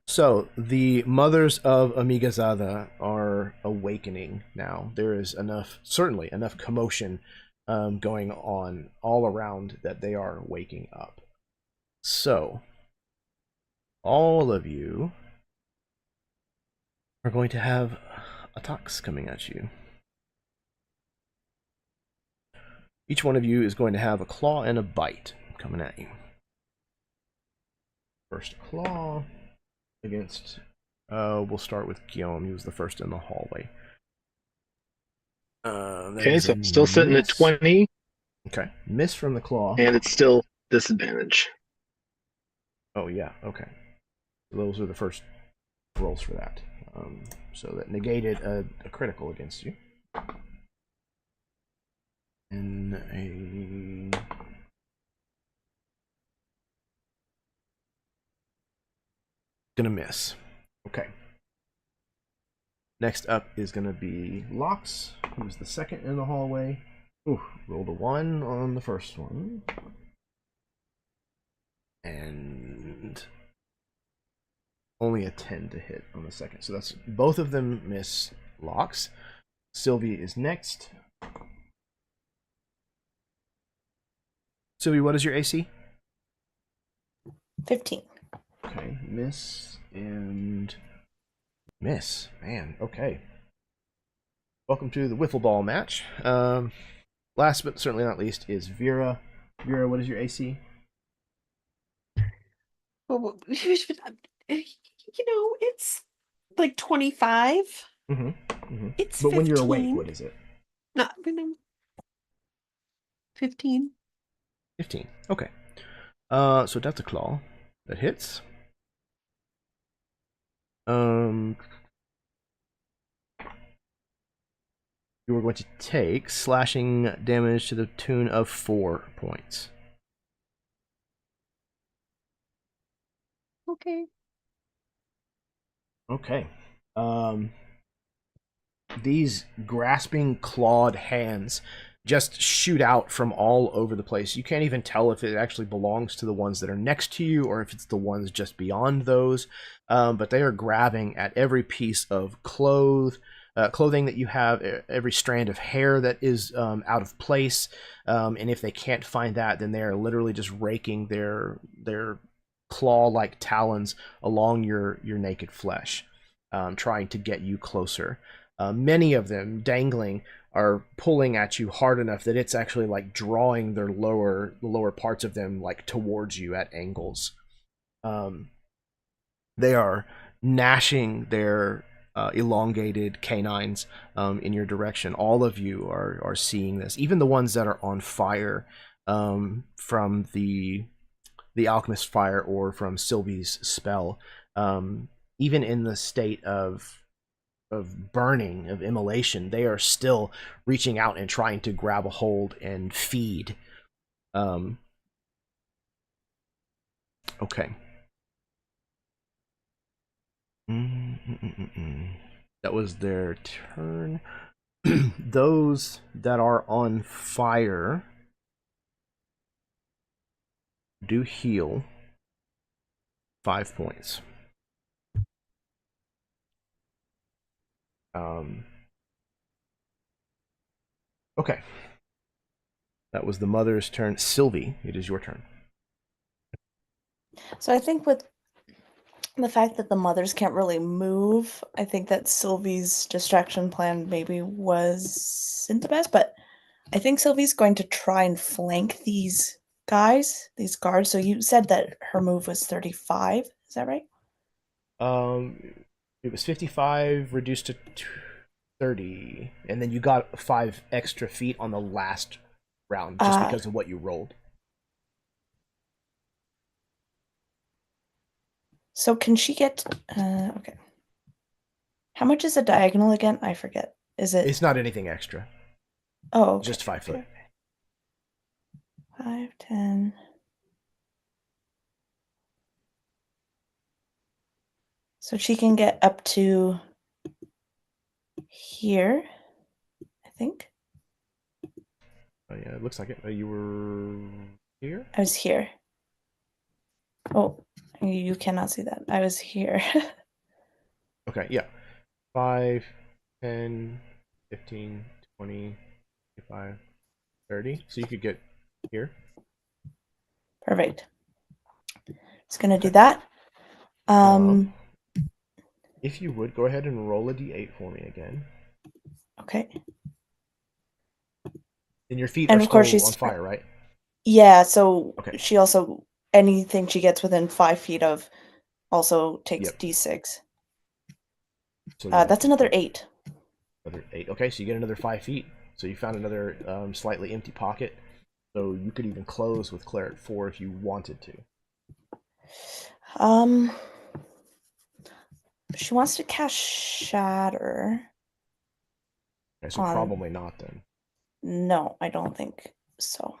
So the mothers of Amigazada are awakening now. There is certainly enough commotion going on all around that they are waking up. So all of you are going to have attacks coming at you. Each one of you is going to have a claw and a bite coming at you. First claw against, we'll start with Guillaume. He was the first in the hallway. Okay, so I'm still sitting at 20. Okay, miss from the claw. And it's still disadvantage. Oh yeah, okay. Those are the first rolls for that. So that negated a critical against you. And a... Gonna miss. Okay. Next up is gonna be Locks, who's the second in the hallway. Ooh, rolled a 1 on the first one. And only a 10 to hit on the second. So that's both of them miss Locks. Sylvie is next. Sylvie, what is your AC? 15. Okay, miss and miss. Man, okay. Welcome to the wiffle ball match. Last but certainly not least is Vera. Vera, what is your AC? Well, it's like 25. Mm-hmm. Mm-hmm. It's But 15. when you're awake, what is it? Not 15. 15. Okay. So that's a claw that hits. You are going to take slashing damage to the tune of 4 points. Okay. Okay. These grasping clawed hands just shoot out from all over the place. You can't even tell if it actually belongs to the ones that are next to you or if it's the ones just beyond those. But they are grabbing at every piece of clothing that you have, every strand of hair that is out of place. And if they can't find that, then they are literally just raking their claw-like talons along your naked flesh, trying to get you closer. Many of them dangling are pulling at you hard enough that it's actually like drawing the lower parts of them like towards you at angles. They are gnashing their elongated canines in your direction. All of you are seeing this, even the ones that are on fire from the alchemist fire or from Sylvie's spell. Even in the state of burning, of immolation, they are still reaching out and trying to grab a hold and feed. Okay. That was their turn. Those that are on fire do heal 5 points. Okay. That was the mother's turn. Sylvie, it is your turn. So I think with the fact that the mothers can't really move, I think that Sylvie's distraction plan maybe wasn't the best, but I think Sylvie's going to try and flank these guys, these guards. So you said that her move was 35, is that right? It was 55 reduced to 30, and then you got 5 extra feet on the last round just because of what you rolled. So can she get okay. How much is a diagonal again? I forget. Is it It's not anything extra. Oh, okay. Just 5 foot. Okay. 5, 10. So she can get up to here, I think. Oh yeah, it looks like it. You were here? I was here. Oh, you cannot see that. I was here. Okay, yeah. 5, 10, 15, 20, 25, 30. So you could get here. Perfect. Just gonna do that. If you would, go ahead and roll a d8 for me again. Okay. And your feet And are of course still she's on fire, right? Yeah, so Okay. she also anything she gets within 5 feet of also takes Yep. d6. So That's another 8. Another 8. Okay, so you get another 5 feet. So you found another slightly empty pocket. So you could even close with Cleric 4 if you wanted to. She wants to cast Shatter. Okay, so probably not then. No, I don't think so.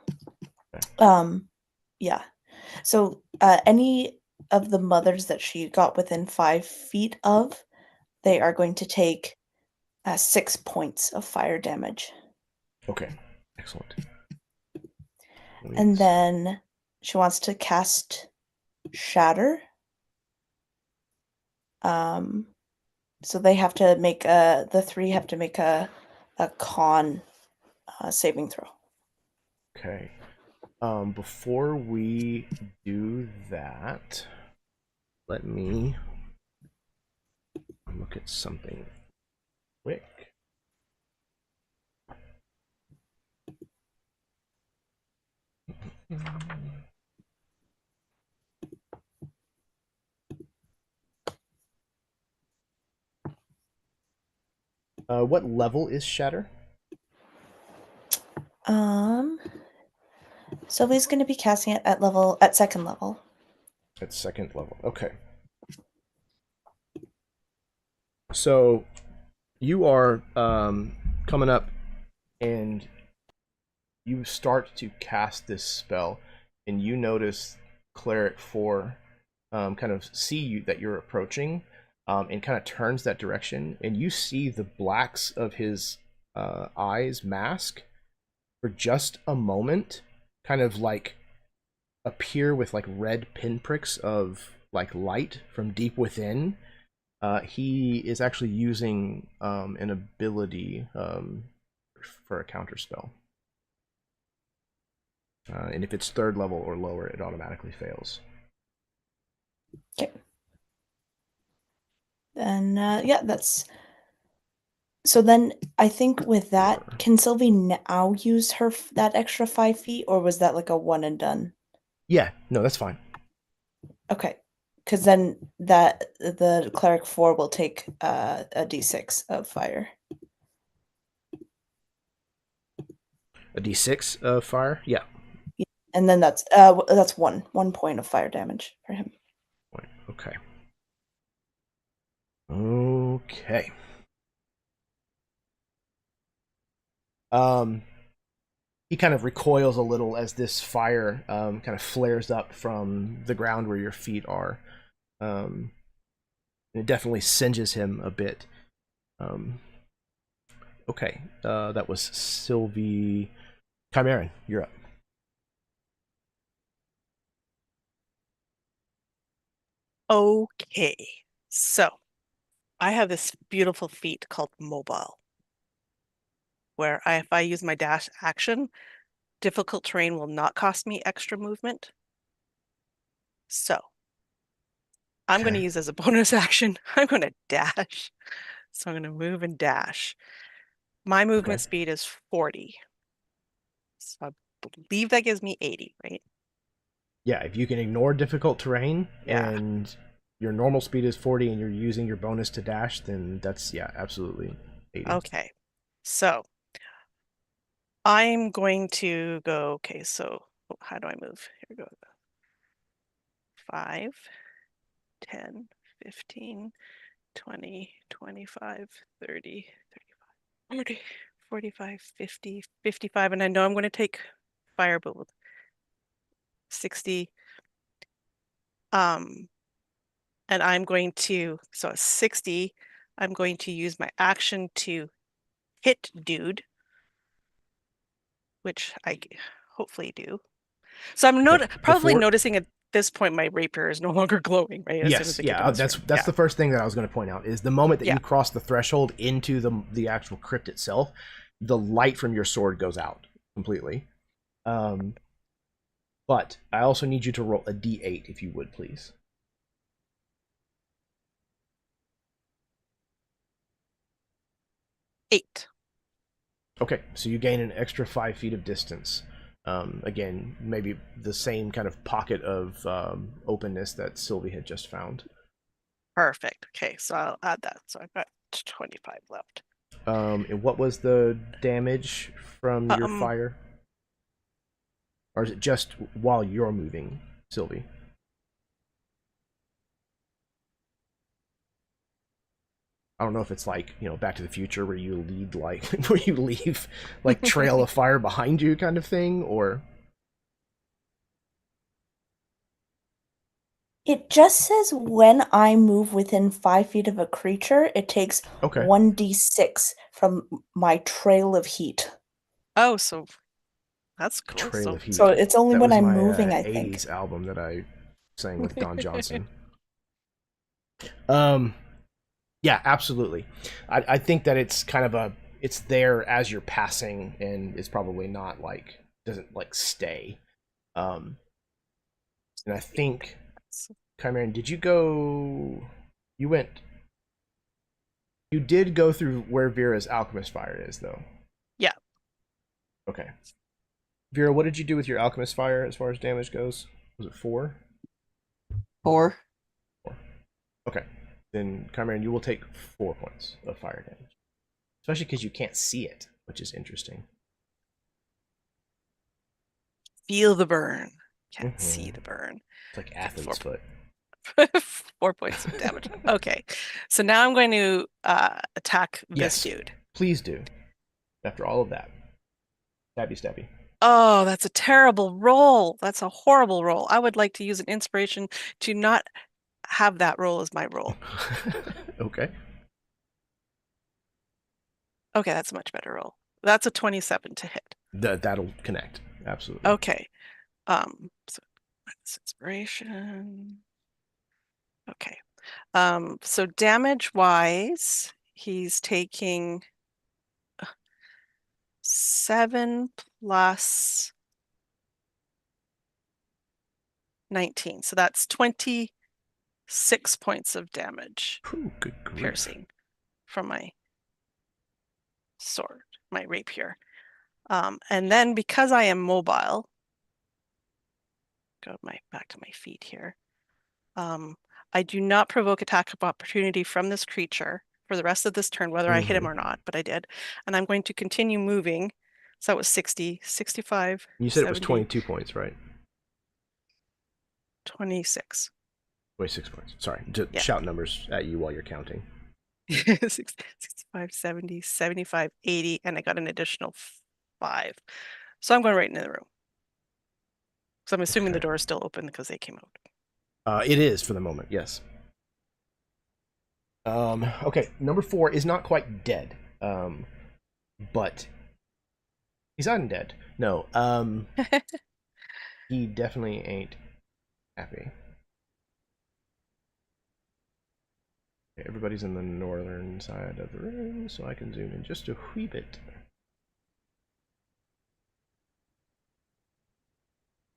Okay. Yeah. So any of the mothers that she got within 5 feet of, they are going to take 6 points of fire damage. Okay, excellent. And then she wants to cast Shatter. So they have to make the 3 have to make a con saving throw. Okay. Before we do that, let me look at something quick. What level is Shatter? Sylvie's going to be casting it at second level. At second level. Okay. So you are coming up and you start to cast this spell, and you notice Cleric 4 kind of see you that you're approaching, and kind of turns that direction, and you see the blacks of his eyes mask for just a moment kind of like appear with like red pinpricks of like light from deep within. He is actually using an ability for a counter spell. And if it's third level or lower, it automatically fails. Okay. Then yeah, that's so. Then I think with that, can Sylvie now use that extra 5 feet, or was that like a one and done? Yeah, no, that's fine. Okay, because then the Cleric 4 will take a d6 of fire. A d6 of fire? Yeah. And then that's 1 point of fire damage for him. Okay. Okay. He kind of recoils a little as this fire kind of flares up from the ground where your feet are. It definitely singes him a bit. Okay, that was Sylvie. Chimeran, you're up. Okay, so I have this beautiful feat called mobile, where if I use my dash action, difficult terrain will not cost me extra movement. So I'm going to Okay. use as a bonus action, I'm going to dash. So I'm going to move and dash. My movement Okay. speed is 40. So I believe that gives me 80, right? Yeah, if you can ignore difficult terrain Yeah. and your normal speed is 40 and you're using your bonus to dash, then that's, yeah, absolutely 80. Okay. So I'm going to go, okay, so how do I move? Here we go. 5, 10, 15, 20, 25, 30, 35, 40, 45, 50, 55, and I know I'm going to take firebolt. 60. And I'm going to, so at 60, I'm going to use my action to hit dude, which I hopefully do. So I'm probably noticing at this point my rapier is no longer glowing, right? As soon as Yes, I get to yeah, this that's room. the first thing that I was going to point out is the moment that Yeah. you cross the threshold into the actual crypt itself, the light from your sword goes out completely. But I also need you to roll a d8 if you would, please. Eight. Okay, so you gain an extra 5 feet of distance. Again, maybe the same kind of pocket of openness that Sylvie had just found. Perfect. Okay, so I'll add that. So I've got 25 left. And what was the damage from your fire? Or is it just while you're moving, Sylvie? I don't know if it's like, Back to the Future where you leave like trail of fire behind you kind of thing, or It just says when I move within 5 feet of a creature, it takes okay. 1d6 from my trail of heat. Oh, so that's cool. Trail of Heat. So it's only that when was I'm my, moving, I 80s think. album that I sang with Don Johnson. Yeah, absolutely. I think that it's kind of it's there as you're passing, and it's probably not doesn't stay. And I think, Chimeran, did you go? You did go through where Vera's alchemist fire is, though. Yeah. Okay. Vera, what did you do with your alchemist fire as far as damage goes? Was it 4? 4. 4. Okay. Then, Chimeran, you will take 4 points of fire damage. Especially because you can't see it, which is interesting. Feel the burn. Can't see the burn. It's like athlete's foot. 4 points of damage. Okay. So now I'm going to attack this dude. Please do. After all of that. Stabby, stabby. Oh, that's a terrible roll. That's a horrible roll. I would like to use an inspiration to not have that roll as my roll. Okay. Okay, that's a much better roll. That's a 27 to hit. That'll connect. Absolutely. Okay. So minus inspiration. Okay. So damage wise, he's taking 7 plus 19. So that's 26 points of damage. Ooh, good grief. Piercing from my sword, my rapier. And then because I am mobile, go back to my feet here. I do not provoke attack of opportunity from this creature for the rest of this turn, whether I hit him or not, but I did. And I'm going to continue moving. So that was 60, 65. You said 70, it was 22 points, right? 26. 26 points. Sorry. To shout numbers at you while you're counting. 65, 70, 75, 80, and I got an additional 5. So I'm going right into the room. So I'm assuming the door is still open because they came out. It is for the moment, yes. Okay, number 4 is not quite dead. But he's undead. No. He definitely ain't happy. Okay, everybody's in the northern side of the room, so I can zoom in just a wee bit.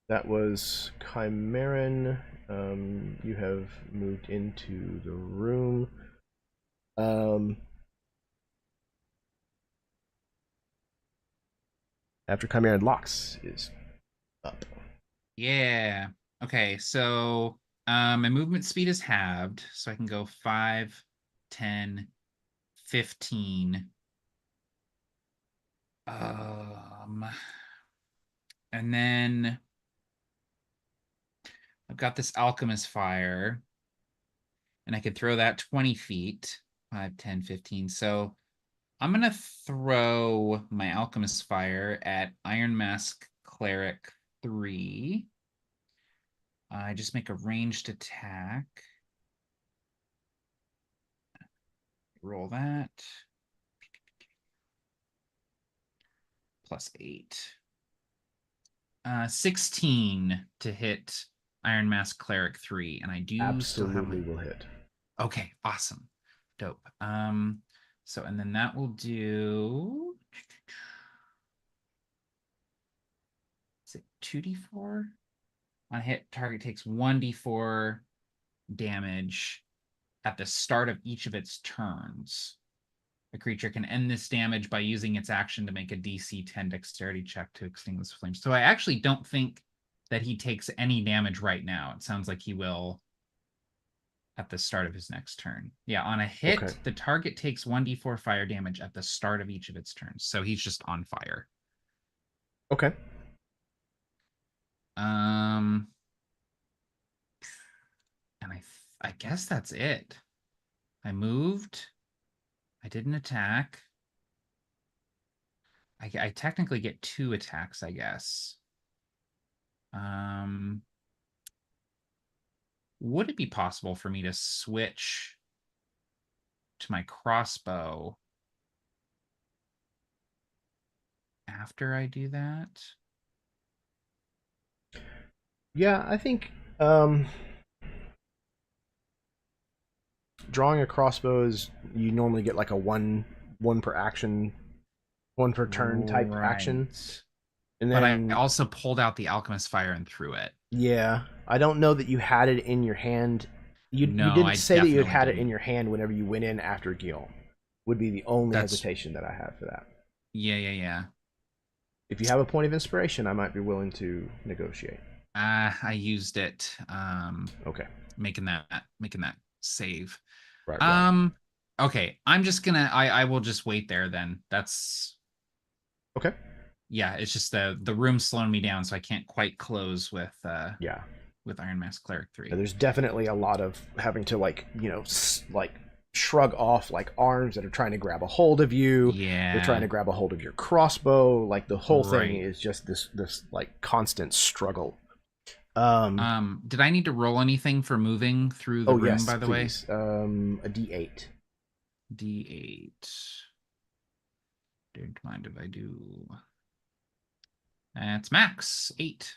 That was Chimeran. You have moved into the room. After Chimeran, Locks is up. Yeah. Okay, so my movement speed is halved, so I can go 5, 10, 15. And then I've got this alchemist fire, and I could throw that 20 feet, 5, 10, 15. So I'm gonna throw my alchemist fire at Iron Mask Cleric 3. I just make a ranged attack. Roll that. +8. 16 to hit Iron Mask Cleric 3, and I do still have Absolutely will hit. Okay, awesome. Dope. So and then that will do, is it 2d4? On hit, target takes 1d4 damage at the start of each of its turns. The creature can end this damage by using its action to make a DC 10 dexterity check to extinguish flames. So I actually don't think that he takes any damage right now. It sounds like he will at the start of his next turn. Yeah, on a hit, Okay. the target takes 1d4 fire damage at the start of each of its turns. So he's just on fire. Okay. And I guess that's it. I moved. I didn't attack. I technically get 2 attacks, I guess. Would it be possible for me to switch to my crossbow after I do that? Yeah, I think drawing a crossbow is, you normally get like a one per action, one per turn type action. And But I then also pulled out the alchemist fire and threw it. yeah, I don't know that you had it in your hand. You No, didn't I say that you definitely had it in didn't. your hand whenever you went in after Guillaume. Would be the only That's hesitation that I have for that. yeah. If you have a point of inspiration, I might be willing to negotiate. I used it. Okay. Making that save. Right. Okay, I'm just gonna I will just wait there then. That's Okay. yeah, it's just the room's slowing me down, so I can't quite close with Yeah. with Iron Mask Cleric 3. There's definitely a lot of having to like shrug off like arms that are trying to grab a hold of you. Yeah. They're trying to grab a hold of your crossbow. Like the whole thing Right. is just this like constant struggle. Did I need to roll anything for moving through the room, yes, by the please. A D8. D8. Don't mind if I do. That's max 8.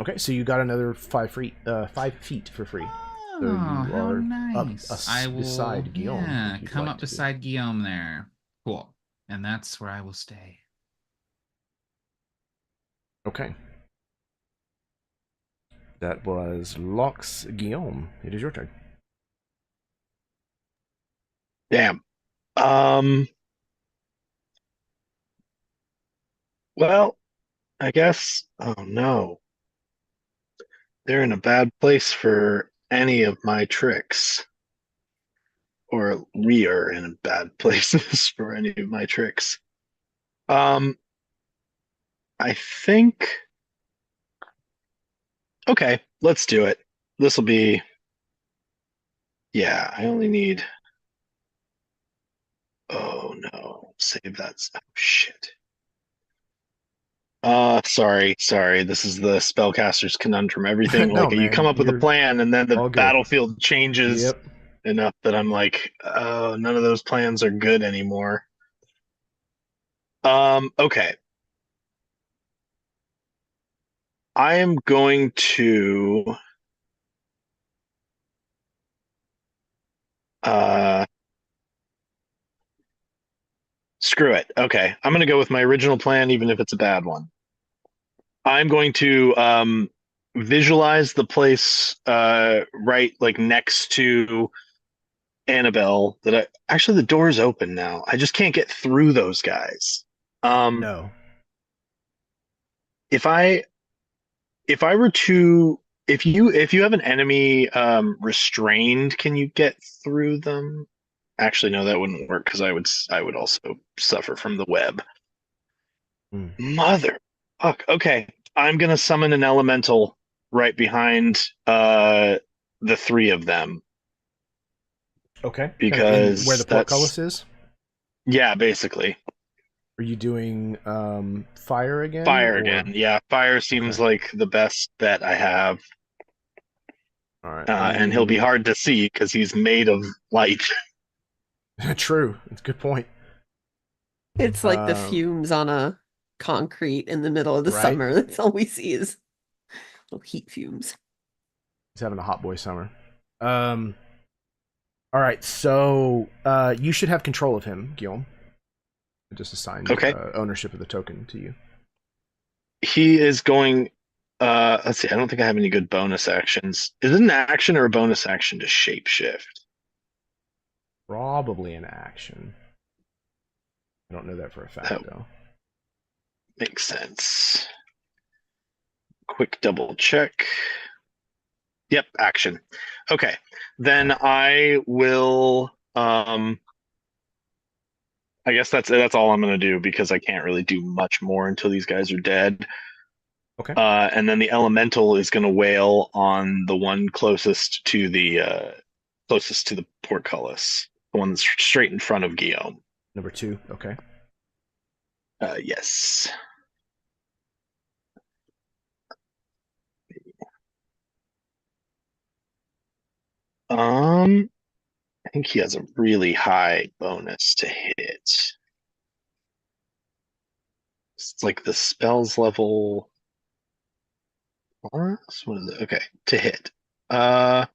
Okay, so you got another 5 feet for free. Oh, So you how are nice. up beside Guillaume. Yeah, if you'd come like up to be. beside Guillaume there. Cool. And that's where I will stay. Okay. That was Lox Guillaume. It is your turn. Damn. Well, I guess. Oh no. They're in a bad place for any of my tricks. Or we are in bad places for any of my tricks. I think. Okay, let's do it. This will be. Yeah, I only need. Oh no, save that. Oh, shit. Sorry. This is the spellcaster's conundrum. Everything No, like you man, come up with a you're plan and then the all good. battlefield changes Yep. enough that I'm like, oh, none of those plans are good anymore. Okay. I am going to Uh, screw it. Okay, I'm gonna go with my original plan, even if it's a bad one. I'm going to visualize the place right like next to Annabelle. That I actually the door's open now. I just can't get through those guys. No. If I if I were to if you have an enemy restrained, can you get through them? Actually, no, that wouldn't work because I would also suffer from the web. Hmm. Mother fuck. Okay. I'm gonna summon an elemental right behind the three of them Okay. Kind of in where the because portcullis is? yeah, basically. Are you doing fire again? Fire Or again. Yeah, fire seems okay. like the best bet I have. All right. And he'll be hard to see because he's made of light. True. It's a good point. It's like the Um, fumes on a concrete in the middle of the Right? summer. That's all we see is little heat fumes. He's having a hot boy summer. Um, all right. So you should have control of him, Guillaume. I just assigned Okay. ownership of the token to you. He is going let's see, I don't think I have any good bonus actions. Is it an action or a bonus action to shapeshift? Probably an action. I don't know that for a fact, That though. makes sense. Quick double check. Yep, action. Okay. Then I will I guess that's all I'm gonna do because I can't really do much more until these guys are dead. Okay. And then the elemental is gonna wail on the one closest to the portcullis, the one that's straight in front of Guillaume. Number 2. Okay. Yes. I think he has a really high bonus to hit. It's like the spells level. What is it? Okay, to hit. Uh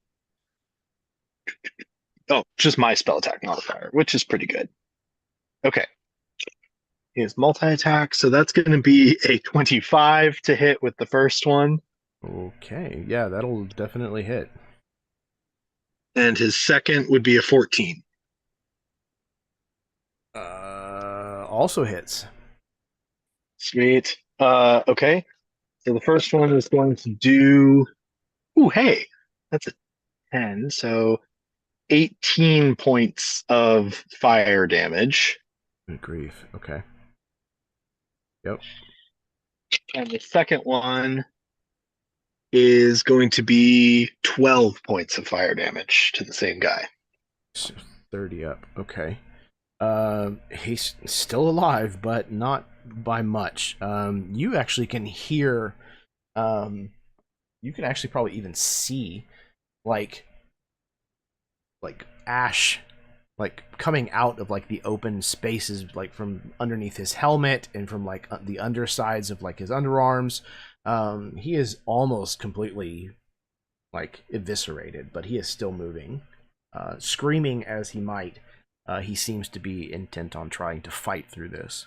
oh, just my spell attack modifier, which is pretty good. Okay. He has multi-attack, so that's going to be a 25 to hit with the first one. Okay. Yeah, that'll definitely hit. And his second would be a 14. Also hits. Sweet. Okay. So the first one is going to do. Ooh, hey, that's a 10. So 18 points of fire damage. Good grief. Okay. Yep. And the second one is going to be 12 points of fire damage to the same guy. 30 up. Okay. He's still alive, but not by much. You actually can hear. You can actually probably even see, like ash, like coming out of like the open spaces, like from underneath his helmet and from like the undersides of like his underarms. He is almost completely like eviscerated, but he is still moving, screaming as he might. He seems to be intent on trying to fight through this.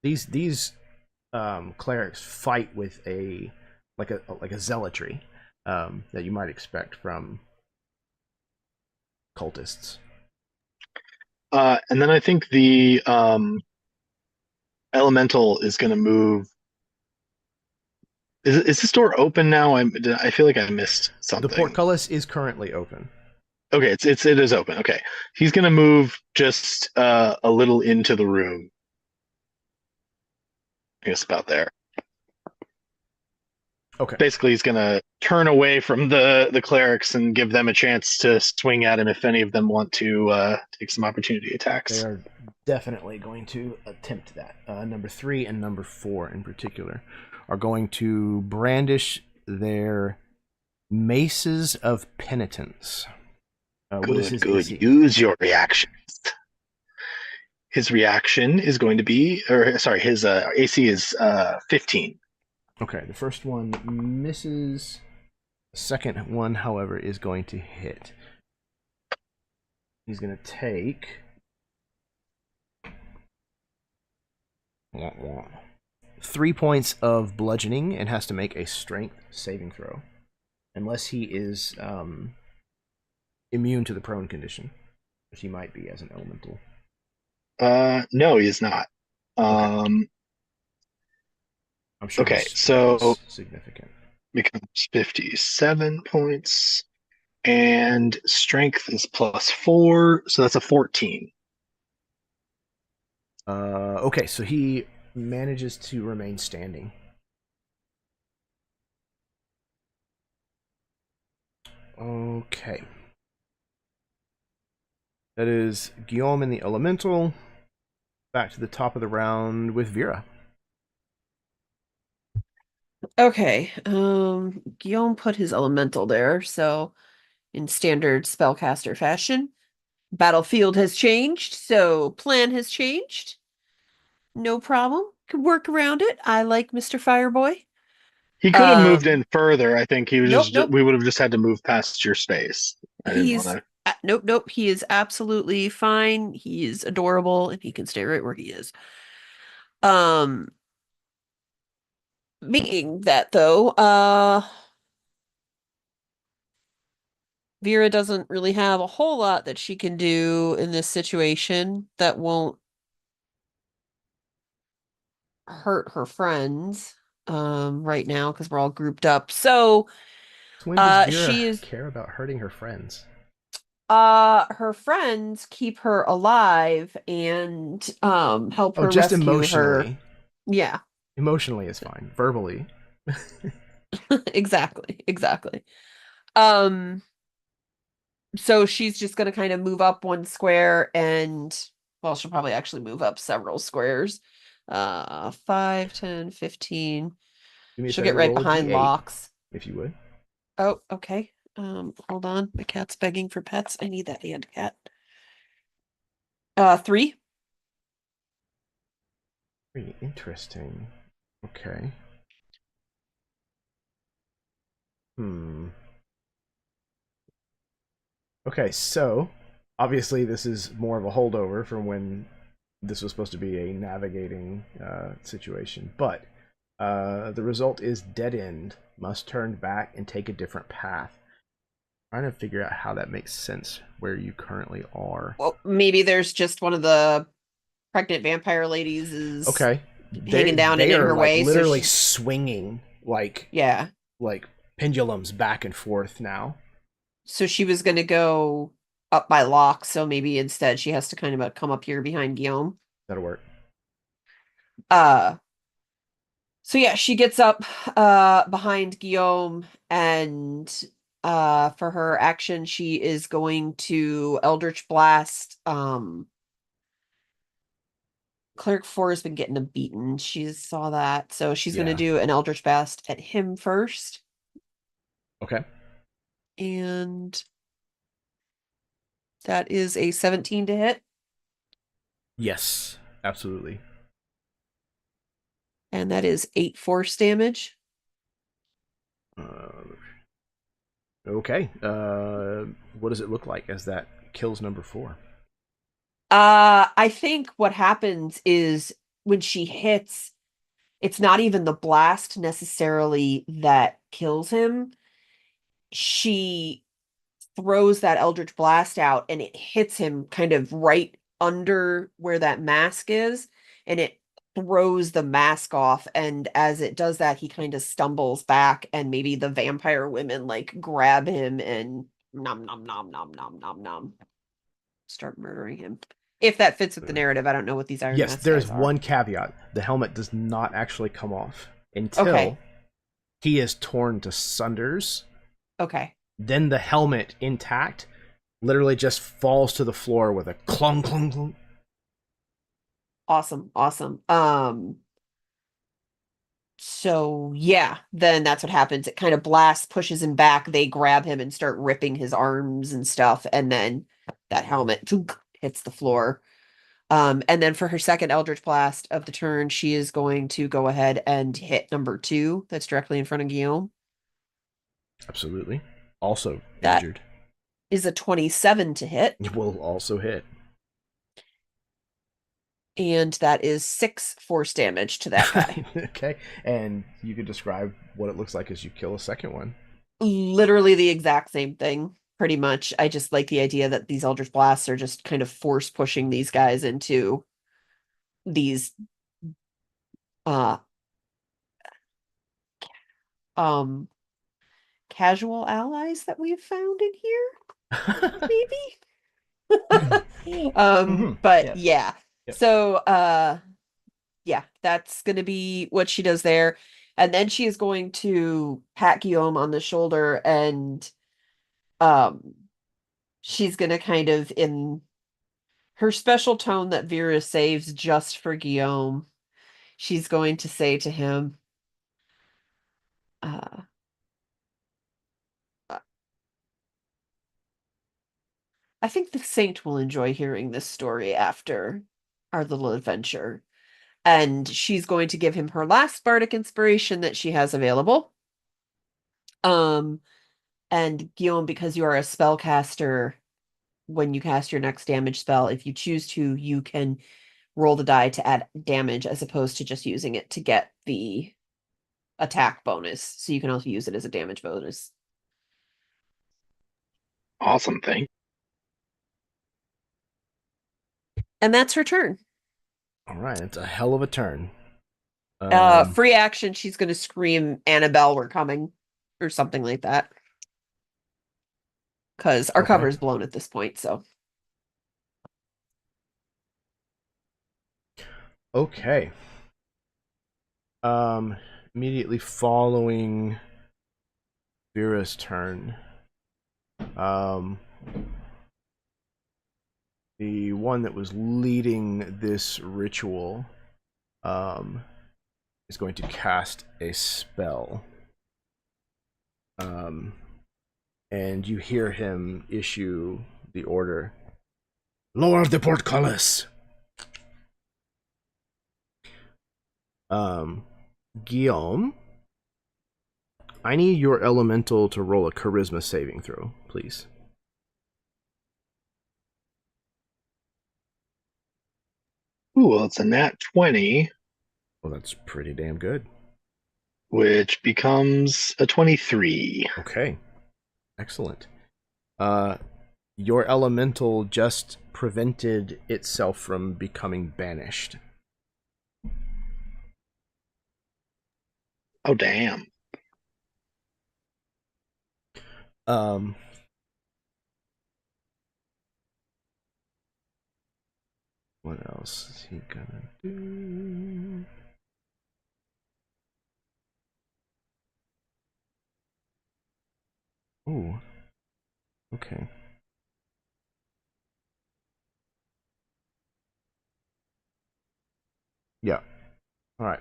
These clerics fight with a zealotry that you might expect from cultists. And then I think the elemental is going to move. Is this door open now? I feel like I missed something. The portcullis is currently open. Okay, it is open. Okay, he's going to move just a little into the room. I guess about there. Okay. Basically, he's going to turn away from the clerics and give them a chance to swing at him if any of them want to take some opportunity attacks. They are definitely going to attempt that. Number 3 and number 4 in particular are going to brandish their maces of penitence. What is his AC? Use your reactions. His reaction is going to be, his AC is 15. Okay, the first one misses. The second one, however, is going to hit. He's going to take 3 points of bludgeoning and has to make a strength saving throw. Unless he is immune to the prone condition, which he might be as an elemental. No, he's not. I'm sure Okay, this so is significant. becomes 57 points, and strength is +4, so that's a 14. Okay, so he manages to remain standing. Okay. That is Guillaume in the elemental. Back to the top of the round with Vera. Okay. Guillaume put his elemental there, so in standard spellcaster fashion. Battlefield has changed, so plan has changed. No problem. Could work around it. I like Mr. Fireboy. He could have moved in further. I think he was Nope. we would have just had to move past your space. I didn't want to. Nope. He is absolutely fine. He is adorable, and he can stay right where he is. Being that though, Vera doesn't really have a whole lot that she can do in this situation that won't hurt her friends right now because we're all grouped up. So When does Vera she is care about hurting her friends? her friends keep her alive and help her just rescue emotionally. her. Yeah. Emotionally is fine. Verbally. Exactly. So she's just gonna kind of move up one square and well, she'll probably actually move up several squares. 5, 10, 15. She'll get right behind Locks. If you would. Oh, okay. Hold on. My cat's begging for pets. I need that hand cat. 3. Very interesting. Okay. Okay, so obviously this is more of a holdover from when this was supposed to be a navigating situation, but the result is dead end. Must turn back and take a different path. I'm trying to figure out how that makes sense where you currently are. Well, maybe there's just one of the pregnant vampire ladies is hanging down and in her way. Literally swinging like like pendulums back and forth now. So she was going to go up by Locke, so maybe instead she has to kind of come up here behind Guillaume. That'll work. So yeah, she gets up behind Guillaume, and for her action she is going to Eldritch Blast. Cleric 4 has been getting a beaten. She saw that, so she's going to do an Eldritch Blast at him first. Okay. And that is a 17 to hit. Yes, absolutely. And that is 8 force damage. Okay. What does it look like as that kills number 4? I think what happens is when she hits, it's not even the blast necessarily that kills him. She throws that Eldritch Blast out and it hits him kind of right under where that mask is, and it throws the mask off, and as it does that, he kind of stumbles back, and maybe the vampire women like grab him and nom nom nom nom nom nom nom start murdering him. If that fits with the narrative, I don't know what these Iron Masks there's are. one caveat. The helmet does not actually come off until he is torn to sunders. Okay. Then the helmet, intact, literally just falls to the floor with a clunk, clunk, clunk. Awesome. So yeah, then that's what happens. It kind of blasts, pushes him back. They grab him and start ripping his arms and stuff. And then that helmet hits the floor. And then for her second Eldritch Blast of the turn, she is going to go ahead and hit number 2. That's directly in front of Guillaume. Absolutely. Also injured. is a 27 to hit. It will also hit. And that is 6 force damage to that guy. Okay. And you could describe what it looks like as you kill a second one. Literally the exact same thing, pretty much. I just like the idea that these Eldritch Blasts are just kind of force pushing these guys into these casual allies that we've found in here, maybe. But yes. yeah. Yep. So yeah, that's gonna be what she does there. And then she is going to pat Guillaume on the shoulder, and she's gonna kind of, in her special tone that Vera saves just for Guillaume, she's going to say to him, I think the saint will enjoy hearing this story after our little adventure. And she's going to give him her last bardic inspiration that she has available. And Guillaume, because you are a spellcaster, when you cast your next damage spell, if you choose to, you can roll the die to add damage as opposed to just using it to get the attack bonus. So you can also use it as a damage bonus. Awesome thing. And that's her turn. All right. It's a hell of a turn. Free action, she's going to scream, Annabelle, we're coming, or something like that. Because our cover is blown at this point, so. Okay. Immediately following Vera's turn, the one that was leading this ritual is going to cast a spell. And you hear him issue the order, lower the portcullis. Guillaume, I need your elemental to roll a charisma saving throw, please. Ooh, well, it's a nat 20. Well, that's pretty damn good. Which becomes a 23. Okay. Excellent. Your elemental just prevented itself from becoming banished. Oh, damn. What else is he gonna do? Ooh. Okay. Yeah. All right.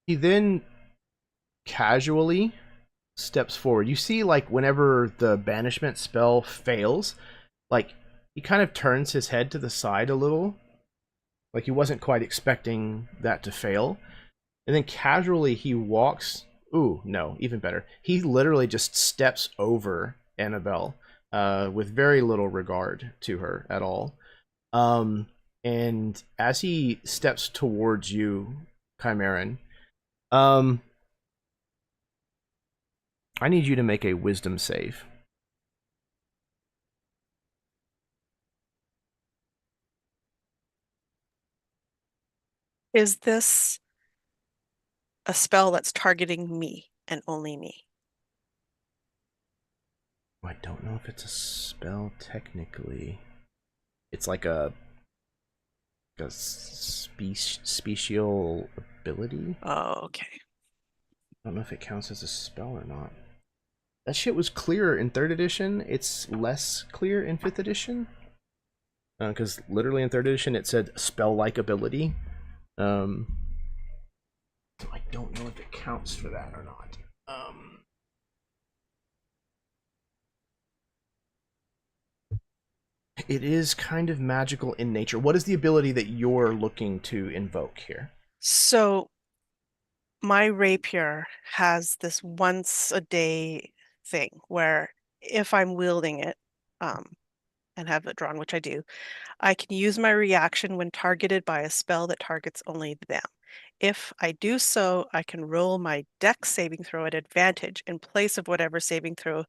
He then casually steps forward. You see, like, whenever the banishment spell fails, like, he kind of turns his head to the side a little. Like, he wasn't quite expecting that to fail. And then casually he walks. Ooh, no, even better. He literally just steps over Annabelle with very little regard to her at all. And as he steps towards you, Chimeran, I need you to make a wisdom save. Is this a spell that's targeting me and only me? I don't know if it's a spell technically. It's like a special ability. Oh, okay. I don't know if it counts as a spell or not. That shit was clear in 3rd edition. It's less clear in 5th edition. Because literally in 3rd edition it said spell-like ability. So I don't know if it counts for that or not. It is kind of magical in nature. What is the ability that you're looking to invoke here? So my rapier has this once a day thing where if I'm wielding it, and have it drawn, which I do, I can use my reaction when targeted by a spell that targets only them. If I do so, I can roll my dex saving throw at advantage in place of whatever saving throw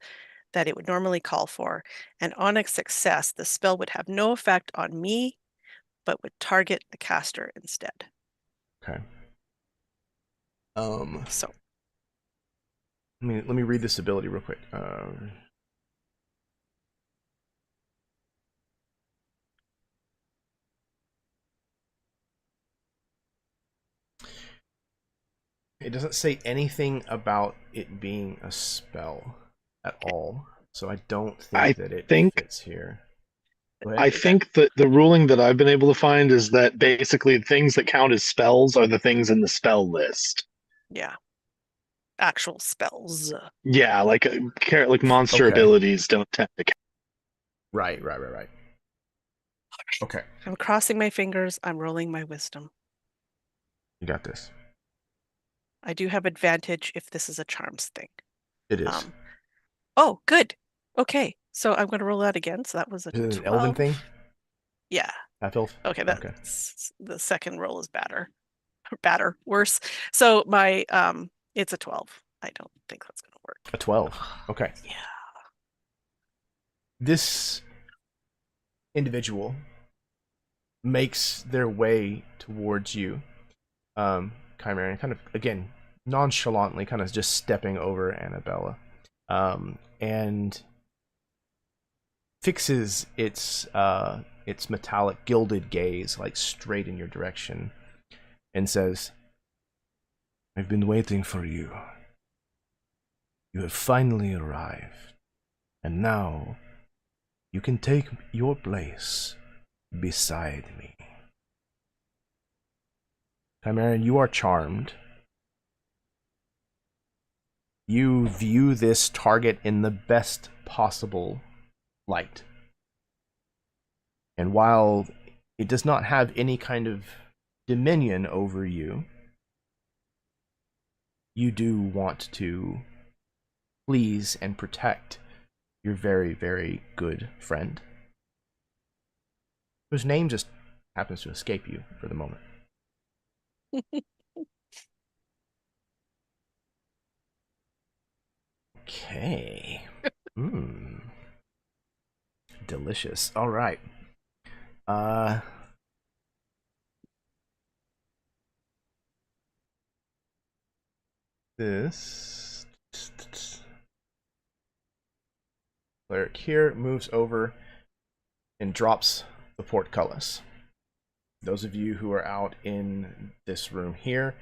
that it would normally call for. And on a success, the spell would have no effect on me, but would target the caster instead. Okay. So let me read this ability real quick. It doesn't say anything about it being a spell at all, so I don't I think that it think fits here. Go I ahead. think that the ruling that I've been able to find is that basically things that count as spells are the things in the spell list. yeah, actual spells. Yeah, like monster Okay. abilities don't tend to count. Right. Okay, I'm crossing my fingers. I'm rolling my wisdom. you got this. I do have advantage if this is a charms thing. It is. Oh, good. Okay, so I'm going to roll that again. So that was a Is it an 12. elven thing? Yeah. Half elf? Okay, Okay. that's the second roll is better, worse. So my it's a 12. I don't think that's going to work. A 12. Okay. Yeah. This individual makes their way towards you, Chimera, kind of, again, nonchalantly, kind of just stepping over Annabella, and fixes its metallic gilded gaze like straight in your direction, and says, "I've been waiting for you. You have finally arrived, and now you can take your place beside me." Chimeran, you are charmed. You view this target in the best possible light. And while it does not have any kind of dominion over you, you do want to please and protect your very, very good friend, whose name just happens to escape you for the moment. Okay. Delicious. All right. This cleric here moves over and drops the portcullis. Those of you who are out in this room here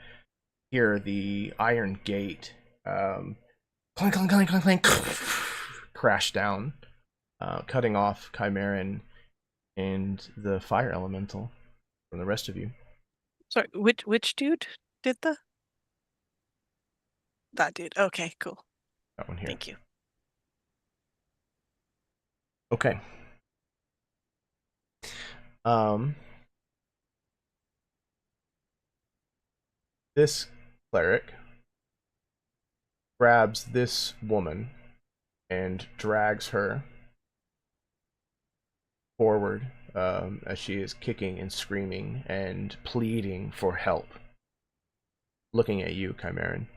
hear the iron gate clank, clank, clank, clank, clank, crash down, cutting off Chimeran and the fire elemental from the rest of you. Sorry, which dude did that dude? Okay, cool. That one here. Thank you. Okay. This cleric grabs this woman and drags her forward as she is kicking and screaming and pleading for help, looking at you, Chimeran.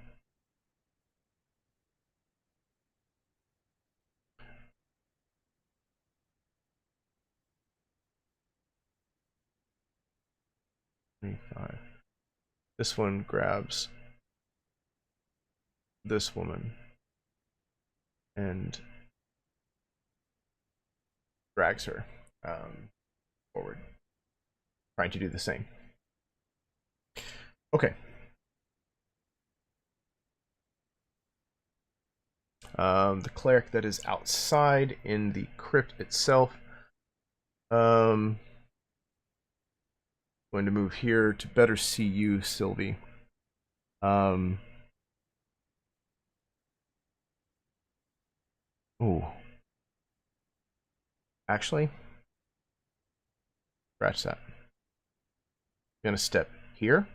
This one grabs this woman and drags her forward, trying to do the same. Okay. The cleric that is outside in the crypt itself, going to move here to better see you, Sylvie. Ooh. Actually, scratch that. I'm gonna step here.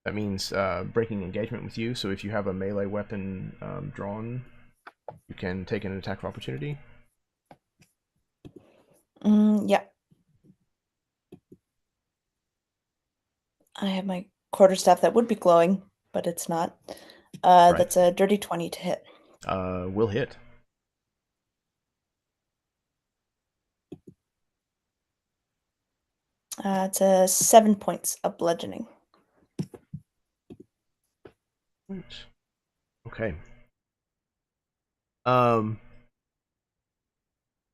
That means breaking engagement with you. So if you have a melee weapon drawn, You can take an attack of opportunity. Yeah. I have my quarterstaff that would be glowing, but it's not. Right. That's a dirty 20 to hit. Will hit. It's a 7 points of bludgeoning. Okay.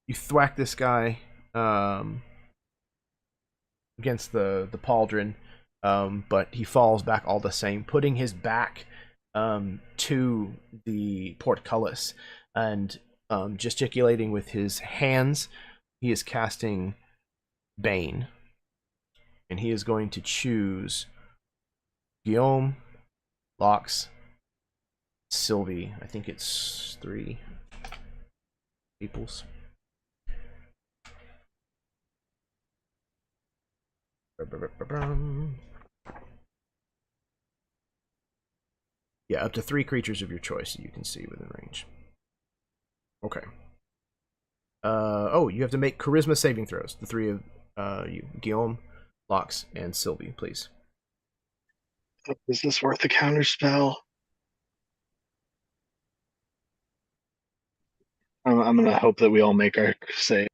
You thwack this guy against the pauldron, but he falls back all the same, putting his back to the portcullis and gesticulating with his hands. He is casting Bane, and he is going to choose Guillaume, Lox, Sylvie. I think it's 3 peoples. Yeah, up to 3 creatures of your choice that you can see within range. Okay. Oh, you have to make charisma saving throws. The 3 of you, Guillaume, Lox, and Sylvie, please. Is this worth a counterspell? I'm gonna hope that we all make our save.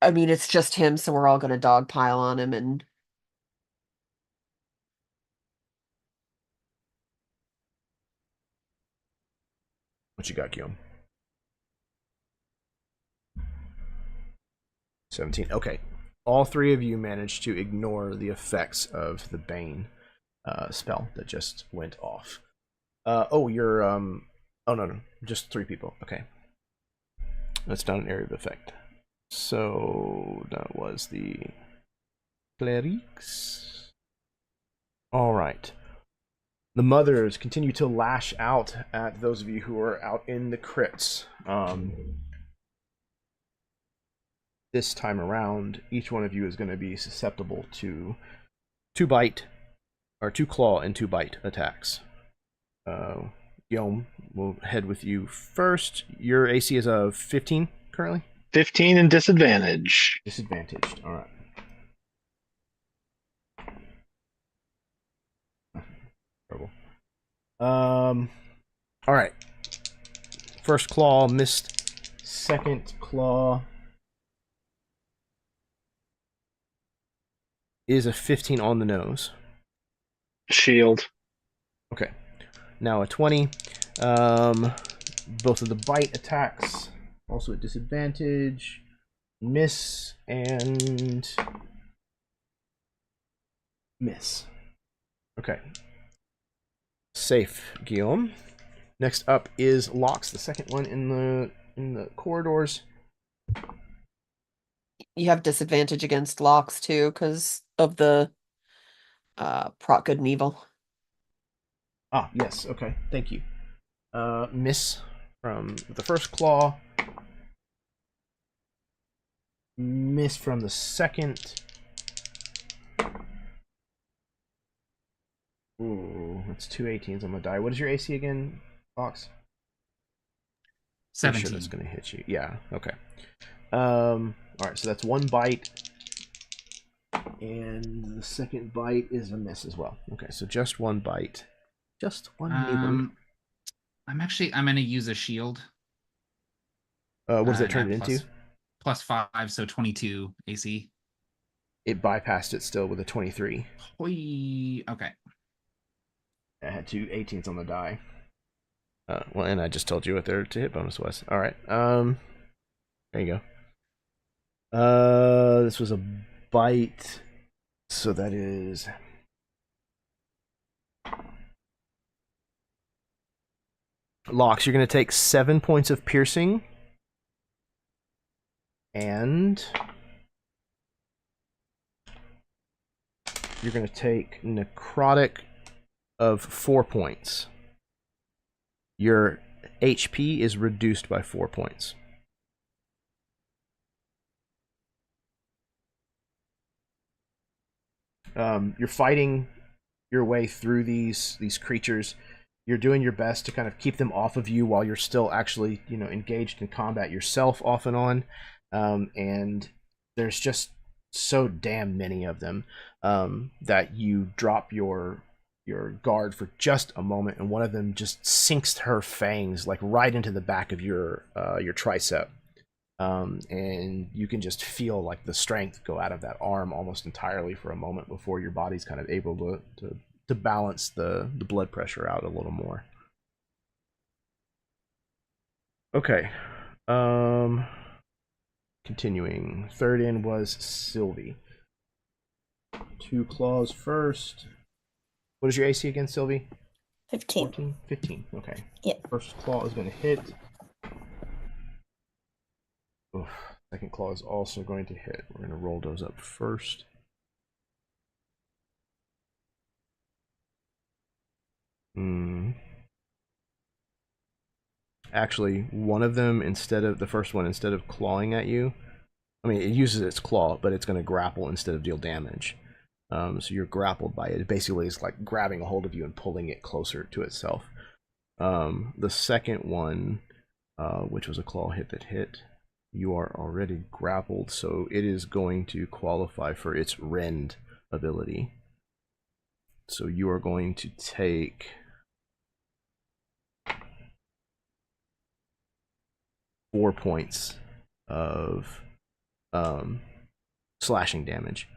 I mean, it's just him, so we're all going to dogpile on him and What you got, Guillaume? 17. Okay. All 3 of you managed to ignore the effects of the Bane spell that just went off. You're oh no, just 3 people. Okay. That's not an area of effect. So that was the clerics. All right. The mothers continue to lash out at those of you who are out in the crypts. This time around, each one of you is going to be susceptible to 2 bite, or 2 claw and 2 bite attacks. Guillaume, we'll head with you first. Your AC is a 15 currently? 15 and disadvantage. Disadvantaged, alright. Terrible. Alright. First claw missed. Second claw is a 15 on the nose. Shield. Okay. Now a 20. Both of the bite attacks also at disadvantage. Miss and miss. Okay. Safe, Guillaume. Next up is Lox, the second one in the corridors. you have disadvantage against locks too because of the proc good and evil. Ah, yes. Okay. Thank you. Miss from the first claw. Miss from the second. Ooh, that's 2 18s on my die. What is your AC again, Fox? 17. Sure that's going to hit you. Yeah, okay. Alright, so that's 1 bite. And the second bite is a miss as well. Okay, so just 1 bite. Just 1 nibble. I'm going to use a shield. What does that turn it into? +5, so 22 AC. It bypassed it still with a 23. Okay. I had 2 18s on the die. Well, and I just told you what their to hit bonus was. All right. There you go. This was a bite, so that is Lox. You're going to take 7 points of piercing, and you're going to take necrotic of 4 points. Your HP is reduced by 4 points. You're fighting your way through these creatures. You're doing your best to kind of keep them off of you while you're still actually, engaged in combat yourself off and on. And there's just so damn many of them that you drop your guard for just a moment, and one of them just sinks her fangs like right into the back of your tricep. And you can just feel like the strength go out of that arm almost entirely for a moment before your body's kind of able to balance the blood pressure out a little more. Okay. Continuing. Third in was Sylvie. 2 claws first. What is your AC again, Sylvie? 15. 14? 15. Okay. Yeah. First claw is going to hit. Oof. Second claw is also going to hit. We're going to roll those up first. Actually, one of them, instead of clawing at you, I mean, it uses its claw, but it's going to grapple instead of deal damage. So you're grappled by it. It basically is like grabbing a hold of you and pulling it closer to itself. The second one, which was a claw hit that hit, you are already grappled, so it is going to qualify for its rend ability. So you are going to take 4 points of slashing damage,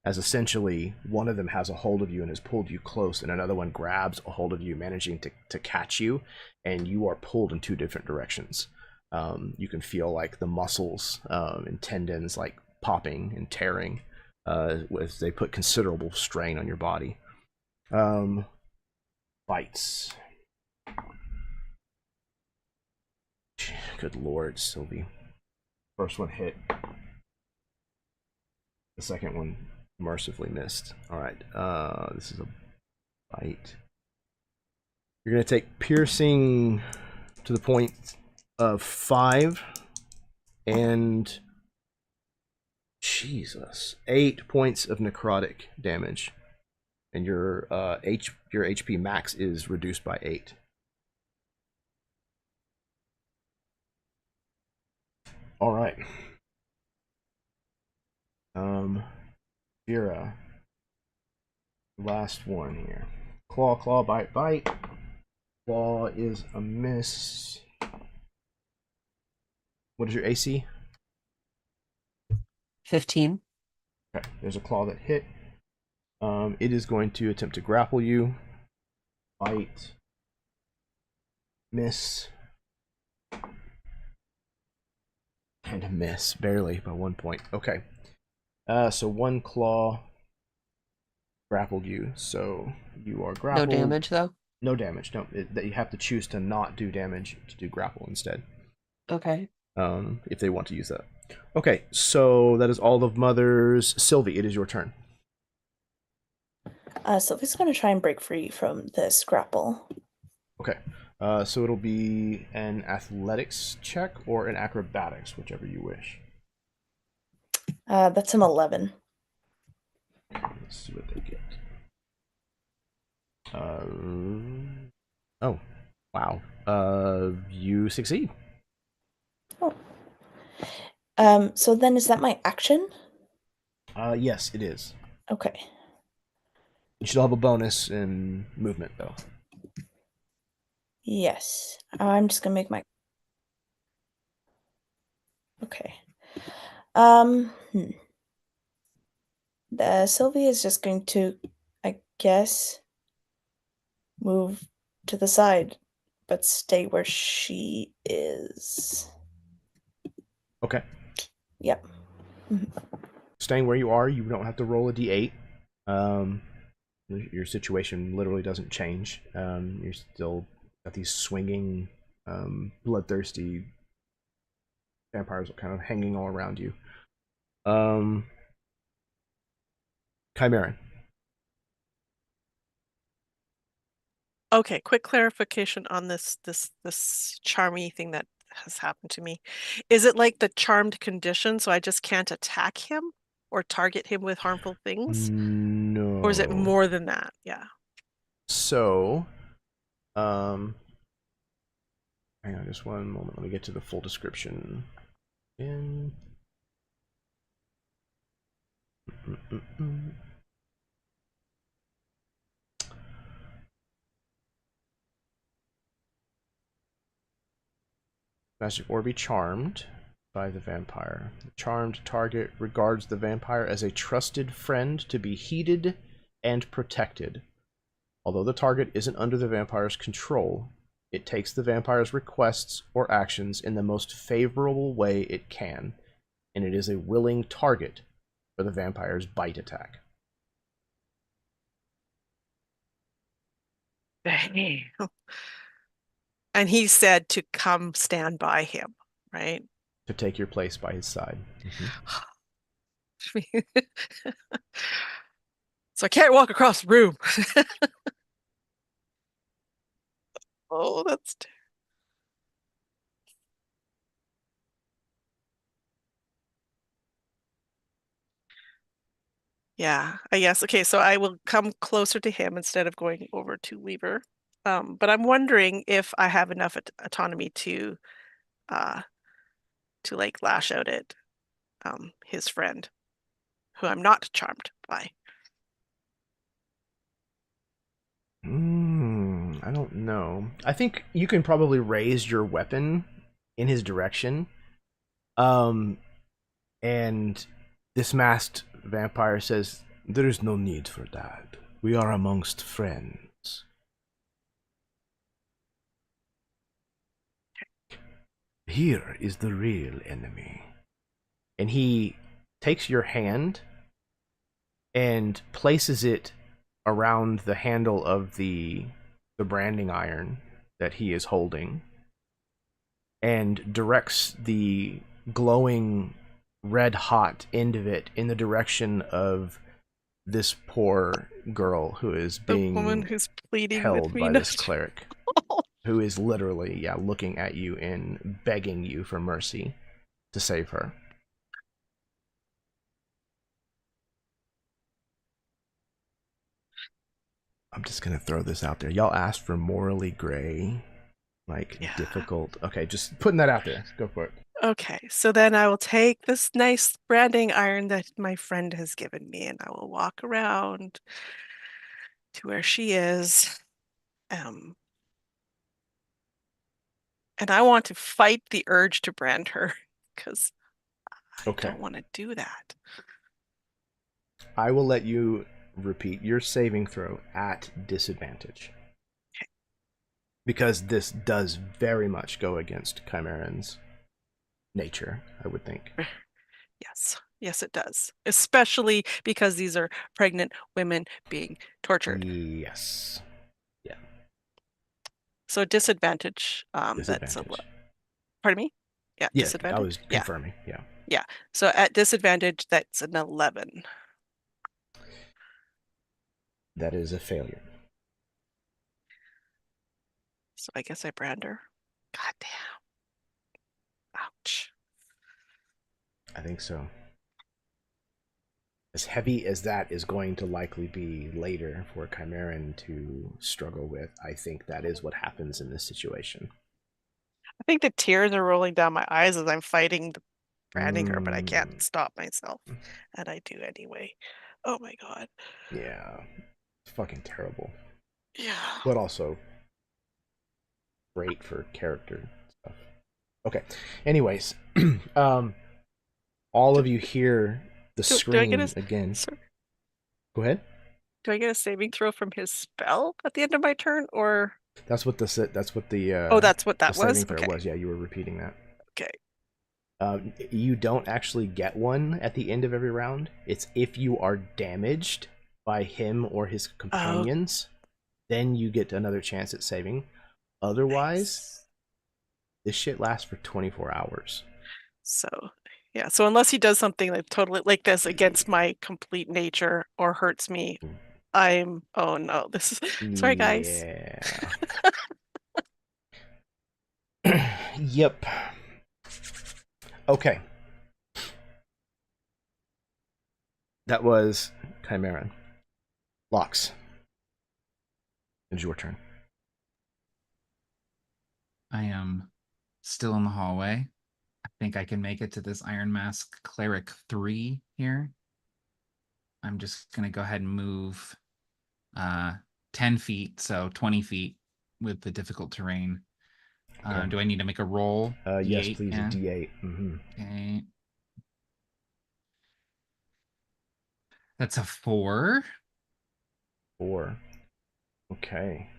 as essentially one of them has a hold of you and has pulled you close, and another one grabs a hold of you, managing to catch you, and you are pulled in 2 different directions. You can feel like the muscles and tendons like popping and tearing as they put considerable strain on your body. Bites. Good lord, Sylvie. First one hit. The second one mercifully missed. Alright, this is a bite. You're going to take piercing to the point of 5 and 8 points of necrotic damage. And your HP max is reduced by 8. All right. Vera. Last one here. Claw, bite. Claw is a miss. What is your AC? 15. Okay, there's a claw that hit. It is going to attempt to grapple you. Bite. Miss. And a miss, barely, by 1 point. Okay. So 1 claw grappled you, so you are grappled. No damage, though? No damage, no. You have to choose to not do damage, to do grapple instead. Okay. If they want to use that. Okay, so that is all of Mother's. Sylvie, it is your turn. Sylvie's going to try and break free from this grapple. Okay. So it'll be an athletics check or an acrobatics, whichever you wish. That's an 11. Okay, let's see what they get. Oh, wow. You succeed. Oh. So then is that my action? Yes, it is. Okay. You should have a bonus in movement, though. Yes. I'm just gonna make my... Okay. Sylvie is just going to, I guess, move to the side, but stay where she is. Okay. Yep. Staying where you are, you don't have to roll a d8. Your situation literally doesn't change. You're still got these swinging, bloodthirsty vampires kind of hanging all around you. Chimeran. Okay, quick clarification on this charmy thing that has happened to me. Is it like the charmed condition, so I just can't attack him or target him with harmful things? No. Or is it more than that? Yeah. So, hang on just one moment. Let me get to the full description. Magic or be charmed by the vampire. The charmed target regards the vampire as a trusted friend to be heeded and protected. Although the target isn't under the vampire's control, it takes the vampire's requests or actions in the most favorable way it can, and it is a willing target for the vampire's bite attack. Damn. And he said to come stand by him, right? To take your place by his side. So I can't walk across the room. Oh, that's yeah, I guess. Okay, so I will come closer to him instead of going over to Weaver. But I'm wondering if I have enough autonomy to like lash out at his friend, who I'm not charmed by. I don't know. I think you can probably raise your weapon in his direction. And this masked vampire says, "There is no need for that. We are amongst friends." Here is the real enemy. And he takes your hand and places it around the handle of the branding iron that he is holding, and directs the glowing red hot end of it in the direction of this poor girl who is The being woman who's pleading held with me by not this to- cleric, who is literally looking at you and begging you for mercy to save her. I'm just gonna throw this out there. Y'all asked for morally gray, like Yeah. difficult. Okay, just putting that out there. Go for it. Okay, so then I will take this nice branding iron that my friend has given me, and I will walk around to where she is. And I want to fight the urge to brand her because I Okay. don't want to do that. I will let you repeat your saving throw at disadvantage. Okay. Because this does very much go against Chimeran's nature, I would think. Yes, yes, it does. Especially because these are pregnant women being tortured. Yes. Yeah. So disadvantage. Disadvantage. Pardon me? Yeah, Yeah, disadvantage. I was confirming. Yeah. Yeah. So at disadvantage, that's an 11. That is a failure. So I guess I brand her. God damn. Ouch. I think so. As heavy as that is going to likely be later for Chimeran to struggle with, I think that is what happens in this situation. I think the tears are rolling down my eyes as I'm fighting the branding her, but I can't stop myself. And I do anyway. Oh my god. Yeah. It's fucking terrible. Yeah. But also great for character stuff. Okay. Anyways, all of you hear the Do I scream get again. Sorry. Go ahead. Do I get a saving throw from his spell at the end of my turn, or? That's what the Oh, that's what the that saving was? throw Okay. was. Yeah, you were repeating that. Okay. You don't actually get one at the end of every round. It's if you are damaged by him or his companions, then you get another chance at saving. Otherwise, Nice. this shit lasts for 24 hours. So, yeah. So unless he does something like totally like this against my complete nature or hurts me, oh no, this is sorry guys. Yeah. Yep. Okay. That was Chimeran. Locks. It's your turn. I am still in the hallway. I think I can make it to this Iron Mask Cleric 3 here. I'm just going to go ahead and move 10 feet, so 20 feet with the difficult terrain. Okay. Do I need to make a roll? Yes, D8? please, Yeah. a D8. Okay. That's a 4. 4. Okay.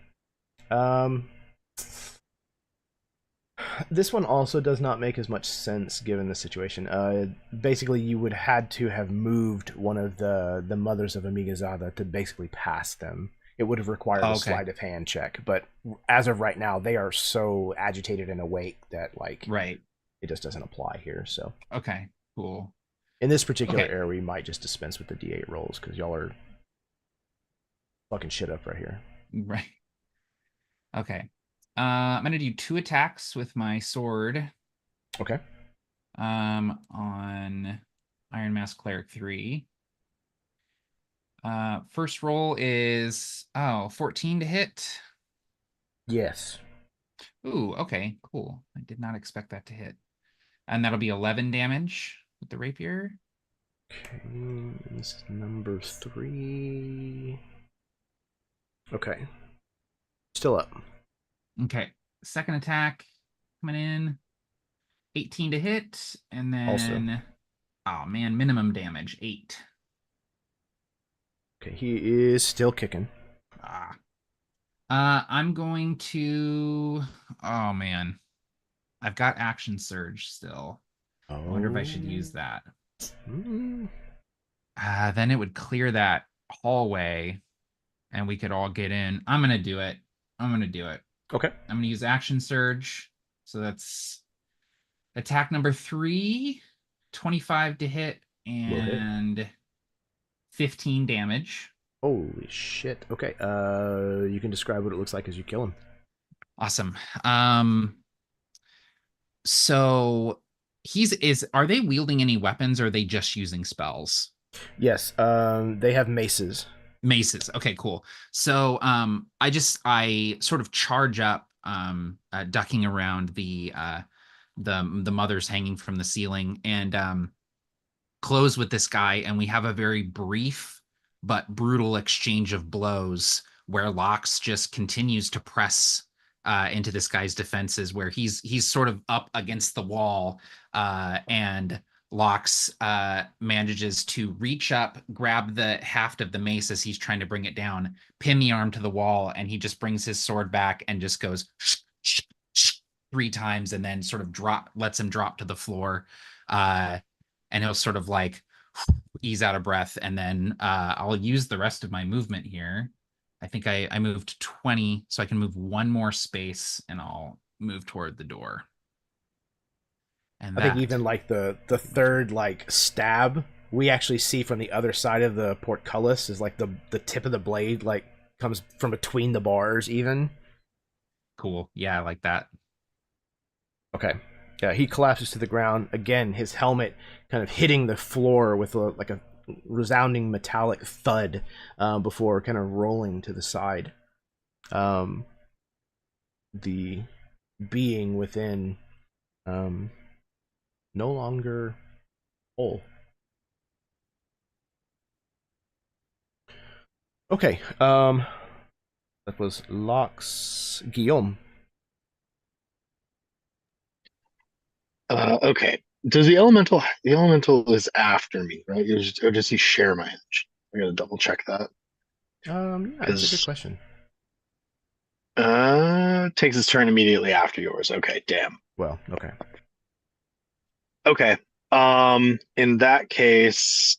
This one also does not make as much sense given the situation. Basically, you would had to have moved one of the mothers of Amigazada to basically pass them. It would have required a sleight of hand check, but as of right now, they are so agitated and awake that like it just doesn't apply here. So okay, cool. In this particular area, we might just dispense with the D8 rolls because y'all are fucking shit up right here. Right. Okay. I'm gonna do 2 attacks with my sword. Okay. On Iron Mask Cleric 3. First roll is 14 to hit. Yes. Ooh, okay, cool. I did not expect that to hit. And that'll be 11 damage with the rapier. Okay, this is number 3. Okay. Still up. Okay. Second attack coming in. 18 to hit. And then Also. Oh man, minimum damage, 8. Okay, he is still kicking. I'm going to oh man. I've got action surge still. I wonder if I should use that. Then it would clear that hallway and we could all get in. I'm going to do it. Okay. I'm going to use action surge. So that's attack number 3, 25 to hit and 15 damage. Holy shit. Okay. You can describe what it looks like as you kill him. Awesome. So are they wielding any weapons or are they just using spells? Yes. They have maces. Maces. Okay, cool. So I sort of charge up, ducking around the mothers hanging from the ceiling and close with this guy, and we have a very brief but brutal exchange of blows where Lox just continues to press into this guy's defenses, where he's sort of up against the wall, and Lox manages to reach up, grab the haft of the mace as he's trying to bring it down, pin the arm to the wall, and he just brings his sword back and just goes 3 times and then sort of lets him drop to the floor. And he'll sort of like ease out of breath, and then I'll use the rest of my movement here. I think I moved 20, so I can move 1 more space, and I'll move toward the door. And I think even like the third like stab we actually see from the other side of the portcullis is like the tip of the blade like comes from between the bars even. Cool. Yeah, I like that. Okay. Yeah, he collapses to the ground. Again, his helmet kind of hitting the floor with like a resounding metallic thud before kind of rolling to the side. The being within no longer whole. Okay, that was Lox. Guillaume. Okay. Does the elemental is after me, right? Or does he share my energy? I gotta double check that. Yeah, that's a good question. Takes his turn immediately after yours. Okay, damn. Well, okay. Okay. In that case,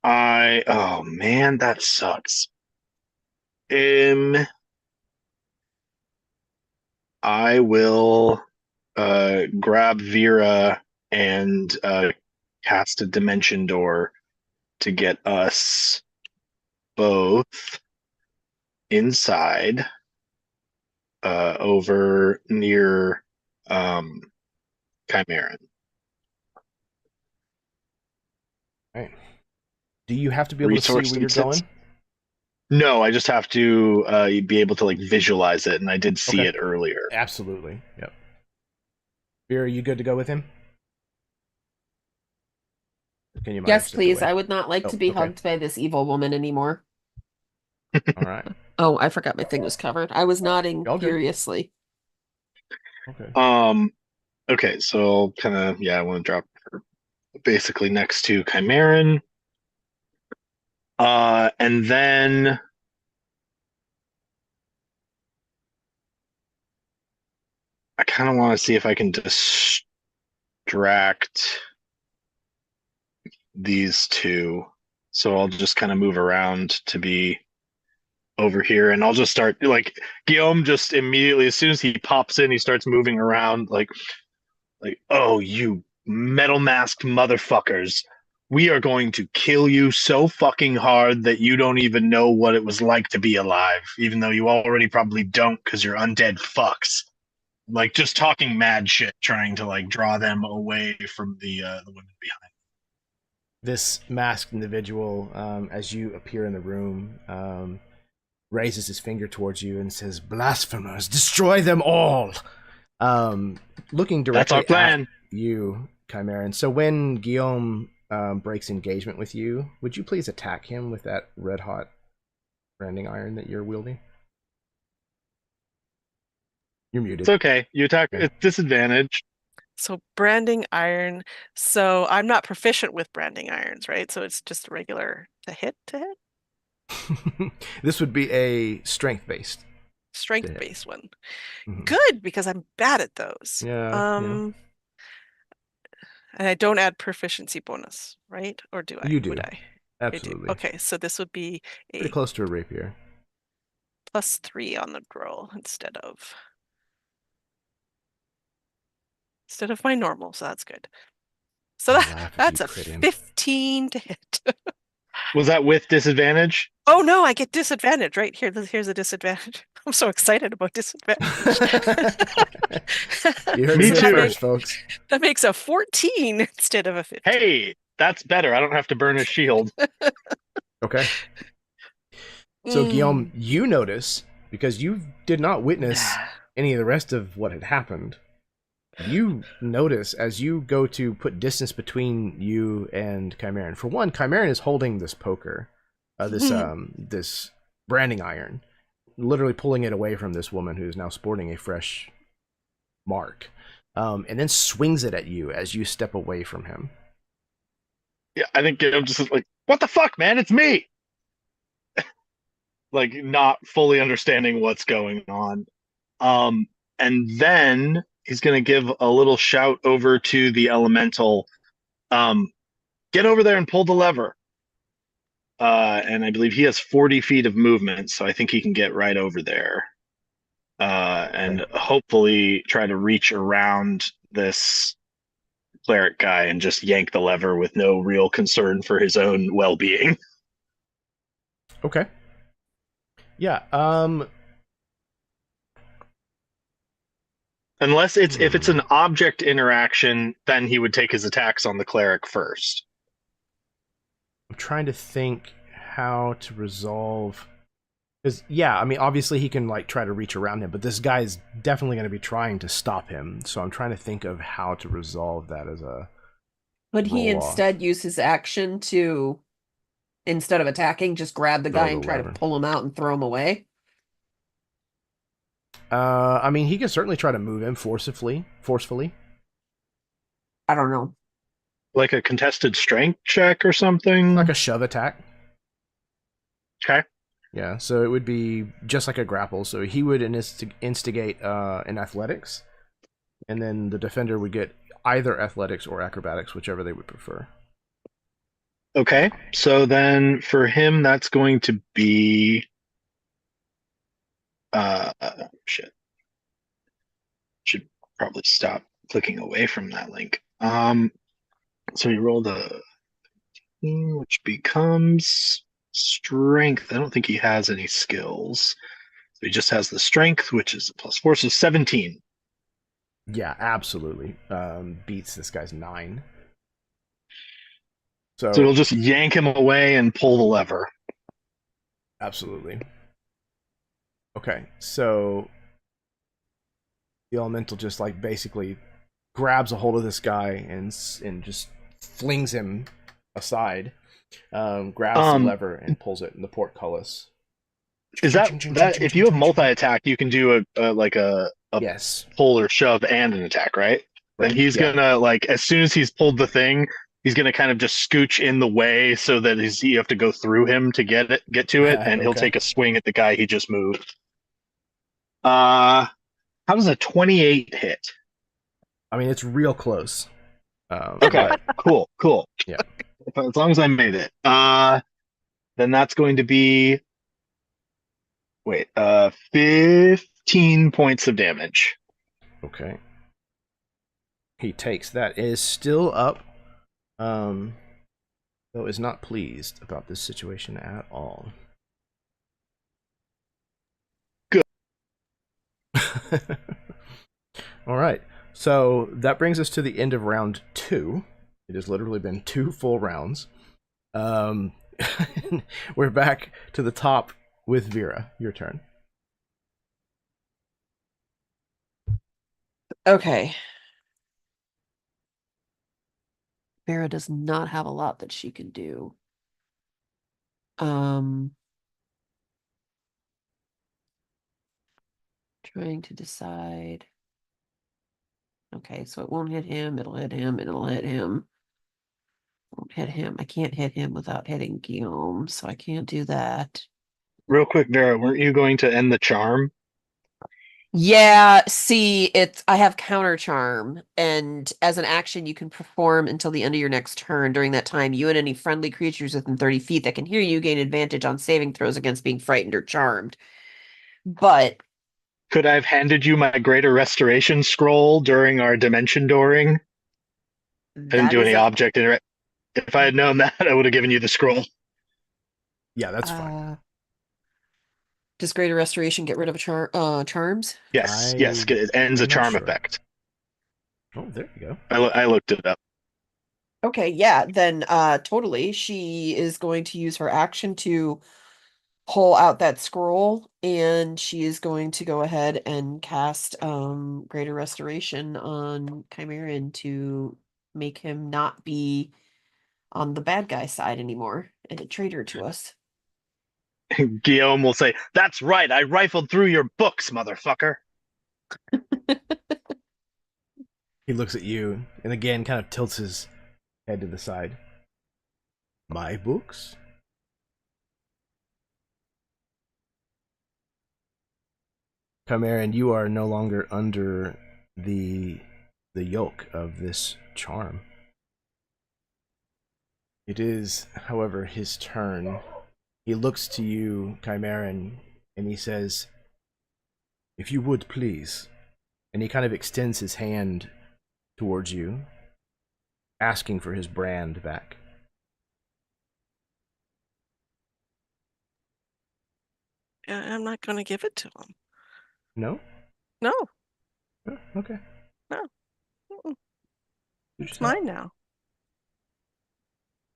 oh man, that sucks. I will grab Vera and cast a dimension door to get us both inside over near Chimeran. All right. Do you have to be able to see where you're going? No, I just have to be able to like visualize it, and I did see Okay. it earlier. Absolutely. Yep. Beer, are you good to go with him? Can you Yes, step please. away? I would not like Oh, to be okay. hugged by this evil woman anymore. All right. Oh, I forgot my thing was covered. I was nodding All good. furiously. Okay. Okay, so kind of I want to drop her basically next to Chimeran. And then I kind of want to see if I can distract these two. So I'll just kind of move around to be over here, and I'll just start like Guillaume just immediately as soon as he pops in, he starts moving around like, oh, you metal masked motherfuckers. We are going to kill you so fucking hard that you don't even know what it was like to be alive, even though you already probably don't because you're undead fucks. Like just talking mad shit, trying to like draw them away from the women behind. This masked individual, as you appear in the room, raises his finger towards you and says, "Blasphemers, destroy them all!" Looking That's our directly plan. at you, Chimeran. So when Guillaume breaks engagement with you, would you please attack him with that red-hot branding iron that you're wielding? You're muted. It's okay. You attack. Okay. It's disadvantage. So branding iron. So I'm not proficient with branding irons, right? So it's just a regular to hit. This would be a strength-based. Strength-based one. Mhm. Good, because I'm bad at those. Yeah. And I don't add proficiency bonus, right? Or do I? You do. Would I? Absolutely. I do. Okay, so this would be Pretty a close to a rapier. +3 on the roll instead of my normal, so that's good. So that's a 15 to hit. Was that with disadvantage? Oh no, I get disadvantage right here. Here's a disadvantage. I'm so excited about disadvantage. You heard Me it too. first, folks. That makes a 14 instead of a 15. Hey, that's better. I don't have to burn a shield. Okay. So Guillaume, you notice, because you did not witness any of the rest of what had happened, you notice as you go to put distance between you and Chimeran. For one, Chimeran is holding this poker, this branding iron, literally pulling it away from this woman who is now sporting a fresh mark, and then swings it at you as you step away from him. Yeah, I think I'm just like, what the fuck, man? It's me. Like not fully understanding what's going on. And then he's gonna give a little shout over to the elemental. Get over there and pull the lever. And I believe he has 40 feet of movement, so I think he can get right over there. And hopefully try to reach around this cleric guy and just yank the lever with no real concern for his own well-being. Okay. Yeah. Unless if it's an object interaction, then he would take his attacks on the cleric first. I'm trying to think how to resolve. Because I mean, obviously he can like try to reach around him, but this guy is definitely going to be trying to stop him. So I'm trying to think of how to resolve that as a. Could he instead use his action to, instead of attacking, just grab the guy and try to pull him out and throw him away? I mean, he can certainly try to move him forcefully. I don't know. Like a contested strength check or something? Like a shove attack. Okay. Yeah, so it would be just like a grapple. So he would instigate an athletics, and then the defender would get either athletics or acrobatics, whichever they would prefer. Okay, so then for him, that's going to be... shit. Should probably stop clicking away from that link. So he rolled a... which becomes strength. I don't think he has any skills. So he just has the strength, which is a +4, so 17. Yeah, absolutely. Beats this guy's 9. So it'll just yank him away and pull the lever. Absolutely. Okay, so the elemental just like basically grabs a hold of this guy and just flings him aside. Grabs the lever and pulls it, and the portcullis. Is that if you have multi-attack, you can do a Yes. pull or shove and an attack, right? Then he's gonna like as soon as he's pulled the thing, he's gonna kind of just scooch in the way so that you have to go through him to get to it, and he'll take a swing at the guy he just moved. How does a 28 hit? I mean, it's real close. Okay, cool. Yeah. As long as I made it. Then that's going to be 15 points of damage. Okay. He takes that. It is still up. Though is not pleased about this situation at all. Good. All right. So that brings us to the end of round 2. It has literally been 2 full rounds. We're back to the top with Vera. Your turn. Okay. Vera does not have a lot that she can do. Trying to decide. Okay, so it won't hit him, it'll hit him, and it'll hit him. Won't hit him. I can't hit him without hitting Guillaume, so I can't do that. Real quick, Vera, weren't you going to end the charm? Yeah, see, I have counter charm, and as an action you can perform until the end of your next turn. During that time, you and any friendly creatures within 30 feet that can hear you gain advantage on saving throws against being frightened or charmed. But could I have handed you my greater restoration scroll during our dimension dooring? I didn't do any object in it. If I had known that, I would have given you the scroll. Yeah, that's fine. Does greater restoration get rid of charms? Yes, it ends a charm effect. Oh, there you go. I looked it up. Okay, yeah, then totally. She is going to use her action to pull out that scroll, and she is going to go ahead and cast greater restoration on Chimerian to make him not be on the bad guy side anymore and a traitor to us. Guillaume will say, "That's right, I rifled through your books, motherfucker." He looks at you and again kind of tilts his head to the side. My books? Chimerian, you are no longer under the yoke of this charm. It is, however, his turn. He looks to you, Chimerian, and he says, "If you would, please." And he kind of extends his hand towards you, asking for his brand back. I'm not going to give it to him. No? No. Oh, okay. No. It's mine now.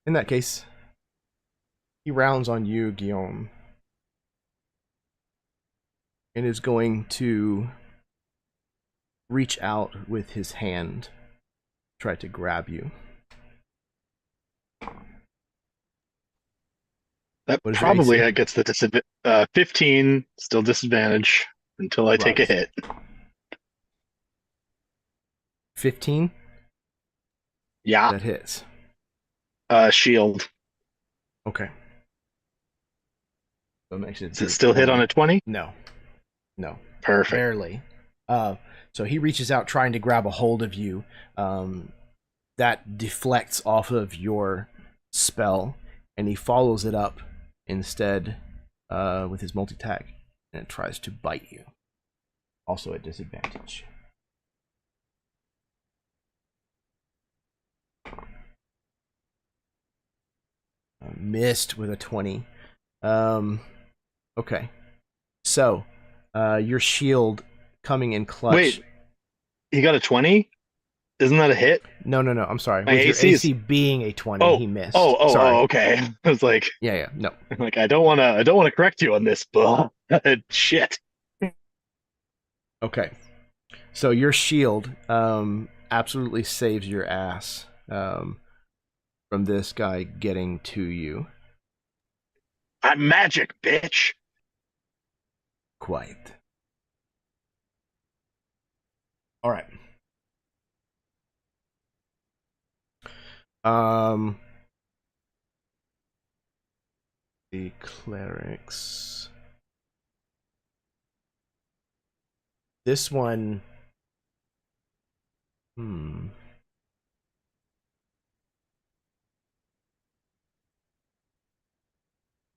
In that case, he rounds on you, Guillaume, and is going to reach out with his hand, try to grab you. That probably gets the 15, still disadvantage until I take a hit. 15? Yeah. That hits. Shield. Okay. So it makes it. Does it still hit on a 20? No. Perfect. Barely. So he reaches out trying to grab a hold of you. That deflects off of your spell, and he follows it up instead with his multi-tag, and it tries to bite you. Also at disadvantage. Missed with a 20. Okay. So, your shield coming in clutch. Wait, he got a 20? Isn't that a hit? No. I'm sorry. My With your AC is- AC being a 20, Oh, he missed. oh, Sorry. okay. I was like, Yeah. No. I don't want to correct you on this, but shit. Okay. So your shield absolutely saves your ass from this guy getting to you. I'm magic, bitch. Quite. All right. The clerics. This one.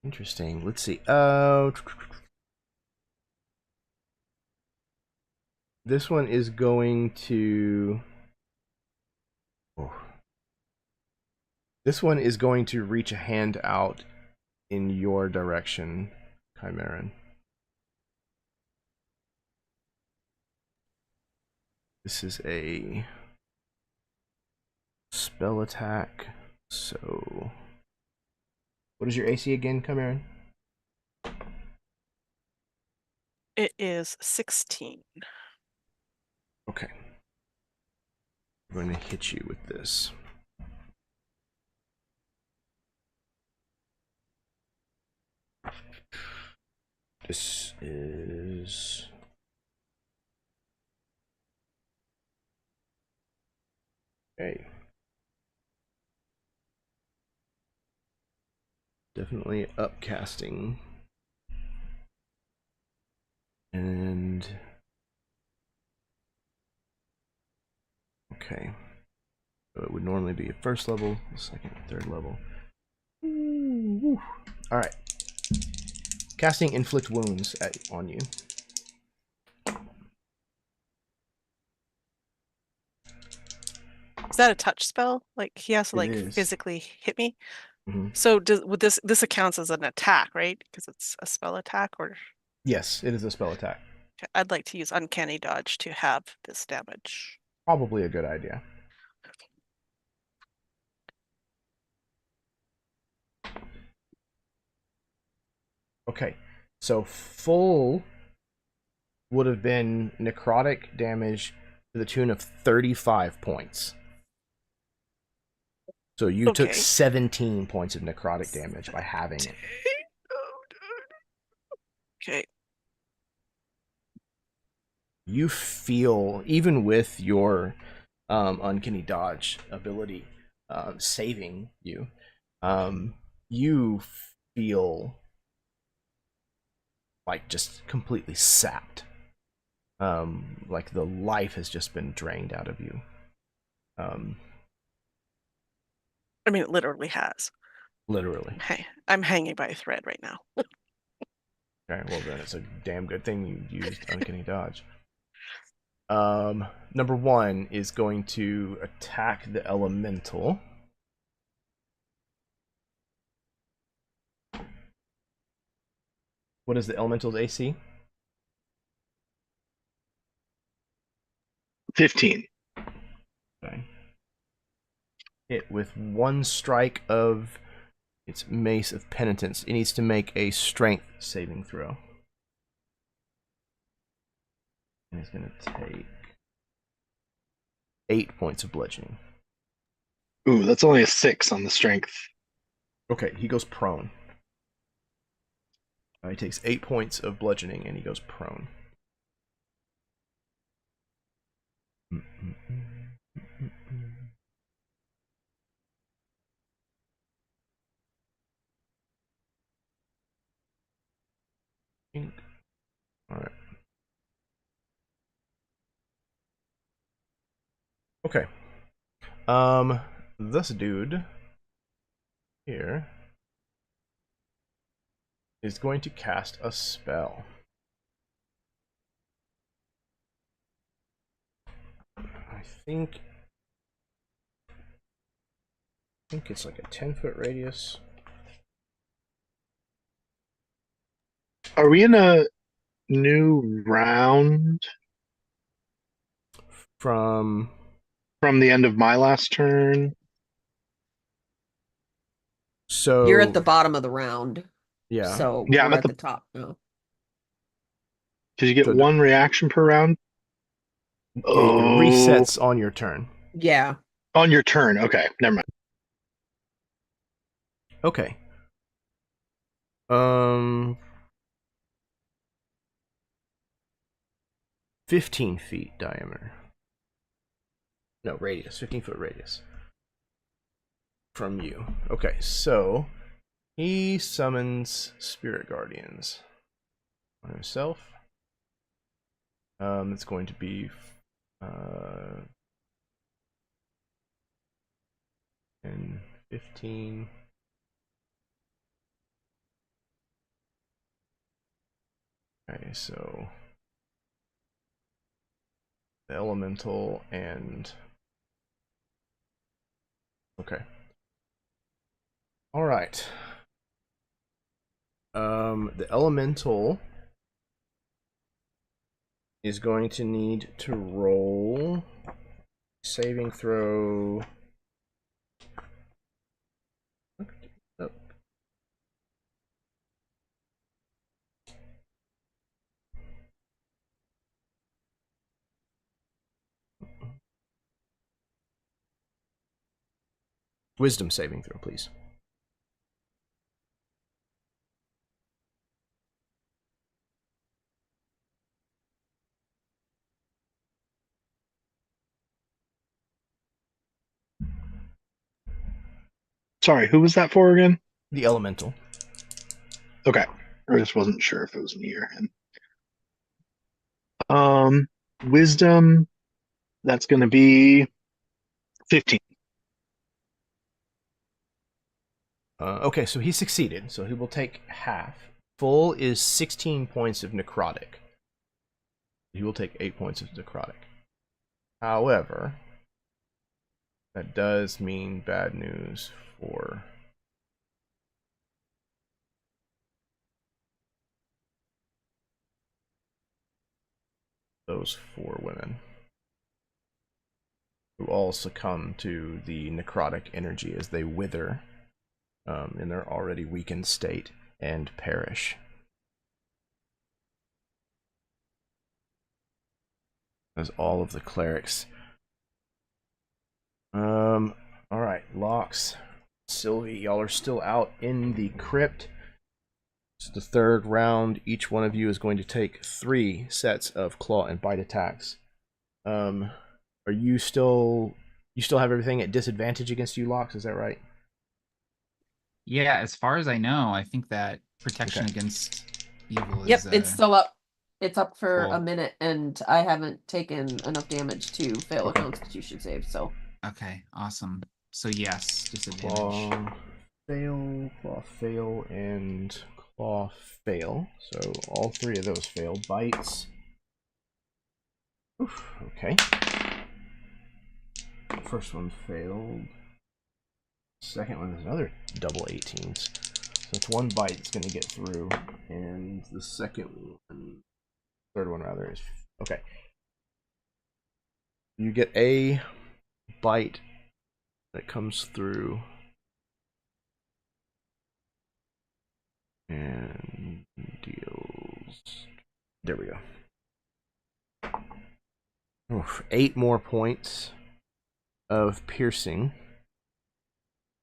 Interesting. Let's see. This one is going to. Oh. This one is going to reach a hand out in your direction, Chimeran. This is a spell attack. So, what is your AC again, Chimeran? It is 16. Okay. I'm going to hit you with this. This is... Okay. Definitely upcasting. And... Okay. So it would normally be a first level, second, third level. Ooh. All right. Casting inflict wounds on you. Is that a touch spell? Like he has to It like is. physically hit me? Mm-hmm. So would this accounts as an attack, right? Because it's a spell attack, or Yes, it is a spell attack. I'd like to use uncanny dodge to have this damage. Probably a good idea. Okay, so full would have been necrotic damage to the tune of 35 points. So you took 17 points of necrotic damage by having it. Okay. You feel, even with your uncanny dodge ability saving you, you feel like just completely sapped. Like the life has just been drained out of you. I mean, it literally has. Literally. Hey, I'm hanging by a thread right now. Okay, well then it's a damn good thing you used uncanny dodge. Number one is going to attack the elemental. What is the elemental's AC? 15. Okay. Hit with one strike of its mace of penitence. It needs to make a strength saving throw. And it's going to take 8 points of bludgeoning. Ooh, that's only a 6 on the strength. Okay, he goes prone. He takes 8 points of bludgeoning and he goes prone. Alright. Okay. This dude here is going to cast a spell. I think it's like a 10-foot radius. Are we in a new round? From from the end of my last turn. So You're at the bottom of the round. yeah. So Yeah, I'm we're at at the- the top now. Because you get So one reaction per round. It Oh, resets on your turn. Yeah. on your turn. Okay, never mind. Okay. 15 feet diameter. No, radius. 15-foot radius. From you. Okay, so he summons spirit guardians on himself. It's going to be 10, 15. Okay, so the elemental and okay. All right. The elemental is going to need to roll saving throw. Oh. Wisdom saving throw, please. Sorry, who was that for again? The elemental. Okay, I just wasn't sure if it was me or him. Wisdom. That's going to be 15. Okay, so he succeeded, so he will take half. Full is 16 points of necrotic. He will take 8 points of necrotic. However, that does mean bad news for those 4 women who all succumb to the necrotic energy as they wither in their already weakened state and perish. As all of the clerics. Alright, Locks, Sylvie, y'all are still out in the crypt. It's the third round. Each one of you is going to take 3 sets of claw and bite attacks. Are you still have everything at disadvantage against you, Locks? Is that right? Yeah, as far as I know, I think that protection Okay. against evil Yep, is it's still up. It's up for cool. a minute, and I haven't taken enough damage to fail Okay. a Constitution save. So Okay, awesome. So yes, disadvantage. Claw fail, and claw fail. So all 3 of those fail. Bites. Oof, okay. First one failed. Second one is another double 18s. So it's 1 bite that's going to get through, and the third one rather, is okay. You get a bite that comes through, and deals. There we go. Oof, 8 more points of piercing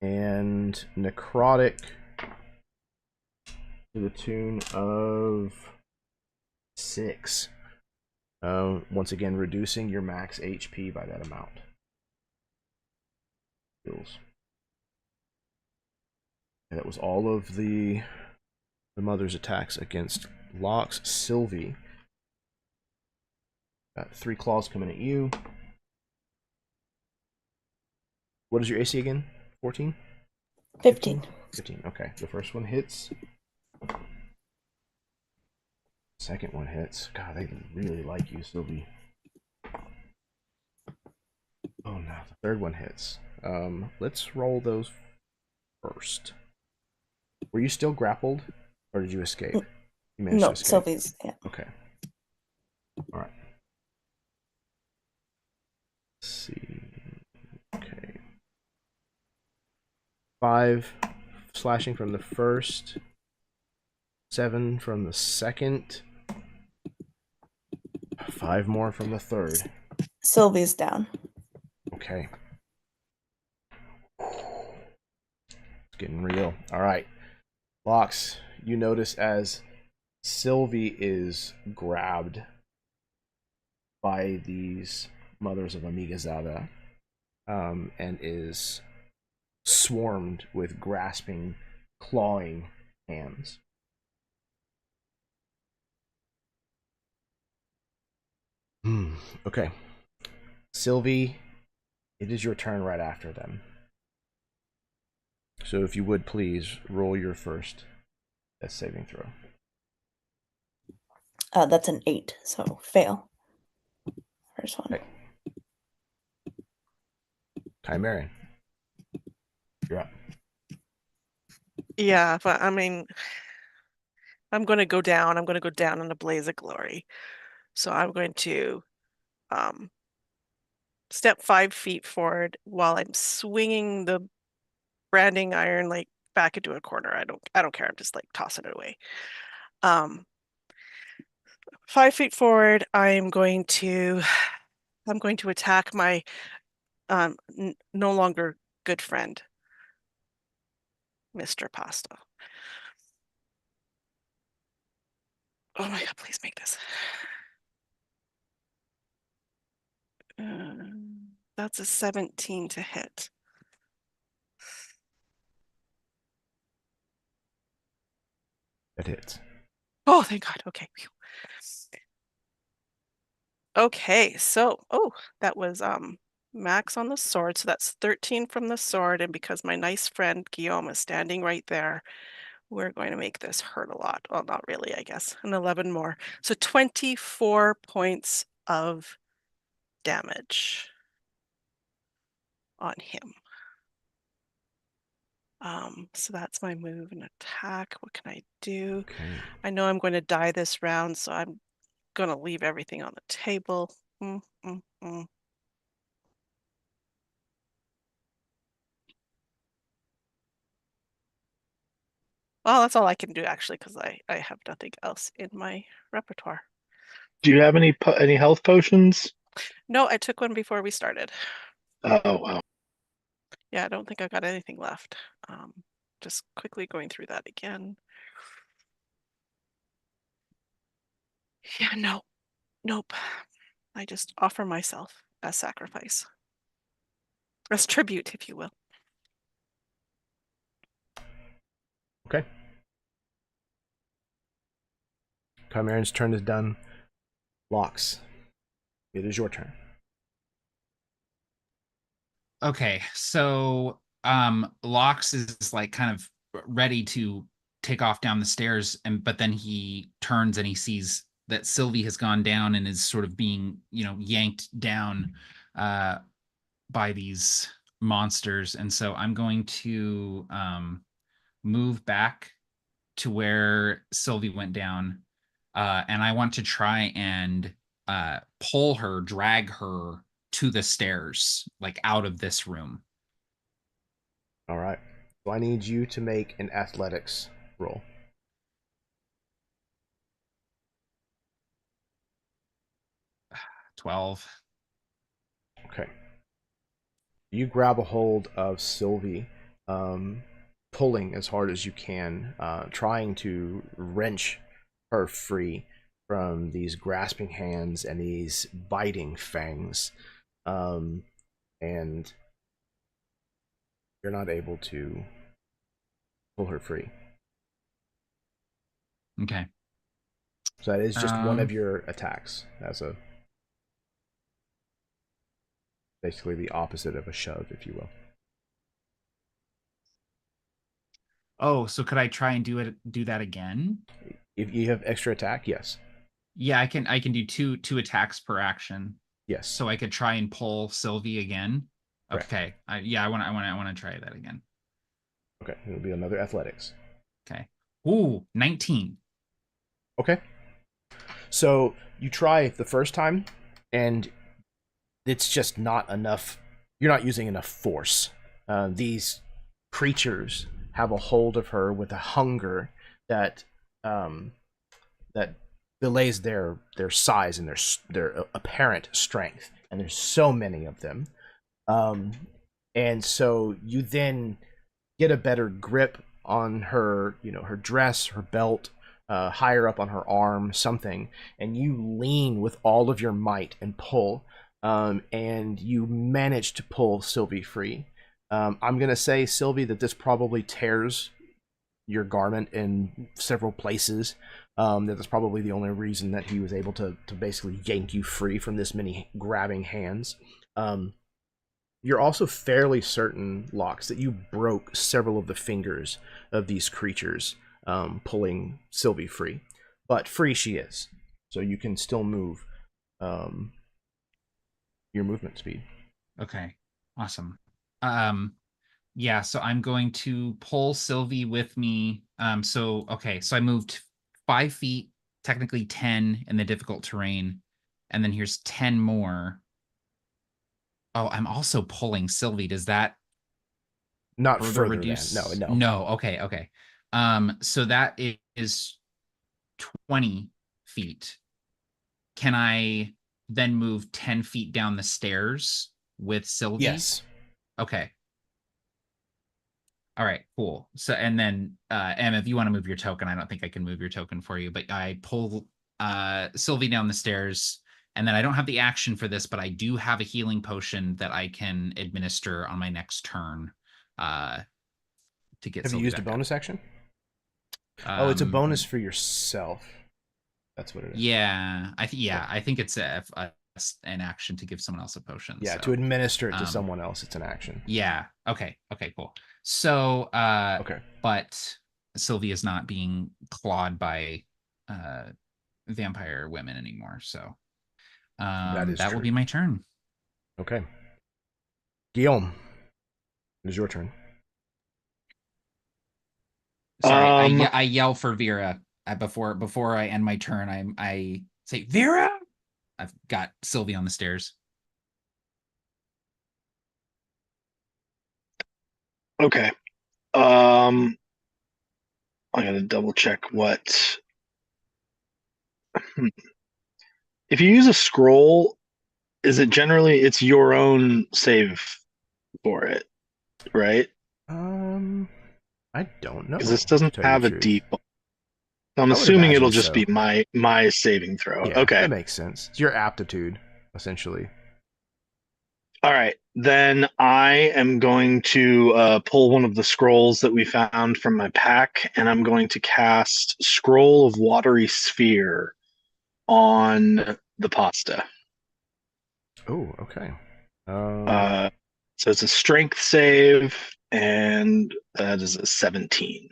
and necrotic to the tune of 6. Once again, reducing your max HP by that amount. Kills. And that was all of the mother's attacks against Locks. Sylvie. Got 3 claws coming at you. What is your AC again? 14? 15. 15. Okay. The first one hits. Second one hits. God, they really like you, Sylvie. Oh no, the third one hits. Let's roll those first. Were you still grappled, or did you escape? You managed to No, escape. Sylvie's. Yeah. Okay. All right. Let's see. 5 slashing from the first, 7 from the second, 5 more from the third. Sylvie's down. Okay. It's getting real. All right. Lox, you notice as Sylvie is grabbed by these mothers of Amigazada and is swarmed with grasping, clawing hands. Okay. Sylvie, it is your turn right after them. So if you would please roll your first death saving throw. That's an 8, so fail. First one. Okay. Chimerian, you're up. Yeah, but I mean, I'm going to go down. I'm going to go down in a blaze of glory. So I'm going to step 5 feet forward while I'm swinging the branding iron like back into a corner. I don't care. I'm just like tossing it away. 5 feet forward, I'm going to attack my no longer good friend, Mr. Pasta. Oh my god, please make this. That's a 17 to hit. That hits. Oh, thank God. Okay. Okay, so that was max on the sword, so that's 13 from the sword, and because my nice friend Guillaume is standing right there, we're going to make this hurt a lot. Well, not really, I guess. And 11 more. So 24 points of damage on him. So that's my move and attack. What can I do? Okay. I know I'm going to die this round, so I'm going to leave everything on the table. Well, that's all I can do, actually, because I have nothing else in my repertoire. Do you have any health potions? No, I took one before we started. Oh, wow. Yeah, I don't think I've got anything left. Just quickly going through that again. Yeah, nope. I just offer myself as sacrifice. As tribute, if you will. Okay. Chimerian's turn is done. Lox, it is your turn. Okay, so Lox is like kind of ready to take off down the stairs, but then he turns and he sees that Sylvie has gone down and is sort of being, yanked down by these monsters. And so I'm going to move back to where Sylvie went down, and I want to try and drag her to the stairs, like out of this room. All right. So I need you to make an athletics roll. $12. Okay. You grab a hold of Sylvie, pulling as hard as you can, trying to wrench her free from these grasping hands and these biting fangs. And you're not able to pull her free. Okay. So that is just one of your attacks. That's basically the opposite of a shove, if you will. Oh, so could I try and do that again? If you have extra attack, yes. Yeah, I can do two attacks per action. Yes. So I could try and pull Sylvie again. Correct. Okay. I want to try that again. Okay, it'll be another athletics. Okay. Ooh, 19. Okay. So you try the first time, and it's just not enough. You're not using enough force. These creatures have a hold of her with a hunger that that belays their size and their apparent strength, and there's so many of them. And so you then get a better grip on her, her dress, her belt, higher up on her arm, something, and you lean with all of your might and pull, and you manage to pull Sylvie free. I'm gonna say, Sylvie, that this probably tears your garment in several places. That's probably the only reason that he was able to basically yank you free from this many grabbing hands. You're also fairly certain, Lox, that you broke several of the fingers of these creatures, pulling Sylvie free. But free she is, so you can still move your movement speed. Okay, awesome. Yeah, so I'm going to pull Sylvie with me. So I moved 5 feet, technically 10 in the difficult terrain, and then here's 10 more. Oh, I'm also pulling Sylvie. Does that not further reduce? No. No. Okay. So that is 20 feet. Can I then move 10 feet down the stairs with Sylvie? Yes. Okay. All right, cool. So, and then, Em, if you want to move your token, I don't think I can move your token for you, but I pull Sylvie down the stairs, and then I don't have the action for this, but I do have a healing potion that I can administer on my next turn to get Have Sylvie you used a back bonus up. action? It's a bonus for yourself. That's what it is. Yeah, I think it's an action to give someone else a potion. Yeah, so. to administer it to someone else, it's an action. Yeah. Okay, cool. So, okay. But Sylvie is not being clawed by vampire women anymore, so that will be my turn. Okay. Guillaume, it is your turn. Sorry, I yell for Vera before I end my turn. I say, Vera! I've got Sylvie on the stairs. Okay. I gotta double check what. If you use a scroll, is it generally it's your own save for it, right? I don't know. Because this doesn't have a default. I'm assuming it'll just be my saving throw. Yeah, okay, that makes sense. It's your aptitude, essentially. All right, then I am going to pull one of the scrolls that we found from my pack, and I'm going to cast Scroll of Watery Sphere on the pasta. Oh, okay. So it's a strength save, and that is a 17.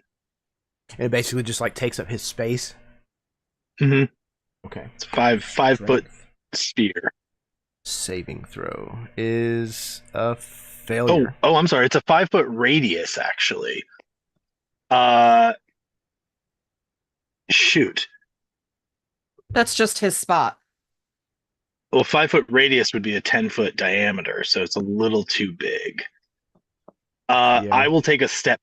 And it basically just like takes up his space. Mm-hmm. Okay. It's five foot sphere. Saving throw is a failure. Oh, I'm sorry. It's a 5 foot radius, actually. Shoot. That's just his spot. Well, 5 foot radius would be a 10-foot diameter, so it's a little too big. Yeah. I will take a step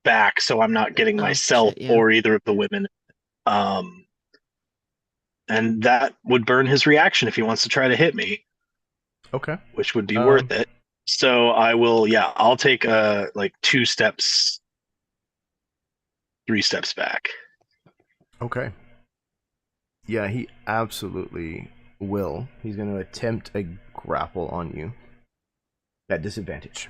back so I'm not getting myself or either of the women. And that would burn his reaction if he wants to try to hit me. Okay. Which would be worth it. So I will, I'll take 2 steps, 3 steps back. Okay. Yeah, he absolutely will. He's going to attempt a grapple on you at disadvantage.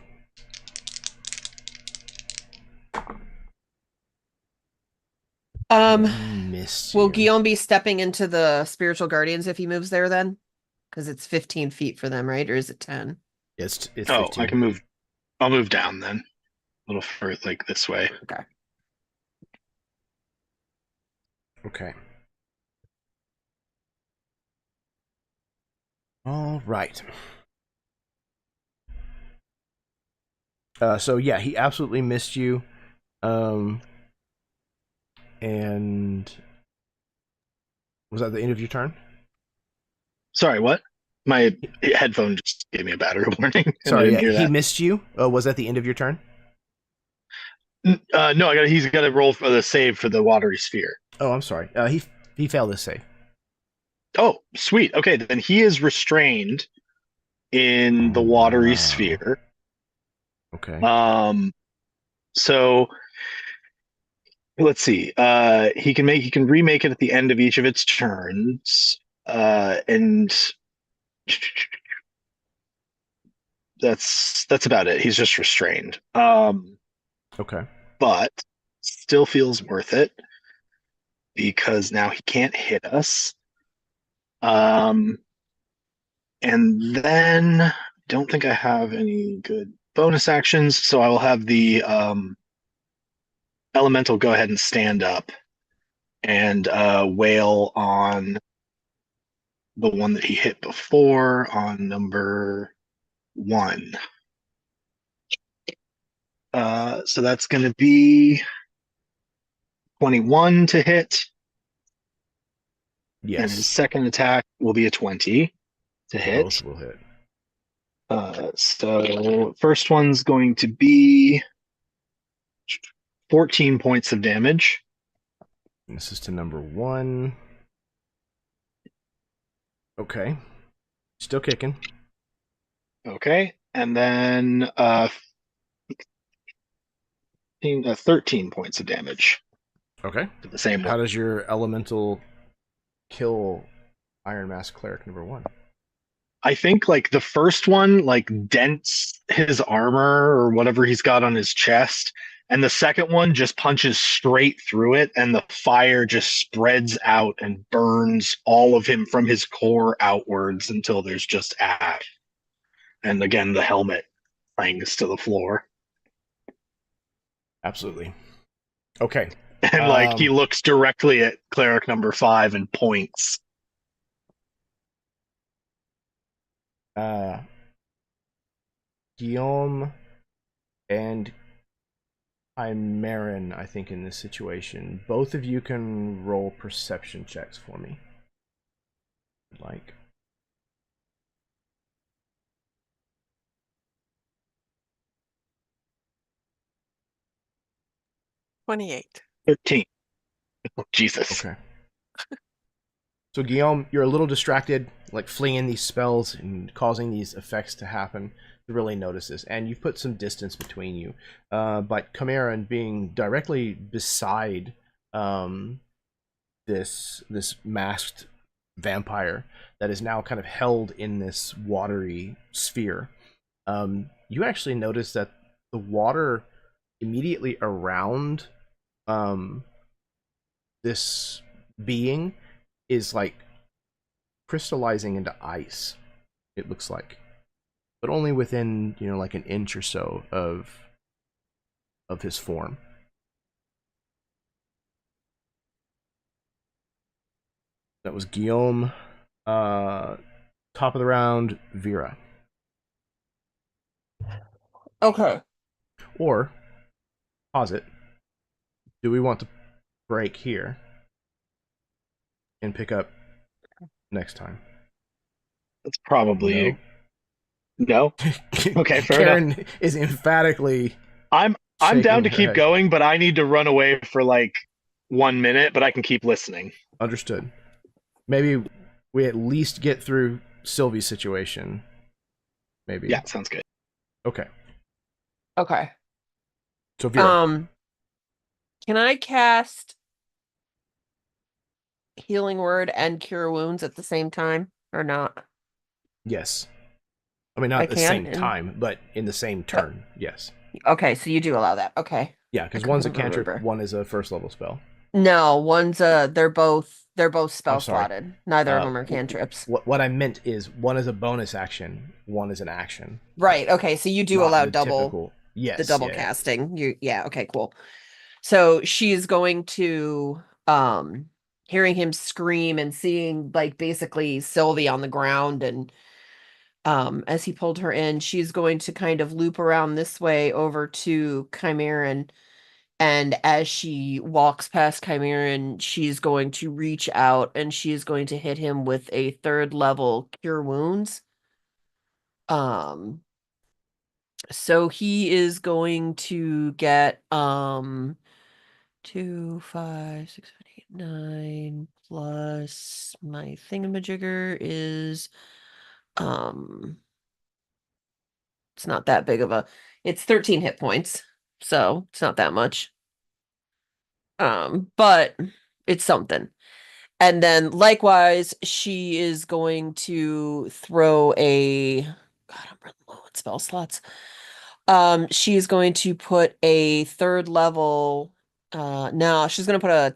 Will Guillaume be stepping into the spiritual guardians if he moves there then? Because it's 15 feet for them, right? Or is it 10? It's 15. I can move. I'll move down then. A little further, like this way. Okay. All right. So yeah, he absolutely missed you. And was that the end of your turn? Sorry, what? My headphone just gave me a battery warning. Sorry, he missed you. Was that the end of your turn? No, he's got to roll for the save for the watery sphere. Oh, I'm sorry. He failed his save. Oh, sweet. Okay, then he is restrained in the watery sphere. Okay. So let's see. He can remake it at the end of each of its turns. And that's about it. He's just restrained. Okay. But still feels worth it because now he can't hit us. And then don't think I have any good bonus actions, so I will have the elemental go ahead and stand up and wail on the one that he hit before on number 1. So that's going to be 21 to hit. And his Yes. second attack will be a 20 to hit. Both will hit. So first one's going to be 14 points of damage. And this is to number 1. Okay. Still kicking. Okay. And then 13 points of damage Okay. to the same How one. does your elemental kill Iron Mask Cleric number 1? I think like the first one like dents his armor or whatever he's got on his chest, and the second one just punches straight through it, and the fire just spreads out and burns all of him from his core outwards until there's just ash. And again, the helmet hangs to the floor. Absolutely. Okay. And like he looks directly at cleric number 5 and points. Guillaume and Chimeran, I think, in this situation. Both of you can roll perception checks for me. Like. $28. 13. Oh, Jesus. Okay. So Guillaume, you're a little distracted, like flinging these spells and causing these effects to happen to really notice this. And you've put some distance between you. But Chimeran being directly beside this masked vampire that is now kind of held in this watery sphere, you actually notice that the water immediately around this being is like crystallizing into ice, it looks like, but only within, like an inch or so of his form. That was Guillaume. Top of the round, Vera. Okay. Or pause it. Do we want to break here and pick up next time? That's probably no. Okay, fair Karen enough. is emphatically. I'm down to keep head. going, but I need to run away for like 1 minute, but I can keep listening. Understood. Maybe we at least get through Sylvie's situation. Maybe. Yeah, sounds good. Okay. Okay. So Vera. Can I cast Healing Word and Cure Wounds at the same time or not? Yes. I mean, not at the same time, but in the same turn. Yes. Okay, so you do allow that. Okay. Yeah, because one's a cantrip, one is a first level spell. No, one's they're both spell slotted. Neither of them are cantrips. What I meant is one is a bonus action, one is an action. Right. Okay, so you do allow double typical, yes, the double casting. Okay, cool. So she's going to hearing him scream and seeing like basically Sylvie on the ground, and as he pulled her in, she's going to kind of loop around this way over to Chimeran. And as she walks past Chimeran, she's going to reach out and she's going to hit him with a 3rd level Cure Wounds. So he is going to get 2, 5, 6, 7, 8, 9 plus my thingamajigger is it's not that big of a, it's 13 hit points, so it's not that much. But it's something. And then likewise, she is going to throw a, God, I'm running low on spell slots. She is going to put a third level, no, she's going to put a,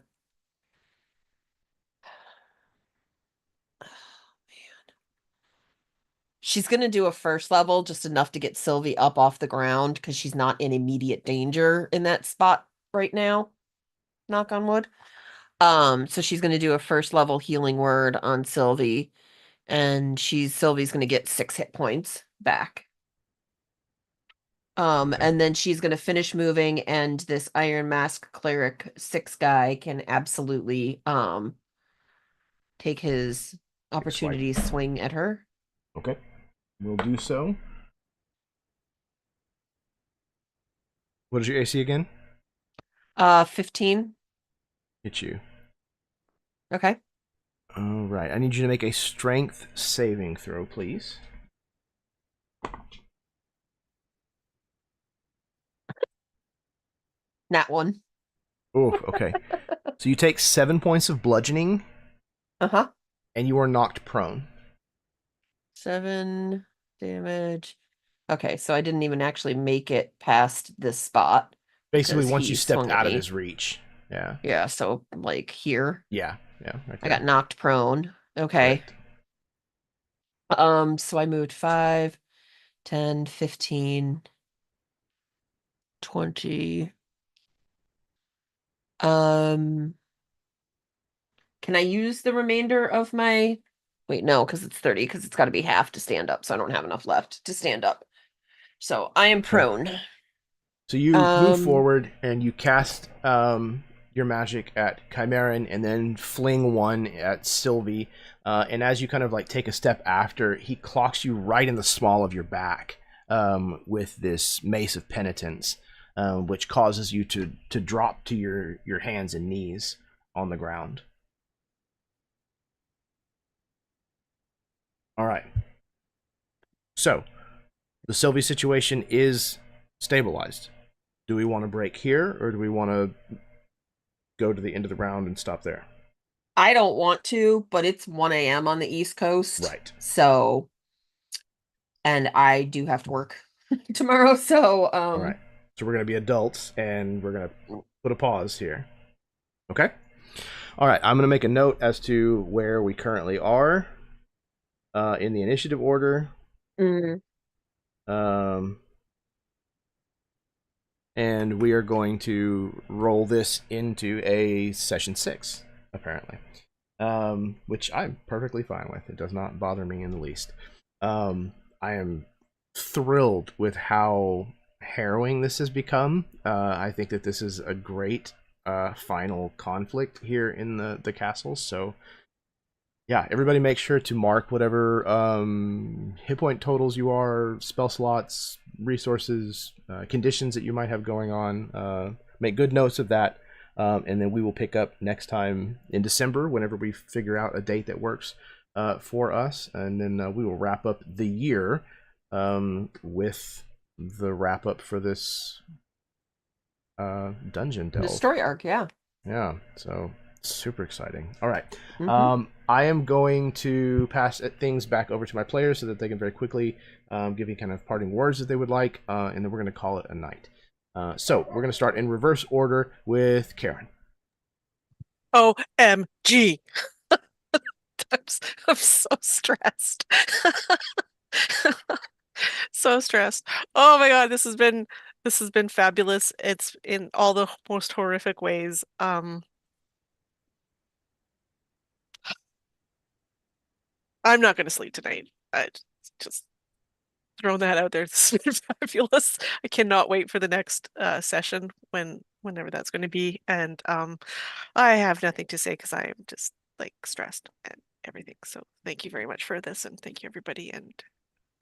she's going to do a first level, just enough to get Sylvie up off the ground because she's not in immediate danger in that spot right now. Knock on wood. So she's going to do a first level healing word on Sylvie, and Sylvie's going to get 6 hit points back. And then she's going to finish moving, and this Iron Mask Cleric 6 guy can absolutely take his opportunity swing at her. Okay, we'll do so. What is your AC again? 15. Hit you. Okay. All right, I need you to make a strength saving throw, please. Nat 1. Oh, okay. So you take 7 points of bludgeoning. Uh-huh. And you are knocked prone. 7 damage. Okay, so I didn't even actually make it past this spot. Basically, once he you stepped swung at out of me. his reach. Yeah. Yeah, so like here. Yeah, yeah. Right I got knocked prone. Okay. Correct. So I moved 5, 10, 15, 20. Can I use the remainder of my, wait, no, because it's 30, because it's got to be half to stand up, so I don't have enough left to stand up. So I am prone. So you move forward and you cast your magic at Chimeran and then fling one at Sylvie. And as you kind of like take a step after, he clocks you right in the small of your back with this Mace of Penitence, which causes you to drop to your hands and knees on the ground. All right. So the Sylvie situation is stabilized. Do we want to break here, or do we want to go to the end of the round and stop there? I don't want to, but it's 1 a.m. on the East Coast. Right. So, and I do have to work tomorrow, so all right. So we're going to be adults, and we're going to put a pause here. Okay? All right, I'm going to make a note as to where we currently are in the initiative order. And we are going to roll this into a session 6, apparently, which I'm perfectly fine with. It does not bother me in the least. I am thrilled with how harrowing this has become. I think that this is a great final conflict here in the castle. So yeah, everybody make sure to mark whatever hit point totals you are, spell slots, resources, conditions that you might have going on. Make good notes of that, and then we will pick up next time in December whenever we figure out a date that works for us, and then we will wrap up the year with the wrap up for this dungeon delve. The story arc, yeah. Yeah, so super exciting. All right. I am going to pass things back over to my players so that they can very quickly give you kind of parting words that they would like, and then we're going to call it a night. So we're going to start in reverse order with Karen. OMG. I'm so stressed. So stressed. Oh my God, this has been fabulous. It's in all the most horrific ways. I'm not going to sleep tonight. I just throwing that out there. This has been fabulous. I cannot wait for the next session whenever that's going to be. And I have nothing to say because I am just like stressed and everything. So thank you very much for this, and thank you everybody. And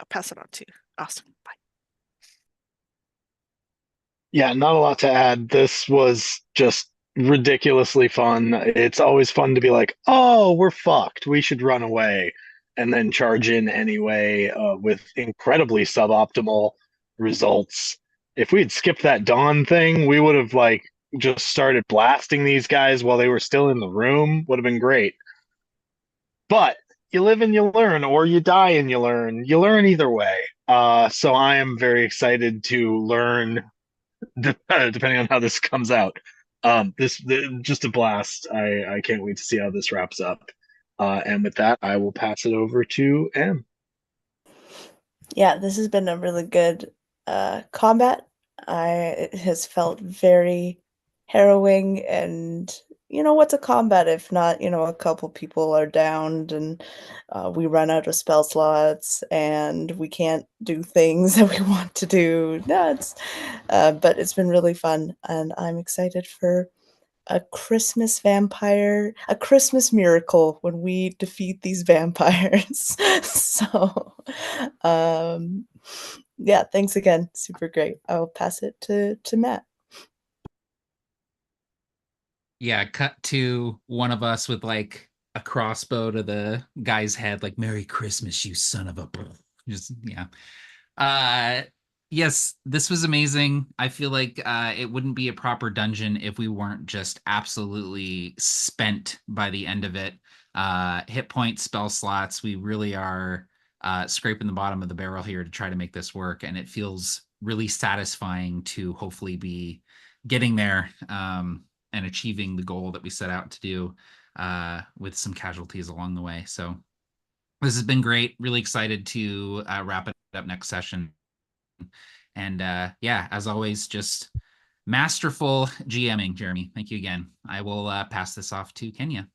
I'll pass it on to Austin. Bye. Yeah, not a lot to add. This was just ridiculously fun. It's always fun to be like, oh, we're fucked. We should run away. And then charge in anyway with incredibly suboptimal results. If we had skipped that dawn thing, we would have like just started blasting these guys while they were still in the room. Would have been great. But you live and you learn, or you die and you learn. You learn either way. So I am very excited to learn depending on how this comes out. Just a blast. I can't wait to see how this wraps up. And with that, I will pass it over to Em. Yeah, this has been a really good combat. It has felt very harrowing, and what's a combat if not, a couple people are downed and we run out of spell slots and we can't do things that we want to do. No, but it's been really fun, and I'm excited for a Christmas miracle when we defeat these vampires. So, yeah, thanks again. Super great. I'll pass it to Matt. Yeah, cut to one of us with like a crossbow to the guy's head, like "Merry Christmas, you son of a." Just yeah. Yes, this was amazing. I feel like it wouldn't be a proper dungeon if we weren't just absolutely spent by the end of it. Hit points, spell slots. We really are scraping the bottom of the barrel here to try to make this work, and it feels really satisfying to hopefully be getting there and achieving the goal that we set out to do with some casualties along the way. So this has been great. Really excited to wrap it up next session. And yeah, as always, just masterful GMing, Jeremy. Thank you again. I will pass this off to Kenya.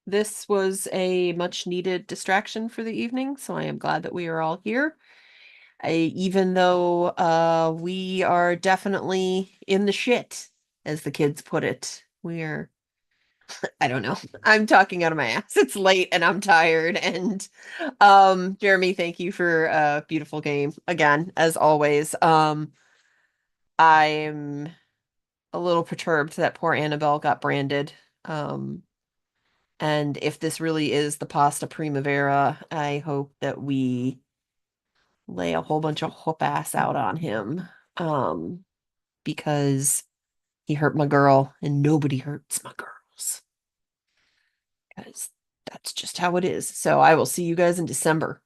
This was a much needed distraction for the evening, so I am glad that we are all here. Even though we are definitely in the shit, as the kids put it. We're I don't know. I'm talking out of my ass. It's late and I'm tired. And Jeremy, thank you for a beautiful game again, as always. I'm a little perturbed that poor Annabelle got branded. And if this really is the pasta primavera, I hope that we lay a whole bunch of whoop ass out on him. Because he hurt my girl and nobody hurts my girls. Because that's just how it is. So I will see you guys in December.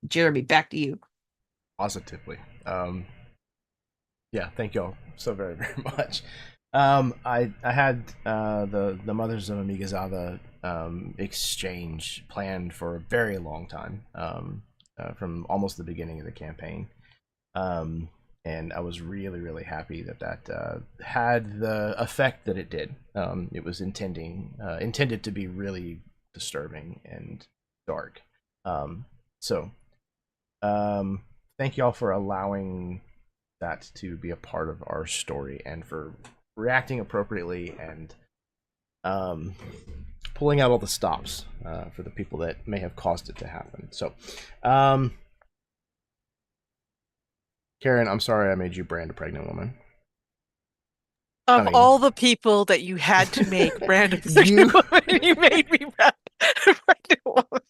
Jeremy, back to you. Positively. Yeah, thank y'all so very, very much. I had the Mothers of Amigazawa exchange planned for a very long time, from almost the beginning of the campaign. And I was really, really happy that had the effect that it did. It was intended to be really disturbing and dark. So thank y'all for allowing that to be a part of our story and for reacting appropriately and pulling out all the stops for the people that may have caused it to happen. So, Karen, I'm sorry I made you brand a pregnant woman. Of all the people that you had to make brand a pregnant woman, you made me brand a pregnant woman.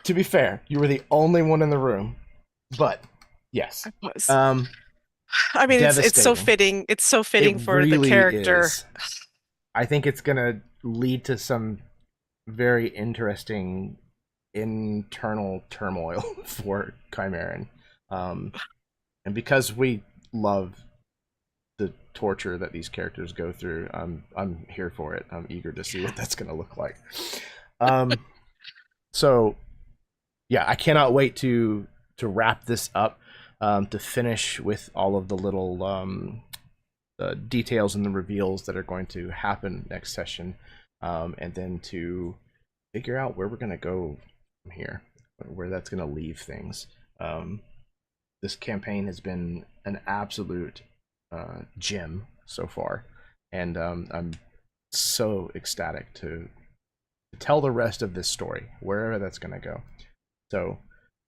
To be fair, you were the only one in the room, but yes. I was. I mean, it's so fitting. It's so fitting for really the character. Is. I think it's gonna lead to some very interesting internal turmoil for Chimeran. And because we love the torture that these characters go through, I'm here for it. I'm eager to see what that's gonna look like. So yeah, I cannot wait to wrap this up, to finish with all of the little details and the reveals that are going to happen next session, and then to figure out where we're going to go from here, where that's going to leave things. This campaign has been an absolute gem so far, and I'm so ecstatic to tell the rest of this story, wherever that's going to go. So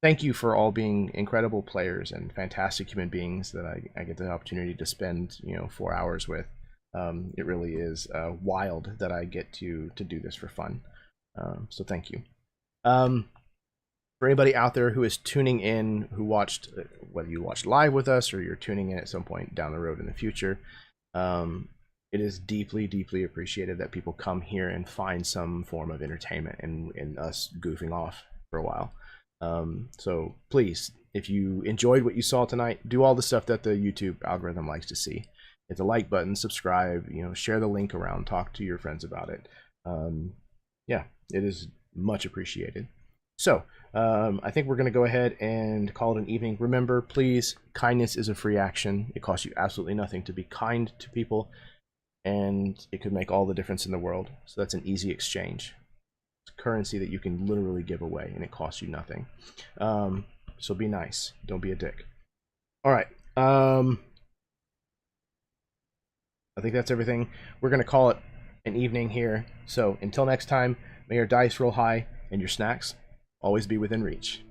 thank you for all being incredible players and fantastic human beings that I get the opportunity to spend 4 hours with. It really is wild that I get to do this for fun. So thank you. For anybody out there who is tuning in, who watched, whether you watched live with us or you're tuning in at some point down the road in the future, it is deeply, deeply appreciated that people come here and find some form of entertainment in us goofing off for a while. So please, if you enjoyed what you saw tonight, do all the stuff that the YouTube algorithm likes to see. Hit the like button, subscribe, share the link around, talk to your friends about it. Yeah, it is much appreciated. So I think we're going to go ahead and call it an evening. Remember, please, kindness is a free action. It costs you absolutely nothing to be kind to people, and it could make all the difference in the world. So that's an easy exchange. It's currency that you can literally give away, and it costs you nothing. So be nice. Don't be a dick. All right. I think that's everything. We're going to call it an evening here. So until next time, may your dice roll high and your snacks always be within reach.